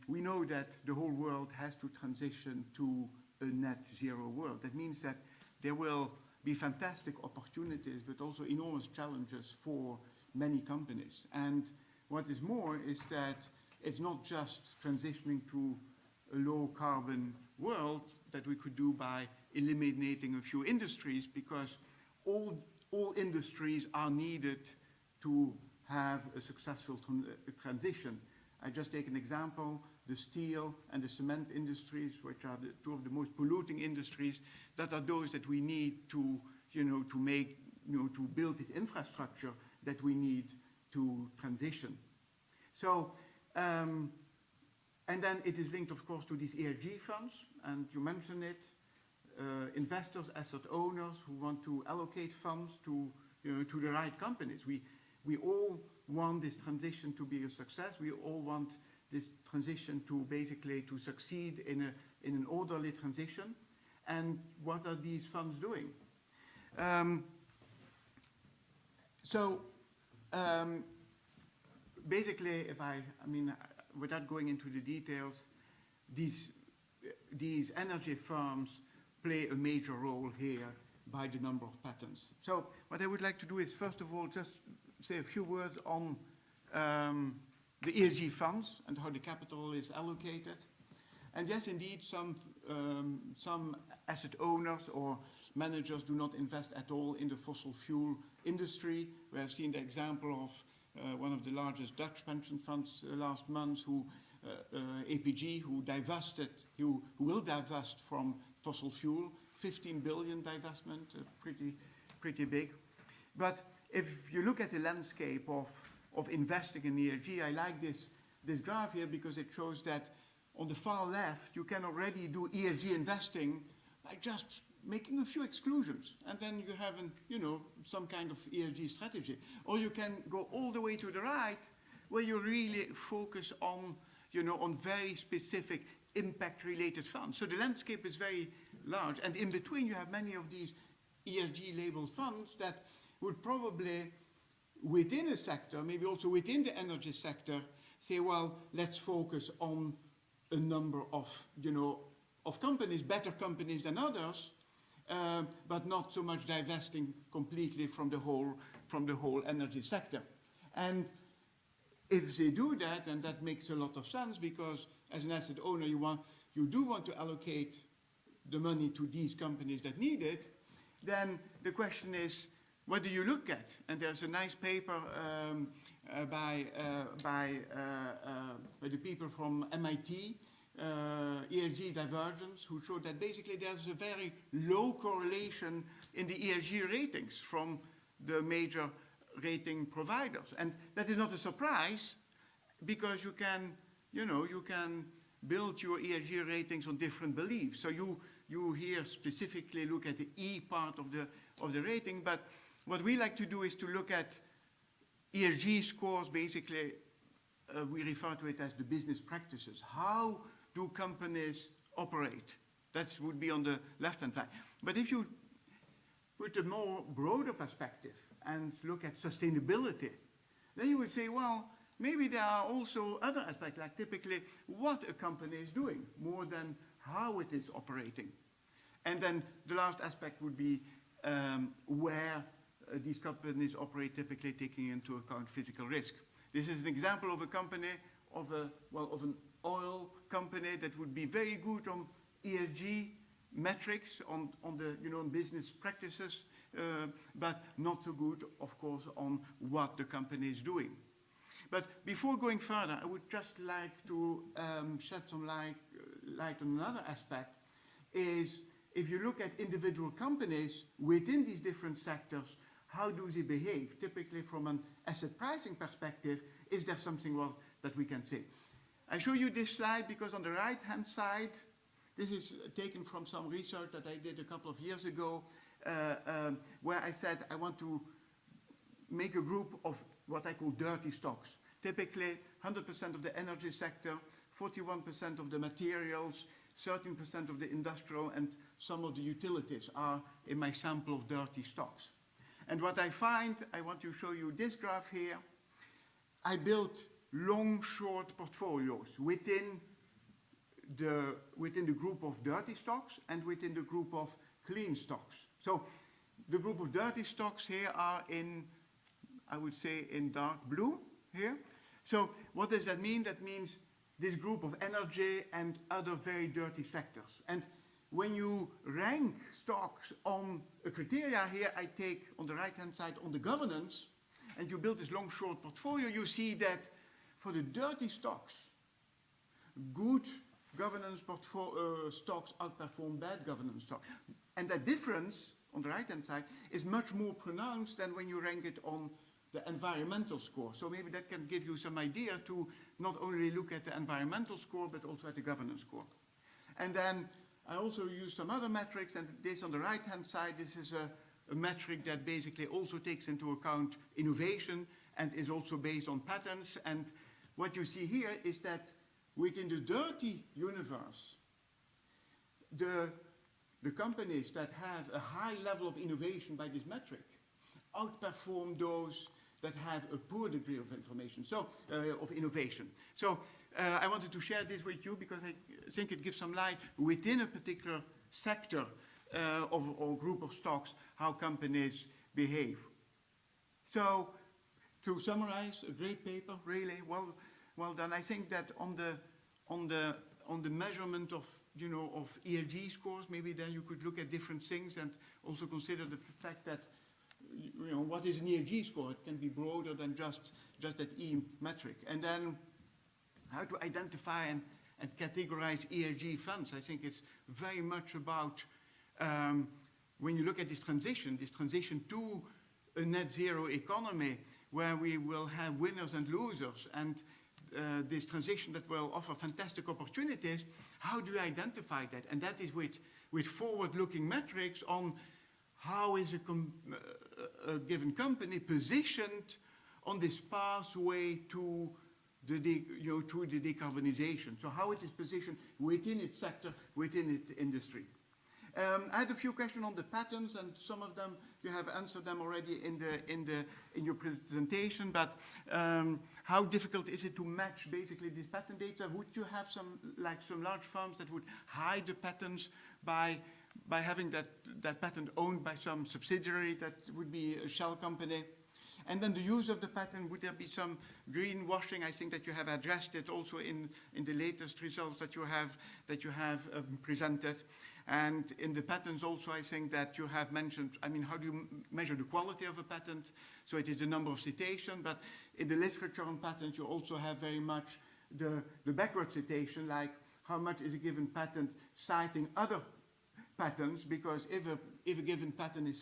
we know that the whole world has to transition to a net zero world. That means that there will be fantastic opportunities, but also enormous challenges for many companies. And what is more is that it's not just transitioning to a low carbon world that we could do by eliminating a few industries, because all industries are needed to have a successful transition. I just take an example, the steel and the cement industries, which are two of the most polluting industries, that are those that we need to build this infrastructure that we need to transition. So, and then it is linked, of course, to these ESG funds, and you mentioned it, investors, asset owners who want to allocate funds to the right companies. We We all want this transition to be a success. We all want this transition to basically to succeed in an orderly transition. And what are these funds doing? Basically, without going into the details, these energy firms play a major role here by the number of patents. So what I would like to do is, first of all, just say a few words on the ESG funds and how the capital is allocated. And yes, indeed, some asset owners or managers do not invest at all in the fossil fuel industry. We have seen the example of one of the largest Dutch pension funds last month, APG, who will divest from fossil fuel, 15 billion divestment, pretty big. But if you look at the landscape of investing in ESG, I like this graph here because it shows that on the far left, you can already do ESG investing by just making a few exclusions, and then you have some kind of ESG strategy. Or you can go all the way to the right, where you really focus on, on very specific impact-related funds. So the landscape is very large, and in between you have many of these ESG-labeled funds that would probably, within a sector, maybe also within the energy sector, say, well, let's focus on a number of companies, better companies than others, but not so much divesting completely from the whole energy sector. And if they do that, and that makes a lot of sense, because as an asset owner, you do want to allocate the money to these companies that need it, then the question is, what do you look at? And there's a nice paper by the people from MIT, ESG Divergence, who showed that basically there's a very low correlation in the ESG ratings from the major rating providers. And that is not a surprise, because you can build your ESG ratings on different beliefs. So you here specifically look at the E part of the rating, but what we like to do is to look at ESG scores. Basically, we refer to it as the business practices. How do companies operate? That would be on the left-hand side. But if you put a more broader perspective and look at sustainability, then you would say, well, maybe there are also other aspects, like typically what a company is doing, more than how it is operating. And then the last aspect would be where these companies operate, typically taking into account physical risk. This is an example of a company, of an oil company that would be very good on ESG metrics, on the business practices, but not so good, of course, on what the company is doing. But before going further, I would just like to shed some light on another aspect, is if you look at individual companies within these different sectors, how do they behave? Typically from an asset pricing perspective, is there something that we can say? I show you this slide because on the right-hand side, this is taken from some research that I did a couple of years ago, where I said I want to make a group of what I call dirty stocks. Typically, 100% of the energy sector, 41% of the materials, 13% of the industrial, and some of the utilities are in my sample of dirty stocks. And what I find, I want to show you this graph here. I built long-short portfolios within the group of dirty stocks and within the group of clean stocks. So the group of dirty stocks here are in, I would say, in dark blue here. So what does that mean? That means this group of energy and other very dirty sectors. And when you rank stocks on a criteria here, I take on the right-hand side on the governance, and you build this long-short portfolio, you see that for the dirty stocks, good governance stocks outperform bad governance stocks. And that difference on the right-hand side is much more pronounced than when you rank it on the environmental score. So maybe that can give you some idea to not only look at the environmental score, but also at the governance score. And then I also use some other metrics, and this on the right-hand side, this is a metric that basically also takes into account innovation and is also based on patents. And what you see here is that within the dirty universe, the companies that have a high level of innovation by this metric outperform those that have a poor degree of innovation. So I wanted to share this with you because I think it gives some light within a particular sector or group of stocks how companies behave. So to summarize, a great paper, really well done. I think that on the measurement of of ESG scores, maybe then you could look at different things and also consider the fact that what is an ESG score? It can be broader than just that E metric. And then how to identify and categorize ESG funds. I think it's very much about when you look at this transition to a net zero economy where we will have winners and losers, and this transition that will offer fantastic opportunities, how do you identify that? And that is with forward-looking metrics on how is a given company positioned on this pathway to the decarbonization. So how it is positioned within its sector, within its industry. I had a few questions on the patents, and some of them you have answered them already in your presentation. But how difficult is it to match basically these patent data? Would you have some large firms that would hide the patents by having that patent owned by some subsidiary that would be a shell company? And then the use of the patent, would there be some greenwashing? I think that you have addressed it also in the latest results that you have presented. And in the patents also, I think that you have mentioned, how do you measure the quality of a patent? So it is the number of citation, but in the literature on patents, you also have very much the backward citation, like how much is a given patent citing other patents, because if a given patent is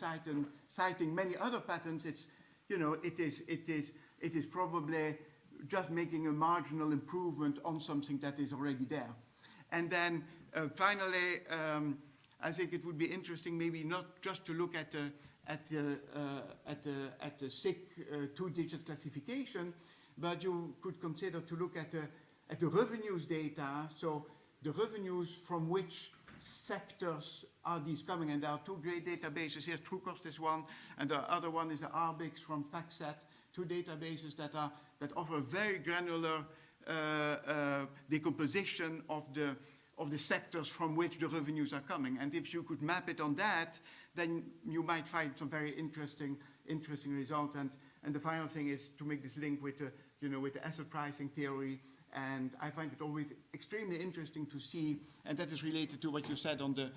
citing many other patents, it's, it is probably just making a marginal improvement on something that is already there. And then finally, I think it would be interesting maybe not just to look at the SIC two-digit classification, but you could consider to look at the revenues data. So the revenues from which sectors are these coming, and there are two great databases here. TrueCost is one, and the other one is the RBIX from FactSet. Two databases that offer very granular decomposition of the sectors from which the revenues are coming. And if you could map it on that, then you might find some very interesting results. And the final thing is to make this link with the asset pricing theory. And I find it always extremely interesting to see, and that is related to what you said on the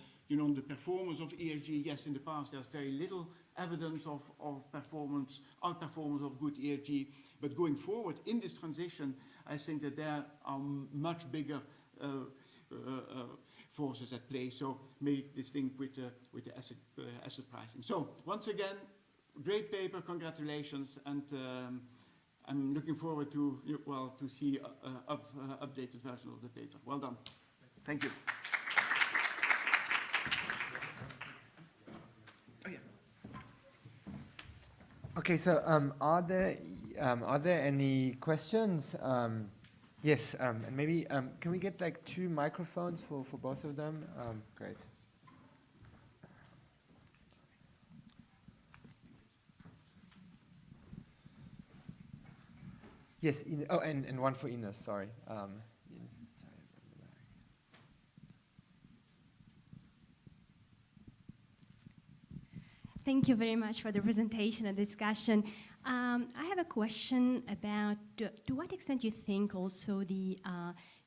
performance of ESG. Yes, in the past there's very little evidence of outperformance of good ESG, but going forward in this transition, I think that there are much bigger forces at play. So make this link with the asset pricing. So once again, great paper, congratulations, and I'm looking forward to see updated version of the paper. Well done. Thank you. Oh, yeah. Okay, so are there any questions? Yes, and maybe can we get like 2 microphones for both of them? Great. Yes, and one for Ines, sorry. Thank you very much for the presentation and discussion. I have a question about to what extent you think also the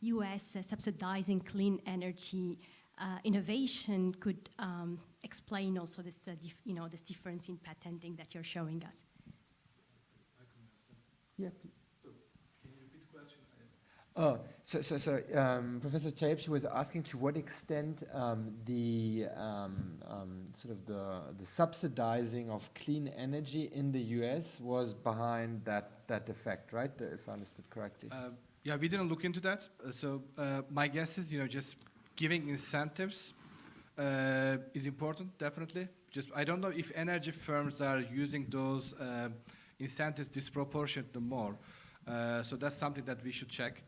US subsidizing clean energy innovation could explain also this, this difference in patenting that you're showing us. Yeah, please. Professor Chapes was asking to what extent the subsidizing of clean energy in the US was behind that effect, right? If I understood correctly. Yeah, we didn't look into that. My guess is, just giving incentives is important, definitely. I don't know if energy firms are using those incentives disproportionately more. So that's something that we should check.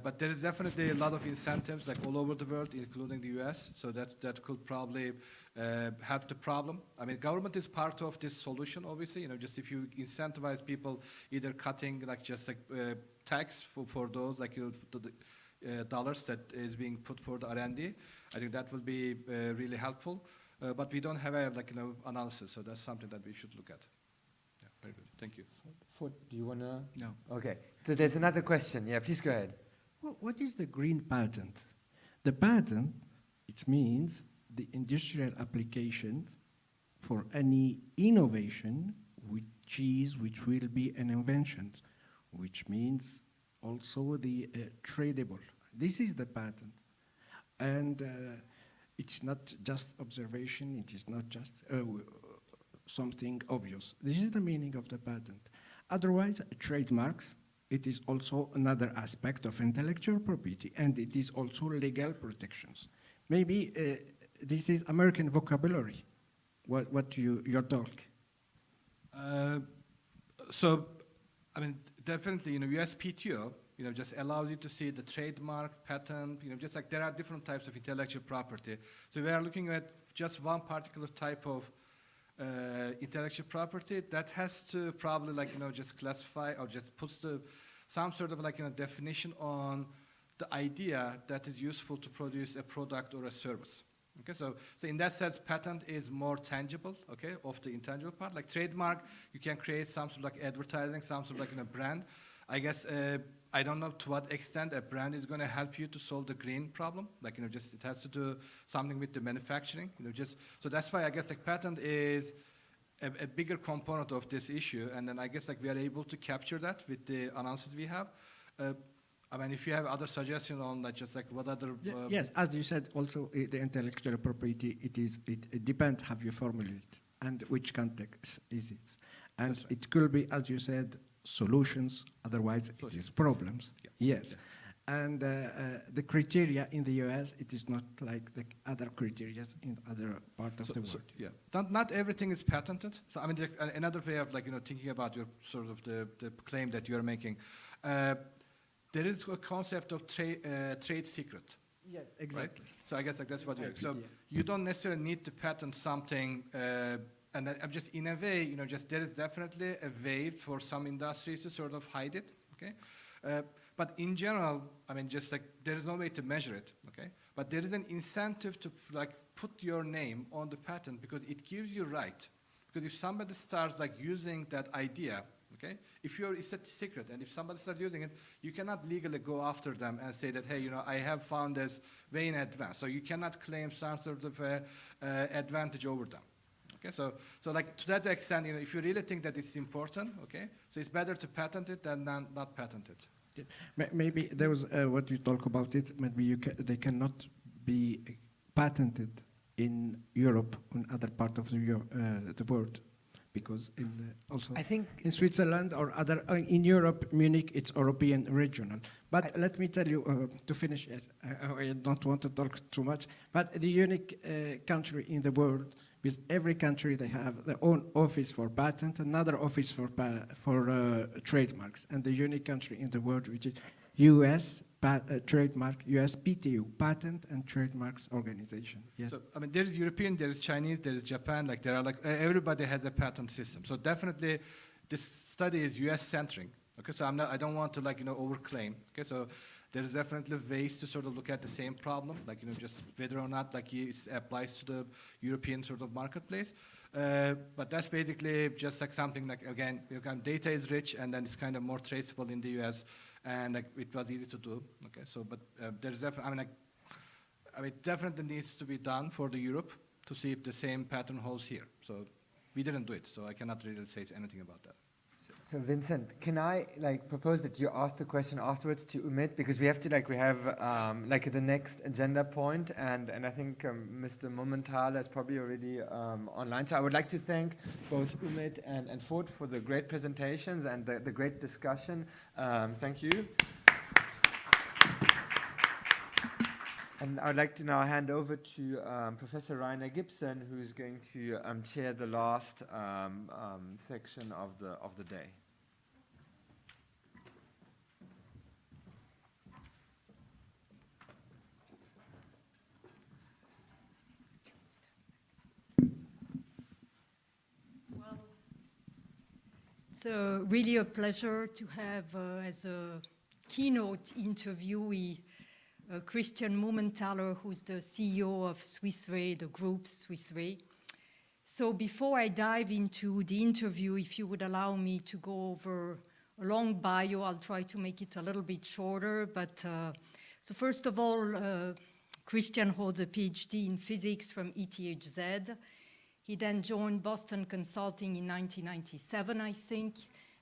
But there is definitely a lot of incentives like all over the world, including the US, so that could probably help the problem. I mean, government is part of this solution, obviously, just if you incentivize people either cutting like just like tax for those like the dollars that is being put for the R&D, I think that will be really helpful. But we don't have a analysis, so that's something that we should look at. Yeah, very good. Thank you. Do you want to? No. Okay. So there's another question. Yeah, please go ahead. Well, what is the green patent? The patent, it means the industrial applications for any innovation which will be an invention, which means also the tradable. This is the patent. And it's not just observation, it is not just something obvious. This is the meaning of the patent. Otherwise, trademarks, it is also another aspect of intellectual property, and it is also legal protections. Maybe this is American vocabulary. What your talk? So, I mean, definitely, USPTO, just allows you to see the trademark, patent, just like there are different types of intellectual property. So we are looking at just one particular type of intellectual property that has to probably just classify or just puts some sort of definition on the idea that is useful to produce a product or a service. Okay, so in that sense, patent is more tangible, okay, of the intangible part. Like trademark, you can create some sort of advertising, some sort of brand. I guess I don't know to what extent a brand is going to help you to solve the green problem. Just it has to do something with the manufacturing. So that's why I guess patent is a bigger component of this issue. And then I guess we are able to capture that with the analysis we have. I mean, if you have other suggestions on that, just what other... yes, as you said, also the intellectual property, it depends how you formulate it and which context is it. And right. It could be, as you said, solutions, otherwise it is problems. Yeah. Yes. Yeah. And the criteria in the US, it is not like the other criteria in other parts of the world. Yeah. Not everything is patented. So I mean, another way of thinking about your sort of the claim that you are making. There is a concept of trade secret. Yes, exactly. Right? So I guess that's what you're. So you don't necessarily need to patent something. And I'm just in a way, just there is definitely a way for some industries to sort of hide it. Okay. But in general, I mean, just there is no way to measure it. Okay. But there is an incentive to put your name on the patent because it gives you right. Because if somebody starts using that idea. Okay, it's a secret, and if somebody starts using it, you cannot legally go after them and say that, hey, I have found this way in advance. So you cannot claim some sort of advantage over them. Okay, so to that extent, if you really think that it's important, okay, so it's better to patent it than not patent it. Yeah. Maybe there was what you talk about it. Maybe they cannot be patented in Europe or other part of the world. Because also I think in Switzerland or other in Europe, Munich, it's European regional. But let me tell you to finish. Yes, I don't want to talk too much. But the unique country in the world, with every country they have their own office for patent, another office for trademarks, and the unique country in the world, which is U.S. Trademark, USPTO, Patent and Trademarks Organization. Yes. So, I mean, there is European, there is Chinese, there is Japan, there are everybody has a patent system. So definitely this study is US-centric. Okay, so I don't want to overclaim. Okay, so there is definitely ways to sort of look at the same problem, just whether or not it applies to the European sort of marketplace. But that's basically just something again, data is rich and then it's kind of more traceable in the US. And it was easy to do. Okay, so but there's definitely, it definitely needs to be done for the Europe to see if the same pattern holds here. So we didn't do it, so I cannot really say anything about that. So Vincent, can I propose that you ask the question afterwards to Umit, because we have to we have the next agenda point, and I think Mr. Mumenthaler is probably already online. So I would like to thank both Umit and Ford for the great presentations and the great discussion. Thank you. And I'd like to now hand over to Professor Rainer Gibson, who's going to chair the last section of the day. It's really a pleasure to have as a keynote interviewee Christian Mumenthaler, who's the CEO of Swiss Re, the group Swiss Re. So before I dive into the interview, if you would allow me to go over a long bio, I'll try to make it a little bit shorter. But so first of all, Christian holds a PhD in physics from ETHZ. He then joined Boston Consulting in 1997, I think,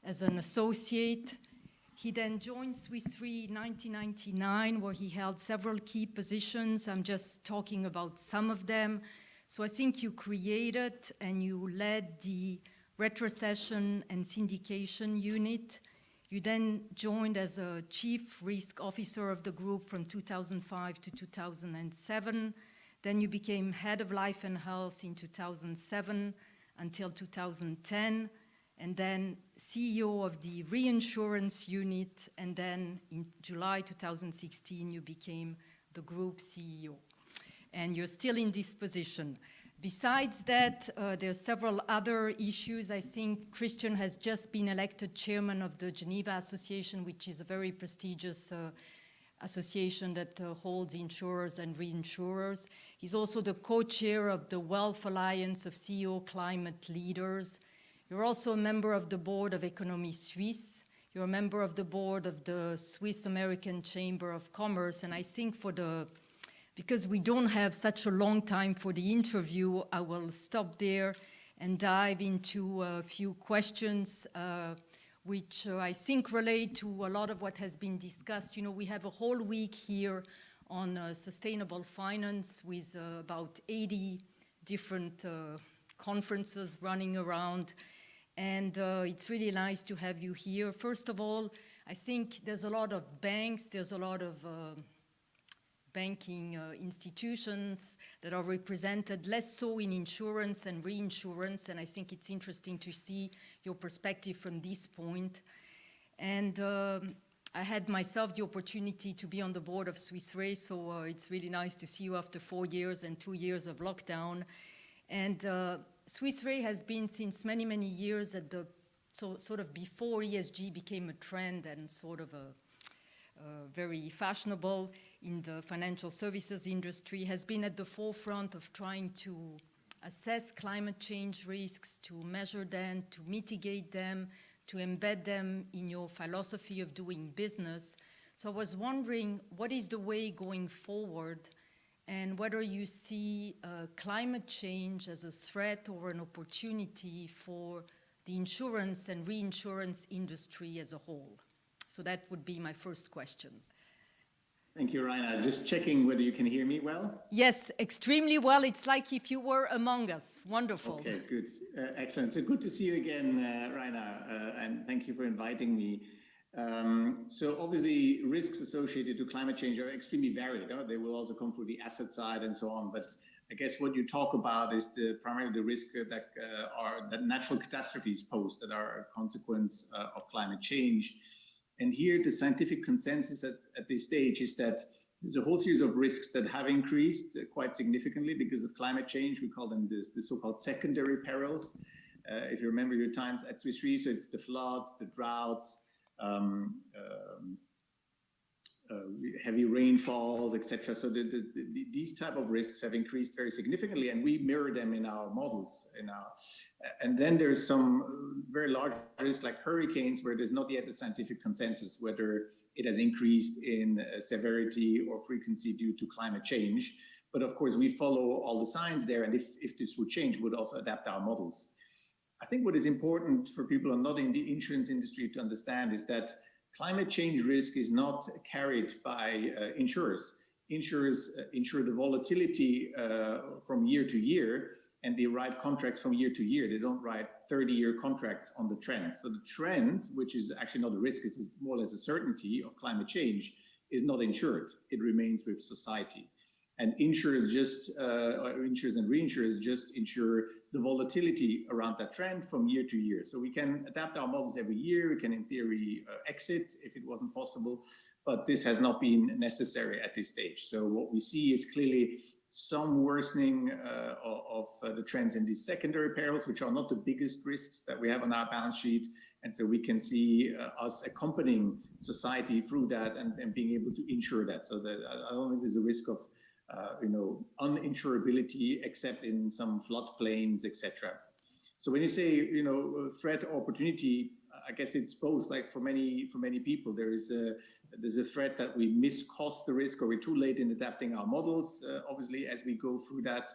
as an associate. He then joined Swiss Re in 1999, where he held several key positions. I'm just talking about some of them. So I think you created and you led the retrocession and syndication unit. You then joined as a chief risk officer of the group from 2005 to 2007. Then you became head of life and health in 2007 until 2010. And then CEO of the reinsurance unit, and then in July 2016, you became the group CEO. And you're still in this position. Besides that, there are several other issues. I think Christian has just been elected chairman of the Geneva Association, which is a very prestigious association that holds insurers and reinsurers. He's also the co-chair of the Wealth Alliance of CEO Climate Leaders. You're also a member of the board of Économie Suisse. You're a member of the board of the Swiss American Chamber of Commerce. And I think because we don't have such a long time for the interview, I will stop there and dive into a few questions which I think relate to a lot of what has been discussed. You know, we have a whole week here on sustainable finance with about 80 different conferences running around. And it's really nice to have you here. First of all, I think there's a lot of banks, there's a lot of banking institutions that are represented, less so in insurance and reinsurance. And I think it's interesting to see your perspective from this point. And I had myself the opportunity to be on the board of Swiss Re, so it's really nice to see you after 4 years and 2 years of lockdown. And Swiss Re has been since many, many years at the sort of before ESG became a trend and sort of very fashionable in the financial services industry, has been at the forefront of trying to assess climate change risks, to measure them, to mitigate them, to embed them in your philosophy of doing business. So I was wondering, what is the way going forward, and whether you see climate change as a threat or an opportunity for the insurance and reinsurance industry as a whole? So that would be my first question. Thank you, Raina. Just checking whether you can hear me well. Yes, extremely well. It's like if you were among us. Wonderful. Okay, good. Excellent. So good to see you again, Raina, and thank you for inviting me. So obviously risks associated to climate change are extremely varied. They will also come through the asset side and so on. But I guess what you talk about is primarily the risk that natural catastrophes pose that are a consequence of climate change. And here the scientific consensus at this stage is that there's a whole series of risks that have increased quite significantly because of climate change. We call them the so-called secondary perils. If you remember your times at Swiss Re, so it's the floods, the droughts, heavy rainfalls, etc. So these type of risks have increased very significantly, and we mirror them in our models. And then there's some very large risks like hurricanes, where there's not yet a scientific consensus whether it has increased in severity or frequency due to climate change. But of course, we follow all the signs there, and if this would change, we would also adapt our models. I think what is important for people who are not in the insurance industry to understand is that climate change risk is not carried by insurers. Insurers insure the volatility from year to year, and they write contracts from year to year. They don't write 30-year contracts on the trend. So the trend, which is actually not a risk, is more or less a certainty of climate change, is not insured. It remains with society. And insurers and reinsurers just insure the volatility around that trend from year to year. So we can adapt our models every year. We can, in theory, exit if it wasn't possible, but this has not been necessary at this stage. So what we see is clearly some worsening of the trends in these secondary perils, which are not the biggest risks that we have on our balance sheet. And so we can see us accompanying society through that and being able to insure that. So that I don't think there's a risk of uninsurability except in some floodplains, etc. So when you say threat or opportunity, I guess it's both. Like for many people, there's a threat that we miscost the risk or we're too late in adapting our models. Obviously, as we go through that,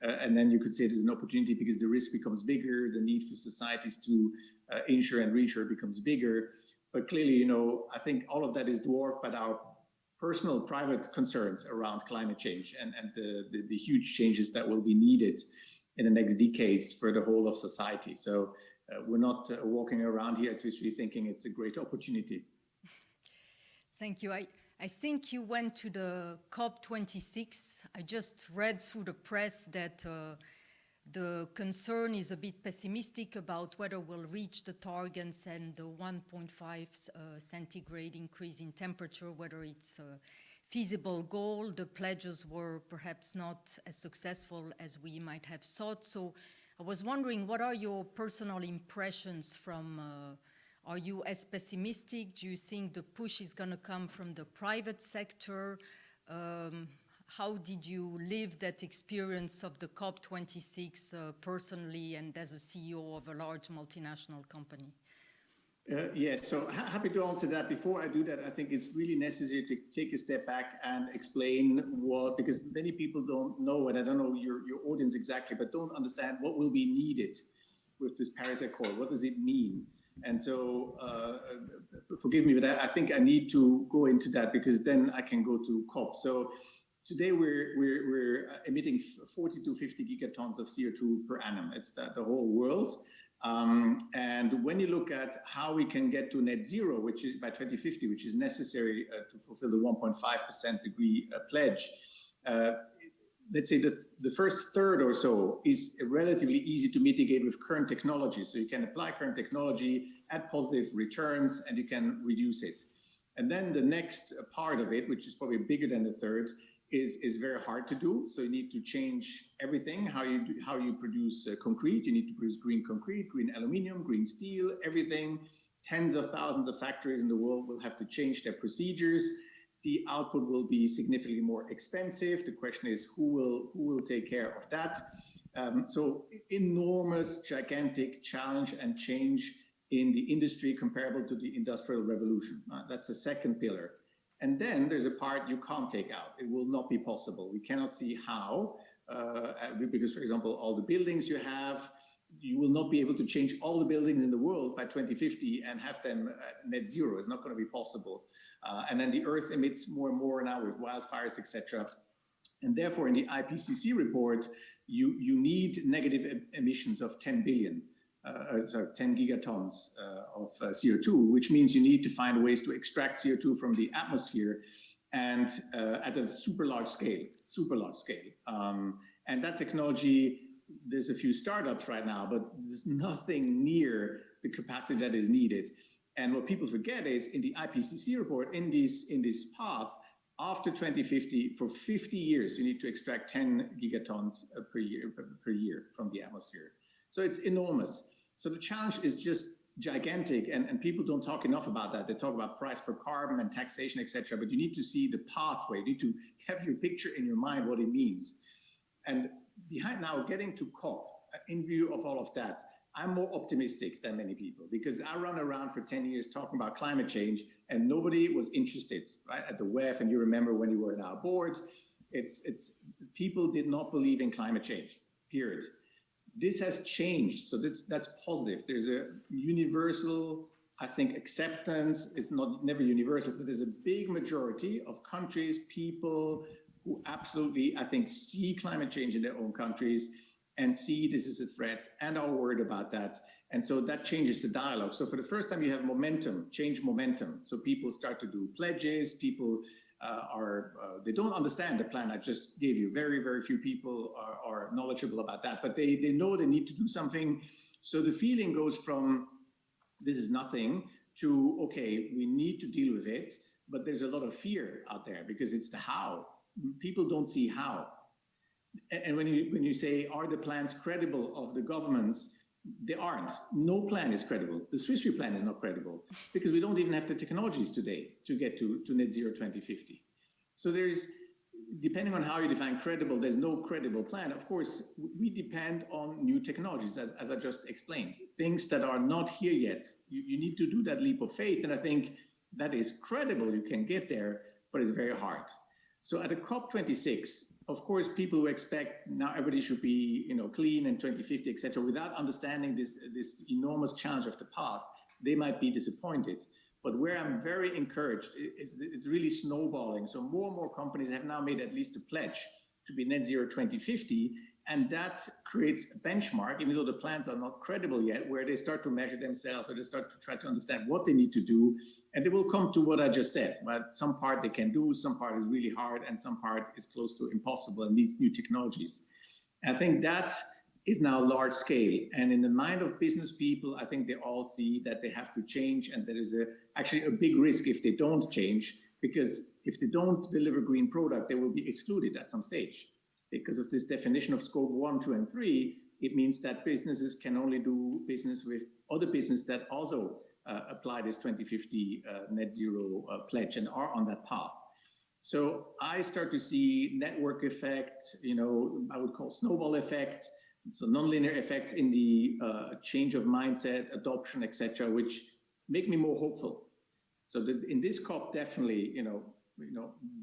and then you could say there's an opportunity because the risk becomes bigger, the need for societies to insure and reinsure becomes bigger. But clearly, I think all of that is dwarfed by our personal private concerns around climate change and the huge changes that will be needed in the next decades for the whole of society. So we're not walking around here at Swiss Re thinking it's a great opportunity. Thank you. I think you went to the COP26. I just read through the press that the concern is a bit pessimistic about whether we'll reach the targets and the 1.5 centigrade increase in temperature, whether it's a feasible goal. The pledges were perhaps not as successful as we might have thought. So I was wondering, what are your personal impressions from, are you as pessimistic? Do you think the push is going to come from the private sector? How did you live that experience of the COP26 personally and as a CEO of a large multinational company? Yes, so happy to answer that. Before I do that, I think it's really necessary to take a step back and explain what, because many people don't know, and I don't know your audience exactly, but don't understand what will be needed with this Paris Accord. What does it mean? And so, forgive me, but I think I need to go into that because then I can go to COP. So today we're emitting 40 to 50 gigatons of CO2 per annum. It's the whole world. And when you look at how we can get to net zero, which is by 2050, which is necessary to fulfill the 1.5% degree pledge, let's say the first third or so is relatively easy to mitigate with current technology. So you can apply current technology, add positive returns, and you can reduce it. And then the next part of it, which is probably bigger than the third, is very hard to do. So you need to change everything, how you produce concrete. You need to produce green concrete, green aluminum, green steel, everything. Tens of thousands of factories in the world will have to change their procedures. The output will be significantly more expensive. The question is who will take care of that? So enormous, gigantic challenge and change in the industry comparable to the Industrial Revolution. That's the second pillar. And then there's a part you can't take out. It will not be possible. We cannot see how, because, for example, all the buildings you have, you will not be able to change all the buildings in the world by 2050 and have them net zero. It's not going to be possible. And then the Earth emits more and more now with wildfires, etc. And therefore, in the IPCC report, you need negative emissions of 10 billion. 10 gigatons of CO2, which means you need to find ways to extract CO2 from the atmosphere and at a super large scale. And that technology, there's a few startups right now, but there's nothing near the capacity that is needed. And what people forget is in the IPCC report, in this path, after 2050, for 50 years, you need to extract 10 gigatons per year from the atmosphere. So it's enormous. So the challenge is just gigantic, and people don't talk enough about that. They talk about price per carbon and taxation, etc. But you need to see the pathway. You need to have your picture in your mind what it means. And behind now getting to COP, in view of all of that, I'm more optimistic than many people because I run around for 10 years talking about climate change and nobody was interested, right? At the WEF, and you remember when you were in our board, it's people did not believe in climate change, period. This has changed, so that's positive. There's a universal, I think, acceptance. It's never universal, but there's a big majority of countries, people who absolutely, I think, see climate change in their own countries and see this is a threat and are worried about that. And so that changes the dialogue. So for the first time, you have momentum, change momentum. So people start to do pledges, people they don't understand the plan I just gave you. Very, very few people are knowledgeable about that, but they know they need to do something. So the feeling goes from this is nothing to, okay, we need to deal with it, but there's a lot of fear out there because it's the how. People don't see how. And when you say, are the plans credible of the governments? They aren't. No plan is credible. The Swiss Re plan is not credible because we don't even have the technologies today to get to net zero 2050. So there's, depending on how you define credible, there's no credible plan. Of course, we depend on new technologies, as I just explained. Things that are not here yet. You need to do that leap of faith, and I think that is credible. You can get there, but it's very hard. So at the COP26, of course, people who expect now everybody should be, clean in 2050, etc., without understanding this enormous challenge of the path, they might be disappointed. But where I'm very encouraged is it's really snowballing. So more and more companies have now made at least a pledge to be net zero 2050, and that creates a benchmark, even though the plans are not credible yet, where they start to measure themselves, or they start to try to understand what they need to do, and they will come to what I just said. But some part they can do, some part is really hard, and some part is close to impossible and needs new technologies. And I think that is now large scale, and in the mind of business people, I think they all see that they have to change, and there is actually a big risk if they don't change, because if they don't deliver green product, they will be excluded at some stage. Because of this definition of scope 1, 2, and 3, it means that businesses can only do business with other businesses that also apply this 2050 net zero pledge and are on that path. So I start to see network effect, I would call snowball effect, so nonlinear effects in the change of mindset, adoption, etc., which make me more hopeful. So in this COP, definitely,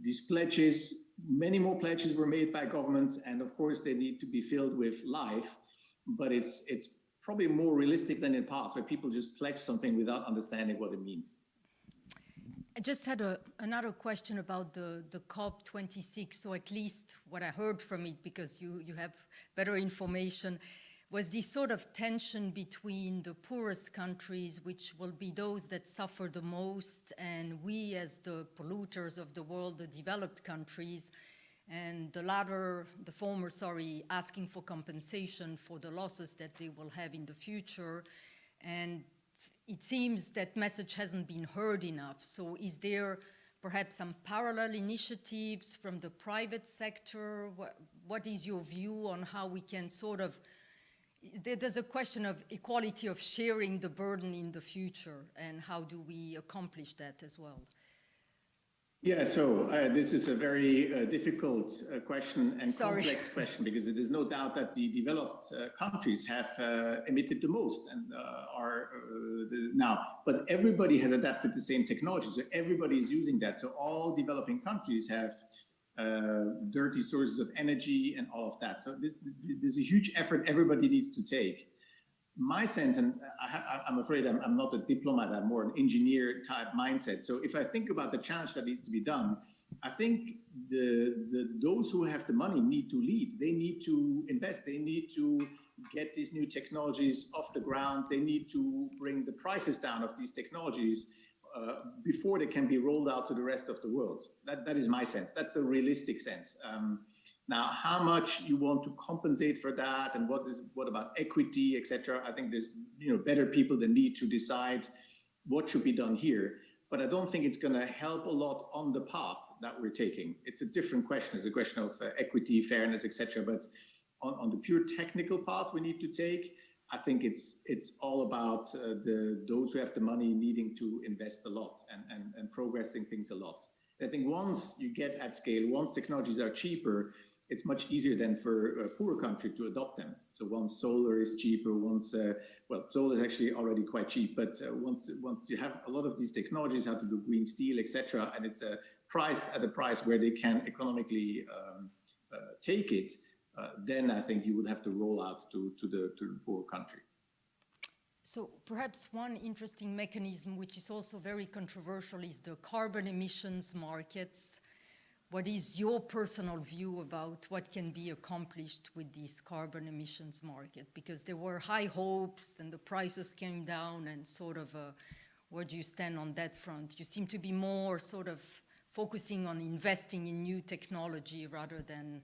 these pledges, many more pledges were made by governments, and of course they need to be filled with life, but it's probably more realistic than in the past, where people just pledge something without understanding what it means. I just had another question about the COP26, so at least what I heard from it, because you have better information, was this sort of tension between the poorest countries, which will be those that suffer the most, and we as the polluters of the world, the developed countries, and the former, asking for compensation for the losses that they will have in the future. And it seems that message hasn't been heard enough. So is there perhaps some parallel initiatives from the private sector? What is your view on how we can there's a question of equality of sharing the burden in the future, and how do we accomplish that as well? Yeah, so this is a very difficult question and complex question, because it is no doubt that the developed countries have emitted the most and are now, but everybody has adapted the same technology, so everybody is using that. So all developing countries have dirty sources of energy and all of that. So there's a huge effort everybody needs to take. My sense, and I'm afraid I'm not a diplomat, I'm more an engineer type mindset. So if I think about the challenge that needs to be done, I think those who have the money need to lead. They need to invest. They need to get these new technologies off the ground. They need to bring the prices down of these technologies before they can be rolled out to the rest of the world. That is my sense. That's the realistic sense. Now, how much you want to compensate for that, and what about equity, etc. I think there's better people that need to decide what should be done here. But I don't think it's going to help a lot on the path that we're taking. It's a different question. It's a question of equity, fairness, etc. But on the pure technical path we need to take, I think it's all about those who have the money needing to invest a lot and progressing things a lot. I think once you get at scale, once technologies are cheaper, it's much easier than for a poor country to adopt them. So once solar is cheaper, solar is actually already quite cheap, but once you have a lot of these technologies, how to do green steel, etc., and it's priced at a price where they can economically take it, then I think you would have to roll out to the poor country. So perhaps one interesting mechanism, which is also very controversial, is the carbon emissions markets. What is your personal view about what can be accomplished with this carbon emissions market? Because there were high hopes and the prices came down, and where do you stand on that front? You seem to be more focusing on investing in new technology rather than...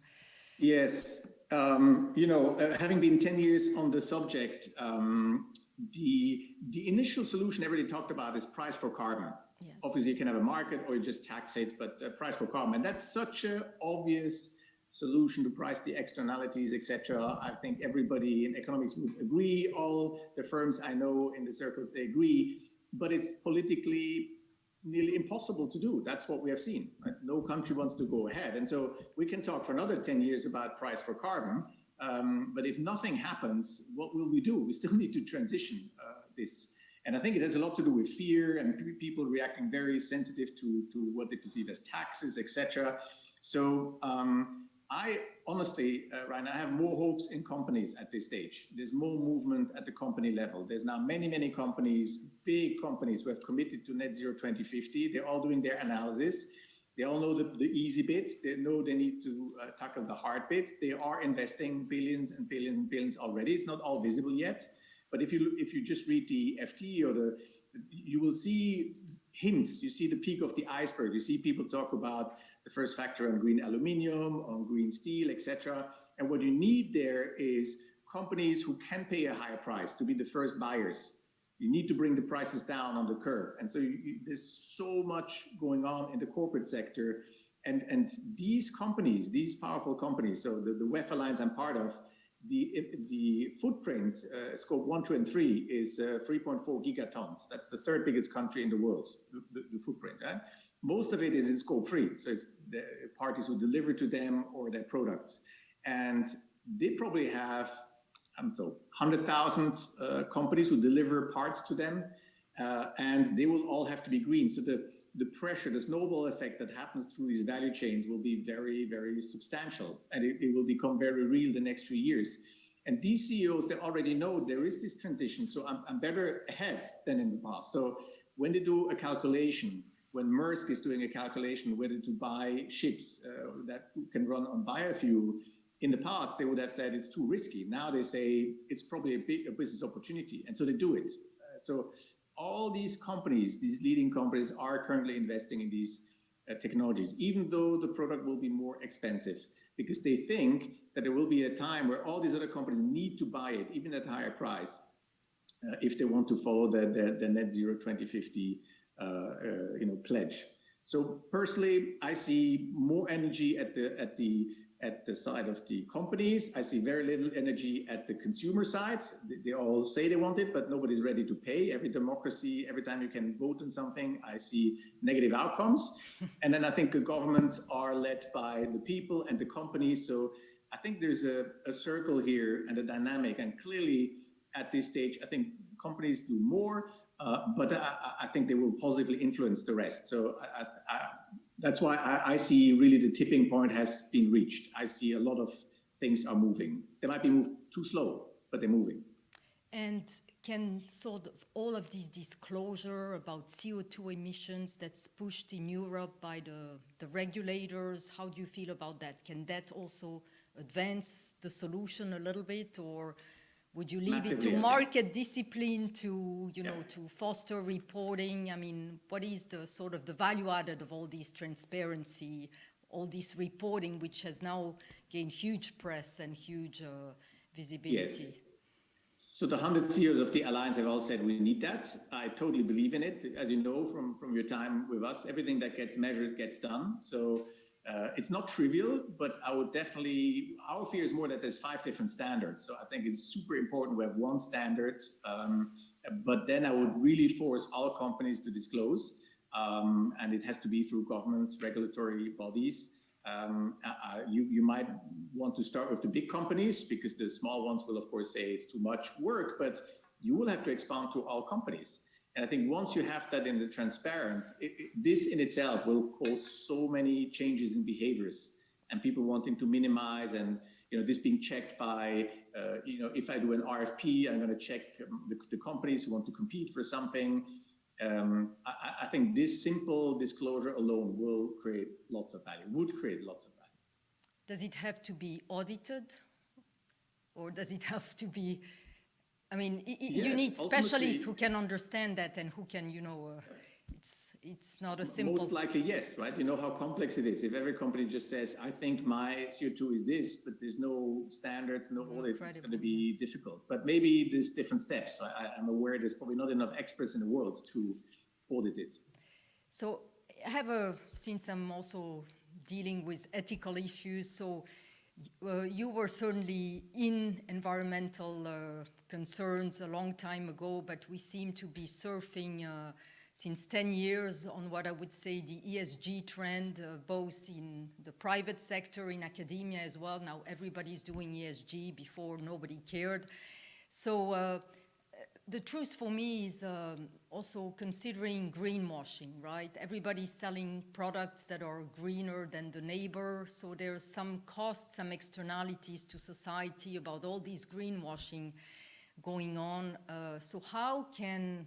Yes, having been 10 years on the subject, the initial solution everybody talked about is price for carbon. Yes. Obviously, you can have a market or you just tax it, but price for carbon. And that's such an obvious solution to price the externalities, etc. I think everybody in economics would agree. All the firms I know in the circles, they agree. But it's politically nearly impossible to do. That's what we have seen. Right? No country wants to go ahead. And so we can talk for another 10 years about price for carbon. But if nothing happens, what will we do? We still need to transition this. And I think it has a lot to do with fear and people reacting very sensitive to what they perceive as taxes, etc. So I honestly, right now, I have more hopes in companies at this stage. There's more movement at the company level. There's now many companies, big companies who have committed to net zero 2050. They're all doing their analysis. They all know the easy bits. They know they need to tackle the hard bits. They are investing billions and billions and billions already. It's not all visible yet. But if you just read the FT or you will see hints. You see the peak of the iceberg. You see people talk about the first factor on green aluminium, on green steel, etc. And what you need there is companies who can pay a higher price to be the first buyers. You need to bring the prices down on the curve. And so there's so much going on in the corporate sector. And these companies, these powerful companies, so the WEF Alliance I'm part of, the footprint, scope 1, 2, and 3 is 3.4 gigatons. That's the third biggest country in the world, the footprint. Most of it is in scope 3. So it's the parties who deliver to them or their products. And they probably have 100,000 companies who deliver parts to them, and they will all have to be green. So the pressure, the snowball effect that happens through these value chains will be very, very substantial, and it will become very real the next few years. And these CEOs, they already know there is this transition, so I'm better ahead than in the past. So when they do a calculation, when Maersk is doing a calculation whether to buy ships that can run on biofuel, in the past, they would have said it's too risky. Now they say it's probably a business opportunity, and so they do it. So all these companies, these leading companies, are currently investing in these technologies, even though the product will be more expensive, because they think that there will be a time where all these other companies need to buy it, even at a higher price, if they want to follow the net zero 2050 pledge. So personally, I see more energy at the side of the companies. I see very little energy at the consumer side. They all say they want it, but nobody's ready to pay. Every democracy, every time you can vote on something, I see negative outcomes. And then I think the governments are led by the people and the companies. So I think there's a circle here and a dynamic. And clearly at this stage, I think companies do more, but I think they will positively influence the rest. So that's why I see really the tipping point has been reached. I see a lot of things are moving. They might be moved too slow, but they're moving. And can sort of all of these disclosure about CO2 emissions that's pushed in Europe by the regulators, how do you feel about that? Can that also advance the solution a little bit, or would you leave it to market discipline to, to foster reporting? I mean, what is the sort of the value added of all this transparency, all this reporting, which has now gained huge press and huge visibility? Yes. So the 100 CEOs of the Alliance have all said we need that. I totally believe in it. As you know from your time with us, everything that gets measured gets done. So it's not trivial, but I would definitely, our fear is more that there's 5 different standards. So I think it's super important we have one standard, but then I would really force all companies to disclose, and it has to be through governments, regulatory bodies. You might want to start with the big companies, because the small ones will of course say it's too much work, but you will have to expand to all companies. And I think once you have that in the transparent, this in itself will cause so many changes in behaviors, and people wanting to minimize, and this being checked by, if I do an RFP, I'm going to check the companies who want to compete for something. I think this simple disclosure alone will create lots of value, would create lots of value. Does it have to be audited, or does it have to be? I mean, you need specialists who can understand that and who can, It's not a simple. Most likely, yes, right? You know how complex it is. If every company just says, I think my CO2 is this, but there's no standards, no audit, it's going to be difficult. But maybe there's different steps. I'm aware there's probably not enough experts in the world to audit it. So I have since I'm also dealing with ethical issues, so you were certainly in environmental concerns a long time ago, but we seem to be surfing since 10 years on what I would say the ESG trend, both in the private sector, in academia as well. Now everybody's doing ESG, before nobody cared. So the truth for me is also considering greenwashing, right? Everybody's selling products that are greener than the neighbor, so there's some costs, some externalities to society about all these greenwashing going on. So how can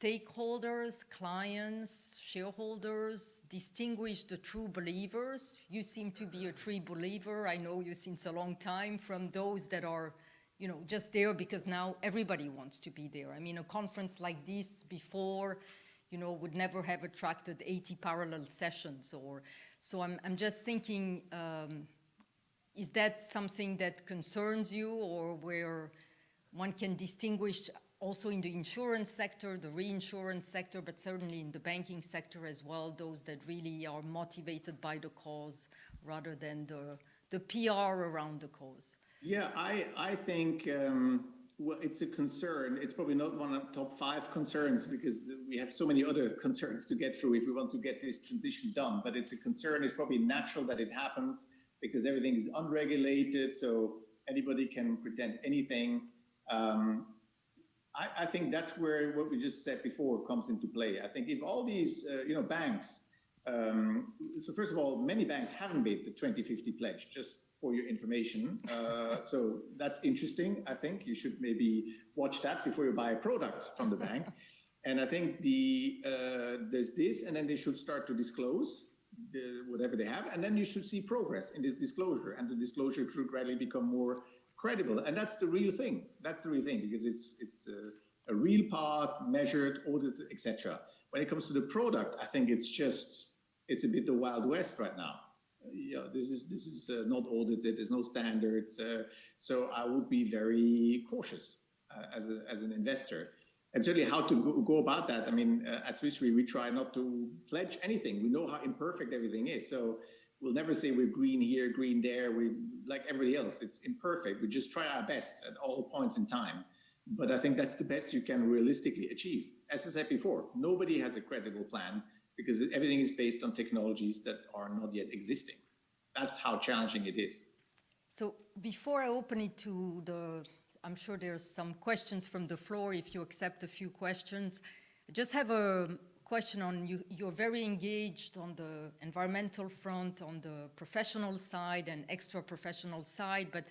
stakeholders, clients, shareholders distinguish the true believers? You seem to be a true believer, I know you since a long time, from those that are just there because now everybody wants to be there. I mean, a conference like this before, would never have attracted 80 parallel sessions. So I'm just thinking, is that something that concerns you, or where one can distinguish also in the insurance sector, the reinsurance sector, but certainly in the banking sector as well, those that really are motivated by the cause rather than the PR around the cause? Yeah, I think well, it's a concern. It's probably not one of the top 5 concerns because we have so many other concerns to get through if we want to get this transition done. But it's a concern. It's probably natural that it happens because everything is unregulated, so anybody can pretend anything. I think that's where what we just said before comes into play. I think if all these banks, so first of all, many banks haven't made the 2050 pledge, just for your information. So that's interesting. I think you should maybe watch that before you buy a product from the bank. And I think there's this, and then they should start to disclose whatever they have, and then you should see progress in this disclosure, and the disclosure should gradually become more credible. And that's the real thing. That's the real thing, because it's a real path, measured, audited, etc. When it comes to the product, I think it's a bit the Wild West right now. This is not audited. There's no standards. So I would be very cautious as an investor. And certainly how to go about that. I mean, at Swiss Re, we try not to pledge anything. We know how imperfect everything is. So we'll never say we're green here, green there. We, like everybody else, it's imperfect. We just try our best at all points in time. But I think that's the best you can realistically achieve. As I said before, nobody has a credible plan because everything is based on technologies that are not yet existing. That's how challenging it is. So before I open it to I'm sure there's some questions from the floor, if you accept a few questions. I just have a question on you. You're very engaged on the environmental front, on the professional side and extra professional side, but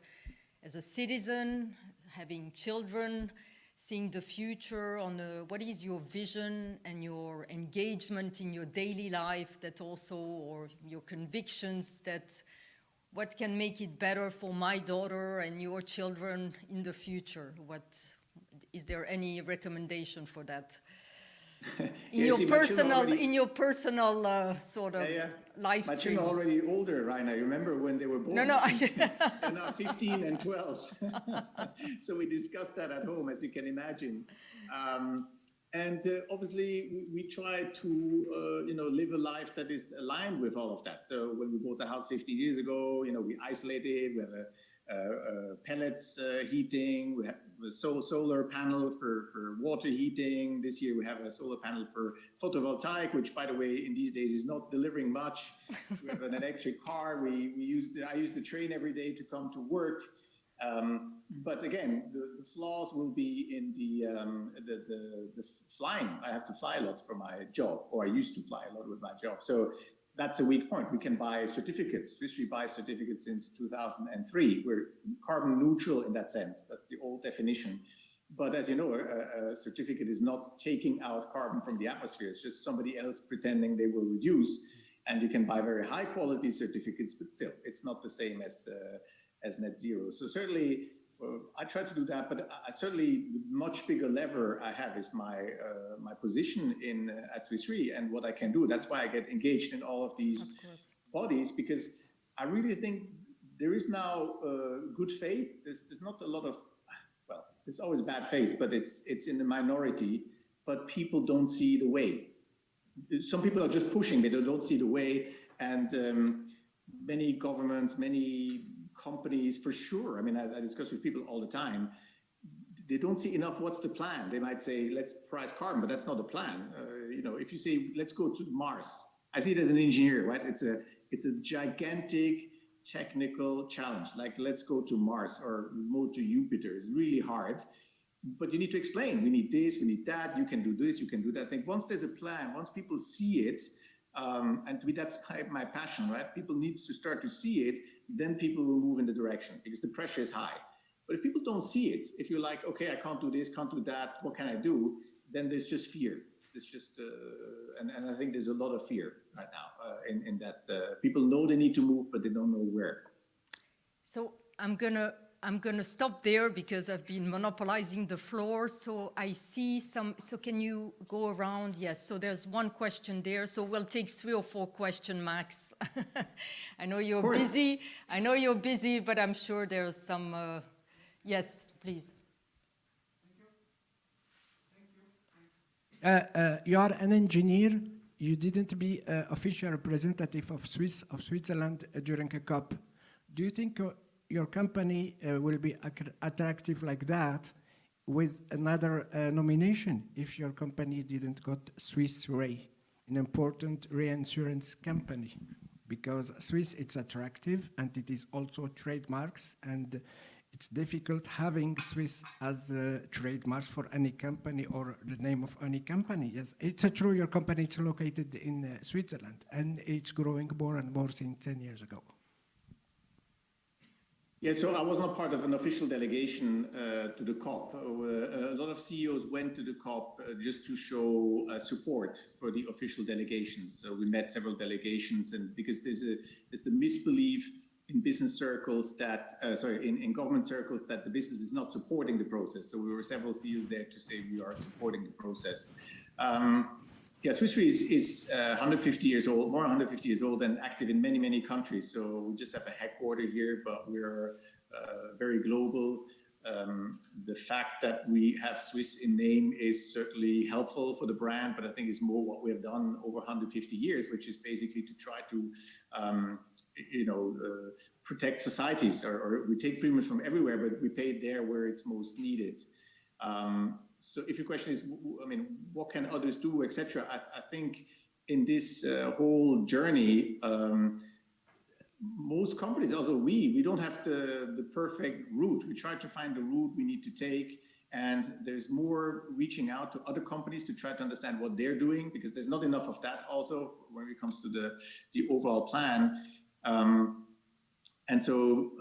as a citizen, having children, seeing the future on what is your vision and your engagement in your daily life that also, or your convictions that what can make it better for my daughter and your children in the future? Is there any recommendation for that? In your personal sort of life my stream. children are already older, Rainer. You remember when they were born? No. They're now 15 and 12. So we discussed that at home, as you can imagine. And obviously, we try to live a life that is aligned with all of that. So when we bought the house 15 years ago, we isolated. We have pellets heating. We have a solar panel for water heating. This year we have a solar panel for photovoltaic, which, by the way, in these days is not delivering much. We have an electric car. I use the train every day to come to work. But again, the flaws will be in the flying. I have to fly a lot for my job, or I used to fly a lot with my job. So that's a weak point. We can buy certificates. Swiss Re buys certificates since 2003. We're carbon neutral in that sense. That's the old definition. But as you know, a certificate is not taking out carbon from the atmosphere. It's just somebody else pretending they will reduce. And you can buy very high quality certificates, but still, it's not the same as net zero. So certainly I try to do that, but I certainly much bigger lever I have is my position at Swiss Re and what I can do. That's why I get engaged in all of these bodies, because I really think there is now good faith. There's not a lot of, well, there's always bad faith, but it's in the minority. But people don't see the way. Some people are just pushing; they don't see the way, and many governments, many companies, for sure. I mean, I discuss with people all the time. They don't see enough. What's the plan? They might say, let's price carbon, but that's not a plan. If you say, let's go to Mars, I see it as an engineer, right? It's a gigantic technical challenge. Like, let's go to Mars or move to Jupiter. It's really hard, but you need to explain. We need this, we need that. You can do this, you can do that. I think once there's a plan, once people see it, and to me, that's my passion, right? People need to start to see it, then people will move in the direction because the pressure is high. But if people don't see it, if you're like, okay, I can't do this, can't do that, what can I do? Then there's just fear. It's just, and I think there's a lot of fear right now in that people know they need to move, but they don't know where. So I'm gonna stop there because I've been monopolizing the floor. So I see some, so can you go around? Yes, so there's one question there. So we'll take 3 or 4 questions max. I know you're busy, but I'm sure there's some, yes, please. You are an engineer. You didn't be an official representative of Switzerland during a COP. Do you think your company will be attractive like that with another nomination if your company didn't got Swiss Re, an important reinsurance company? Because Swiss, it's attractive and it is also trademarks, and it's difficult having Swiss as trademarks for any company or the name of any company. Yes, it's true your company is located in Switzerland and it's growing more and more since 10 years ago. Yeah, so I was not part of an official delegation to the COP. A lot of CEOs went to the COP just to show support for the official delegations. So we met several delegations, and because there's the misbelief in business circles that, in government circles, that the business is not supporting the process. So we were several CEOs there to say we are supporting the process. Yeah, Swiss Re is 150 years old, more than 150 years old, and active in many, many countries. So we just have a headquarter here, but we're very global. The fact that we have Swiss in name is certainly helpful for the brand, but I think it's more what we have done over 150 years, which is basically to try to, protect societies, or we take premiums from everywhere, but we pay it there where it's most needed. So if your question is, I mean, what can others do, etc., I think in this whole journey, most companies, also we don't have the perfect route. We try to find the route we need to take, and there's more reaching out to other companies to try to understand what they're doing, because there's not enough of that also when it comes to the overall plan. And so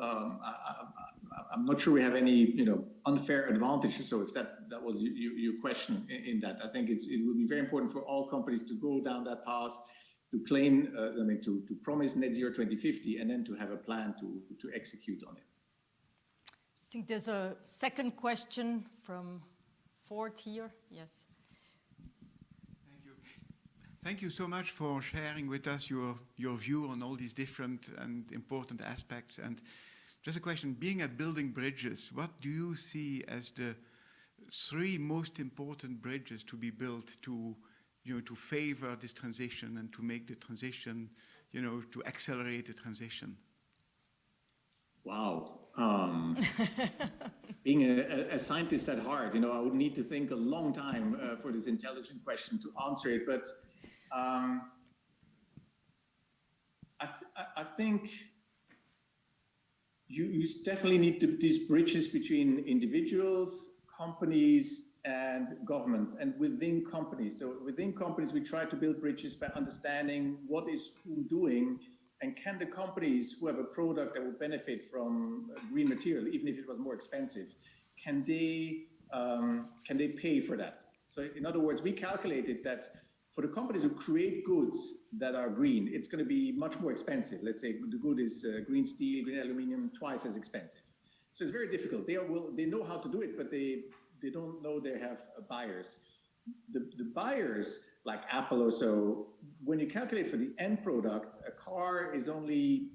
I'm not sure we have any, unfair advantages. So if that was your question in that, I think it will be very important for all companies to go down that path, to claim, to promise net zero 2050, and then to have a plan to execute on it. I think there's a second question from Ford here. Yes. Thank you so much for sharing with us your view on all these different and important aspects. And just a question, being at building bridges, what do you see as the 3 most important bridges to be built to favor this transition and to make the transition, to accelerate the transition? Wow. Being a scientist at heart, I would need to think a long time for this intelligent question to answer it. But I think you definitely need these bridges between individuals, companies, and governments, and within companies. So within companies, we try to build bridges by understanding what is who doing, and can the companies who have a product that will benefit from green material, even if it was more expensive, can they pay for that? So in other words, we calculated that for the companies who create goods that are green, it's going to be much more expensive. Let's say the good is green steel, green aluminum, twice as expensive. So it's very difficult. They know how to do it, but they don't know they have buyers. The buyers, like Apple or so, when you calculate for the end product, a car is only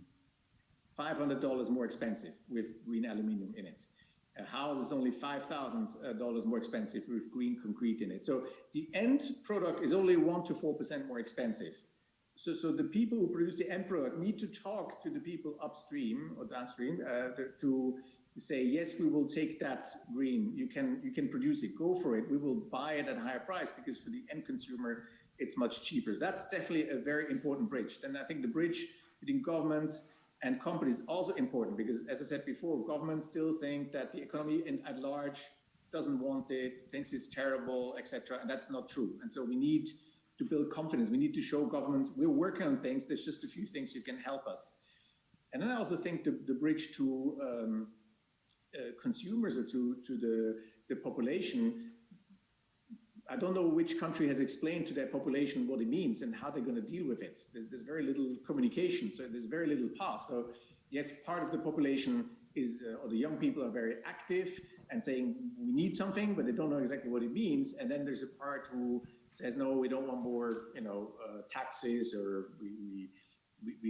$500 more expensive with green aluminum in it. A house is only $5,000 more expensive with green concrete in it. So the end product is only 1 to 4% more expensive. So the people who produce the end product need to talk to the people upstream or downstream to say, yes, we will take that green. You can produce it, go for it. We will buy it at a higher price because for the end consumer, it's much cheaper. So that's definitely a very important bridge. Then I think the bridge between governments and companies is also important because, as I said before, governments still think that the economy at large doesn't want it, thinks it's terrible, etc. And that's not true. And so we need to build confidence. We need to show governments we're working on things. There's just a few things you can help us. And then I also think the bridge to consumers or to the population. I don't know which country has explained to their population what it means and how they're going to deal with it. There's very little communication, so there's very little path. So yes, part of the population is, or the young people are very active and saying we need something, but they don't know exactly what it means. And then there's a part who says, no, we don't want more, taxes, or we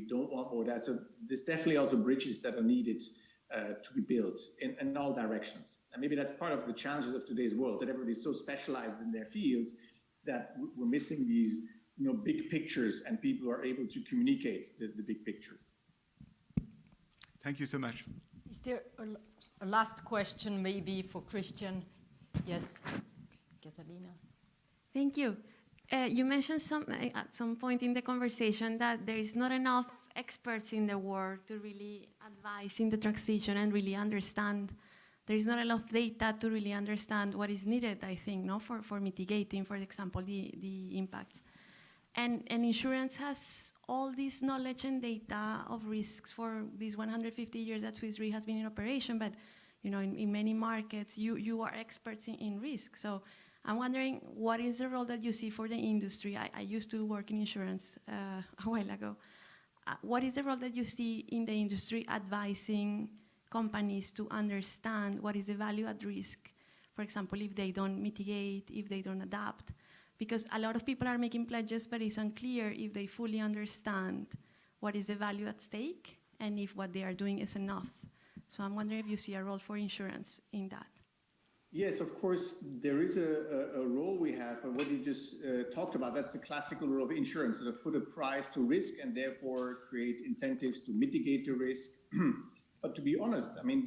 don't want more of that. So there's definitely also bridges that are needed to be built in all directions. And maybe that's part of the challenges of today's world, that everybody's so specialized in their field that we're missing these big pictures, and people are able to communicate the big pictures. Thank you so much. Is there a last question maybe for Christian? Yes, Catalina. Thank you. You mentioned at some point in the conversation that there is not enough experts in the world to really advise in the transition and really understand. There is not enough data to really understand what is needed, I think, for mitigating, for example, the impacts. And insurance has all this knowledge and data of risks for these 150 years that Swiss Re has been in operation, but in many markets, you are experts in risk. So I'm wondering, what is the role that you see for the industry? I used to work in insurance a while ago. What is the role that you see in the industry advising companies to understand what is the value at risk? For example, if they don't mitigate, if they don't adapt, because a lot of people are making pledges, but it's unclear if they fully understand what is the value at stake and if what they are doing is enough. So I'm wondering if you see a role for insurance in that. Yes, of course, there is a role we have, but what you just talked about, that's the classical role of insurance, to put a price to risk and therefore create incentives to mitigate the risk. But to be honest, I mean,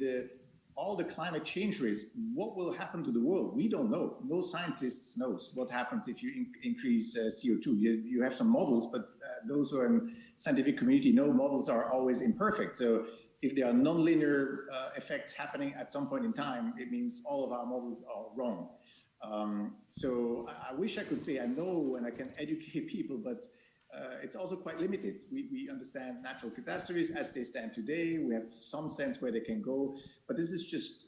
all the climate change risk, what will happen to the world? We don't know. No scientist knows what happens if you increase CO2. You have some models, but those who are in scientific community know models are always imperfect. So if there are nonlinear effects happening at some point in time, it means all of our models are wrong. So I wish I could say I know and I can educate people, but it's also quite limited. We understand natural catastrophes as they stand today. We have some sense where they can go, but this is just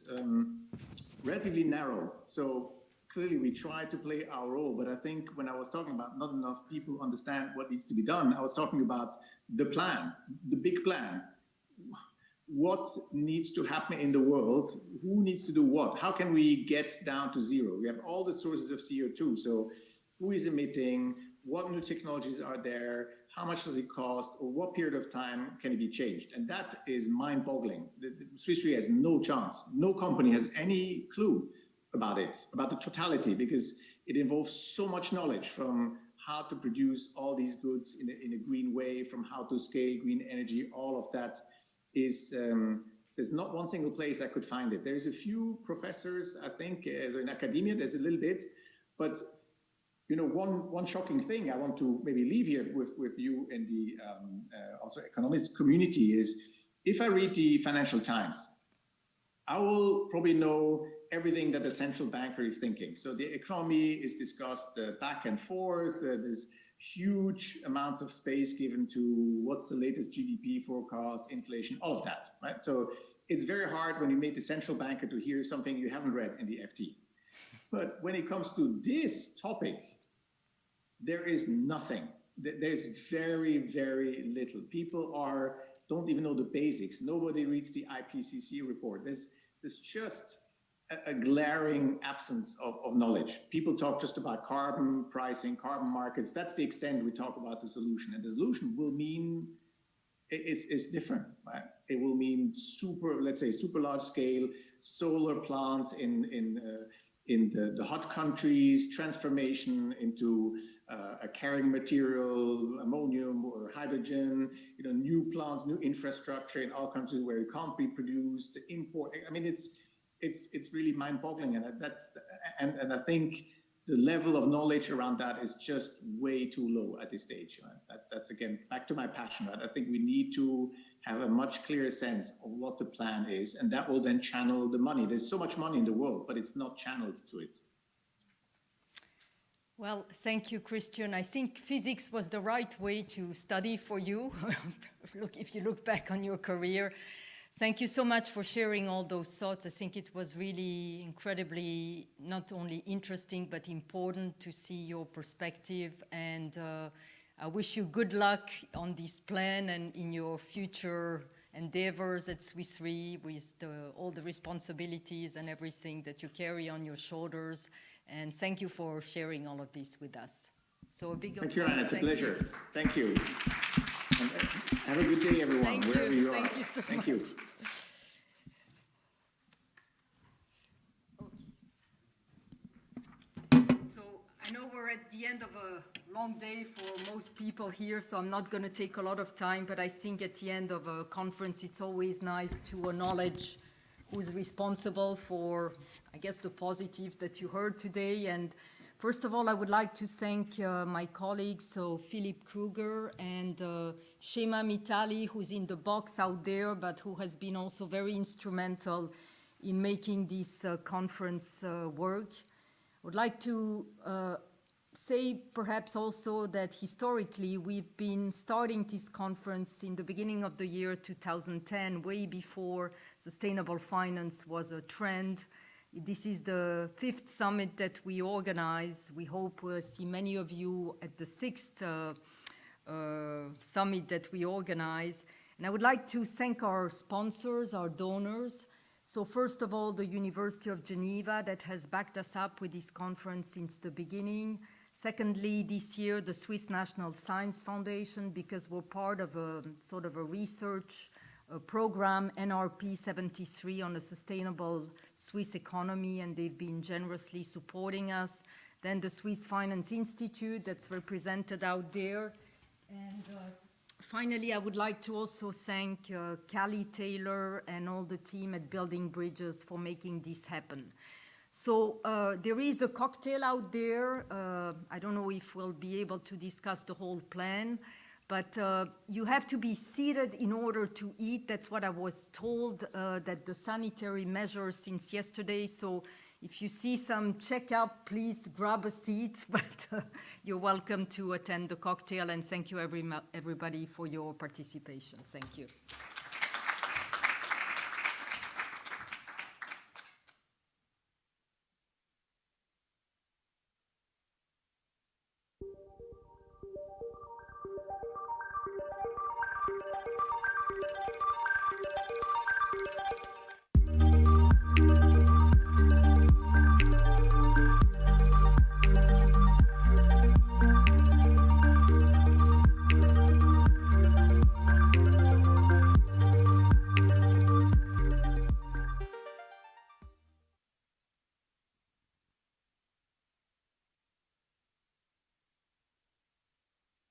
relatively narrow. So clearly we try to play our role, but I think when I was talking about not enough people understand what needs to be done, I was talking about the plan, the big plan. What needs to happen in the world? Who needs to do what? How can we get down to zero? We have all the sources of CO2. So who is emitting? What new technologies are there? How much does it cost? Or what period of time can it be changed? And that is mind-boggling. The Swiss Re has no chance. No company has any clue about it, about the totality, because it involves so much knowledge from how to produce all these goods in a green way, from how to scale green energy, all of that is, there's not one single place I could find it. There's a few professors, I think, so in academia, there's a little bit, but one shocking thing I want to maybe leave here with you in the also economics community is, if I read the Financial Times, I will probably know everything that the central banker is thinking. So the economy is discussed back and forth. There's huge amounts of space given to what's the latest GDP forecast, inflation, all of that, right? So it's very hard when you meet the central banker to hear something you haven't read in the FT. But when it comes to this topic, there is nothing. There's very, very little. People don't even know the basics. Nobody reads the IPCC report. there's just a glaring absence of knowledge. People talk just about carbon pricing, carbon markets. That's the extent we talk about the solution. And the solution will mean it's different, right? It will mean let's say super large scale solar plants in the hot countries, transformation into a carrying material, ammonium or hydrogen, new plants, new infrastructure in all countries where it can't be produced, import. I mean, it's really mind-boggling, and I think the level of knowledge around that is just way too low at this stage. Right? That's again back to my passion. Right? I think we need to have a much clearer sense of what the plan is, and that will then channel the money. There's so much money in the world, but it's not channeled to it. Well, thank you, Christian. I think physics was the right way to study for you, if you look back on your career. Thank you so much for sharing all those thoughts. I think it was really incredibly not only interesting, but important to see your perspective. And I wish you good luck on this plan and in your future endeavors at Swiss Re with all the responsibilities and everything that you carry on your shoulders. And thank you for sharing all of this with us. So a big applause. Thank you, Anna. It's a pleasure. Thank you. And have a good day, everyone, wherever you are. Thank you so much. Thank you. So I know we're at the end of a long day for most people here, so I'm not going to take a lot of time, but I think at the end of a conference, it's always nice to acknowledge who's responsible for, I guess, the positives that you heard today. And first of all, I would like to thank my colleagues, so Philippe Krueger and Shema Mitali, who's in the box out there, but who has been also very instrumental in making this conference work. I would like to say perhaps also that historically we've been starting this conference in the beginning of the year 2010, way before sustainable finance was a trend. This is the 5th summit that we organize. We hope we'll see many of you at the 6th summit that we organize. And I would like to thank our sponsors, our donors. So first of all, the University of Geneva that has backed us up with this conference since the beginning. Secondly, this year, the Swiss National Science Foundation, because we're part of a sort of a research program, NRP 73, on a sustainable Swiss economy, and they've been generously supporting us. Then the Swiss Finance Institute that's represented out there. And finally, I would like to also thank Callie Taylor and all the team at Building Bridges for making this happen. So there is a cocktail out there. I don't know if we'll be able to discuss the whole plan, but you have to be seated in order to eat. That's what I was told, that the sanitary measures since yesterday. So if you see some checkup, please grab a seat, but you're welcome to attend the cocktail. And thank you everybody for your participation. Thank you.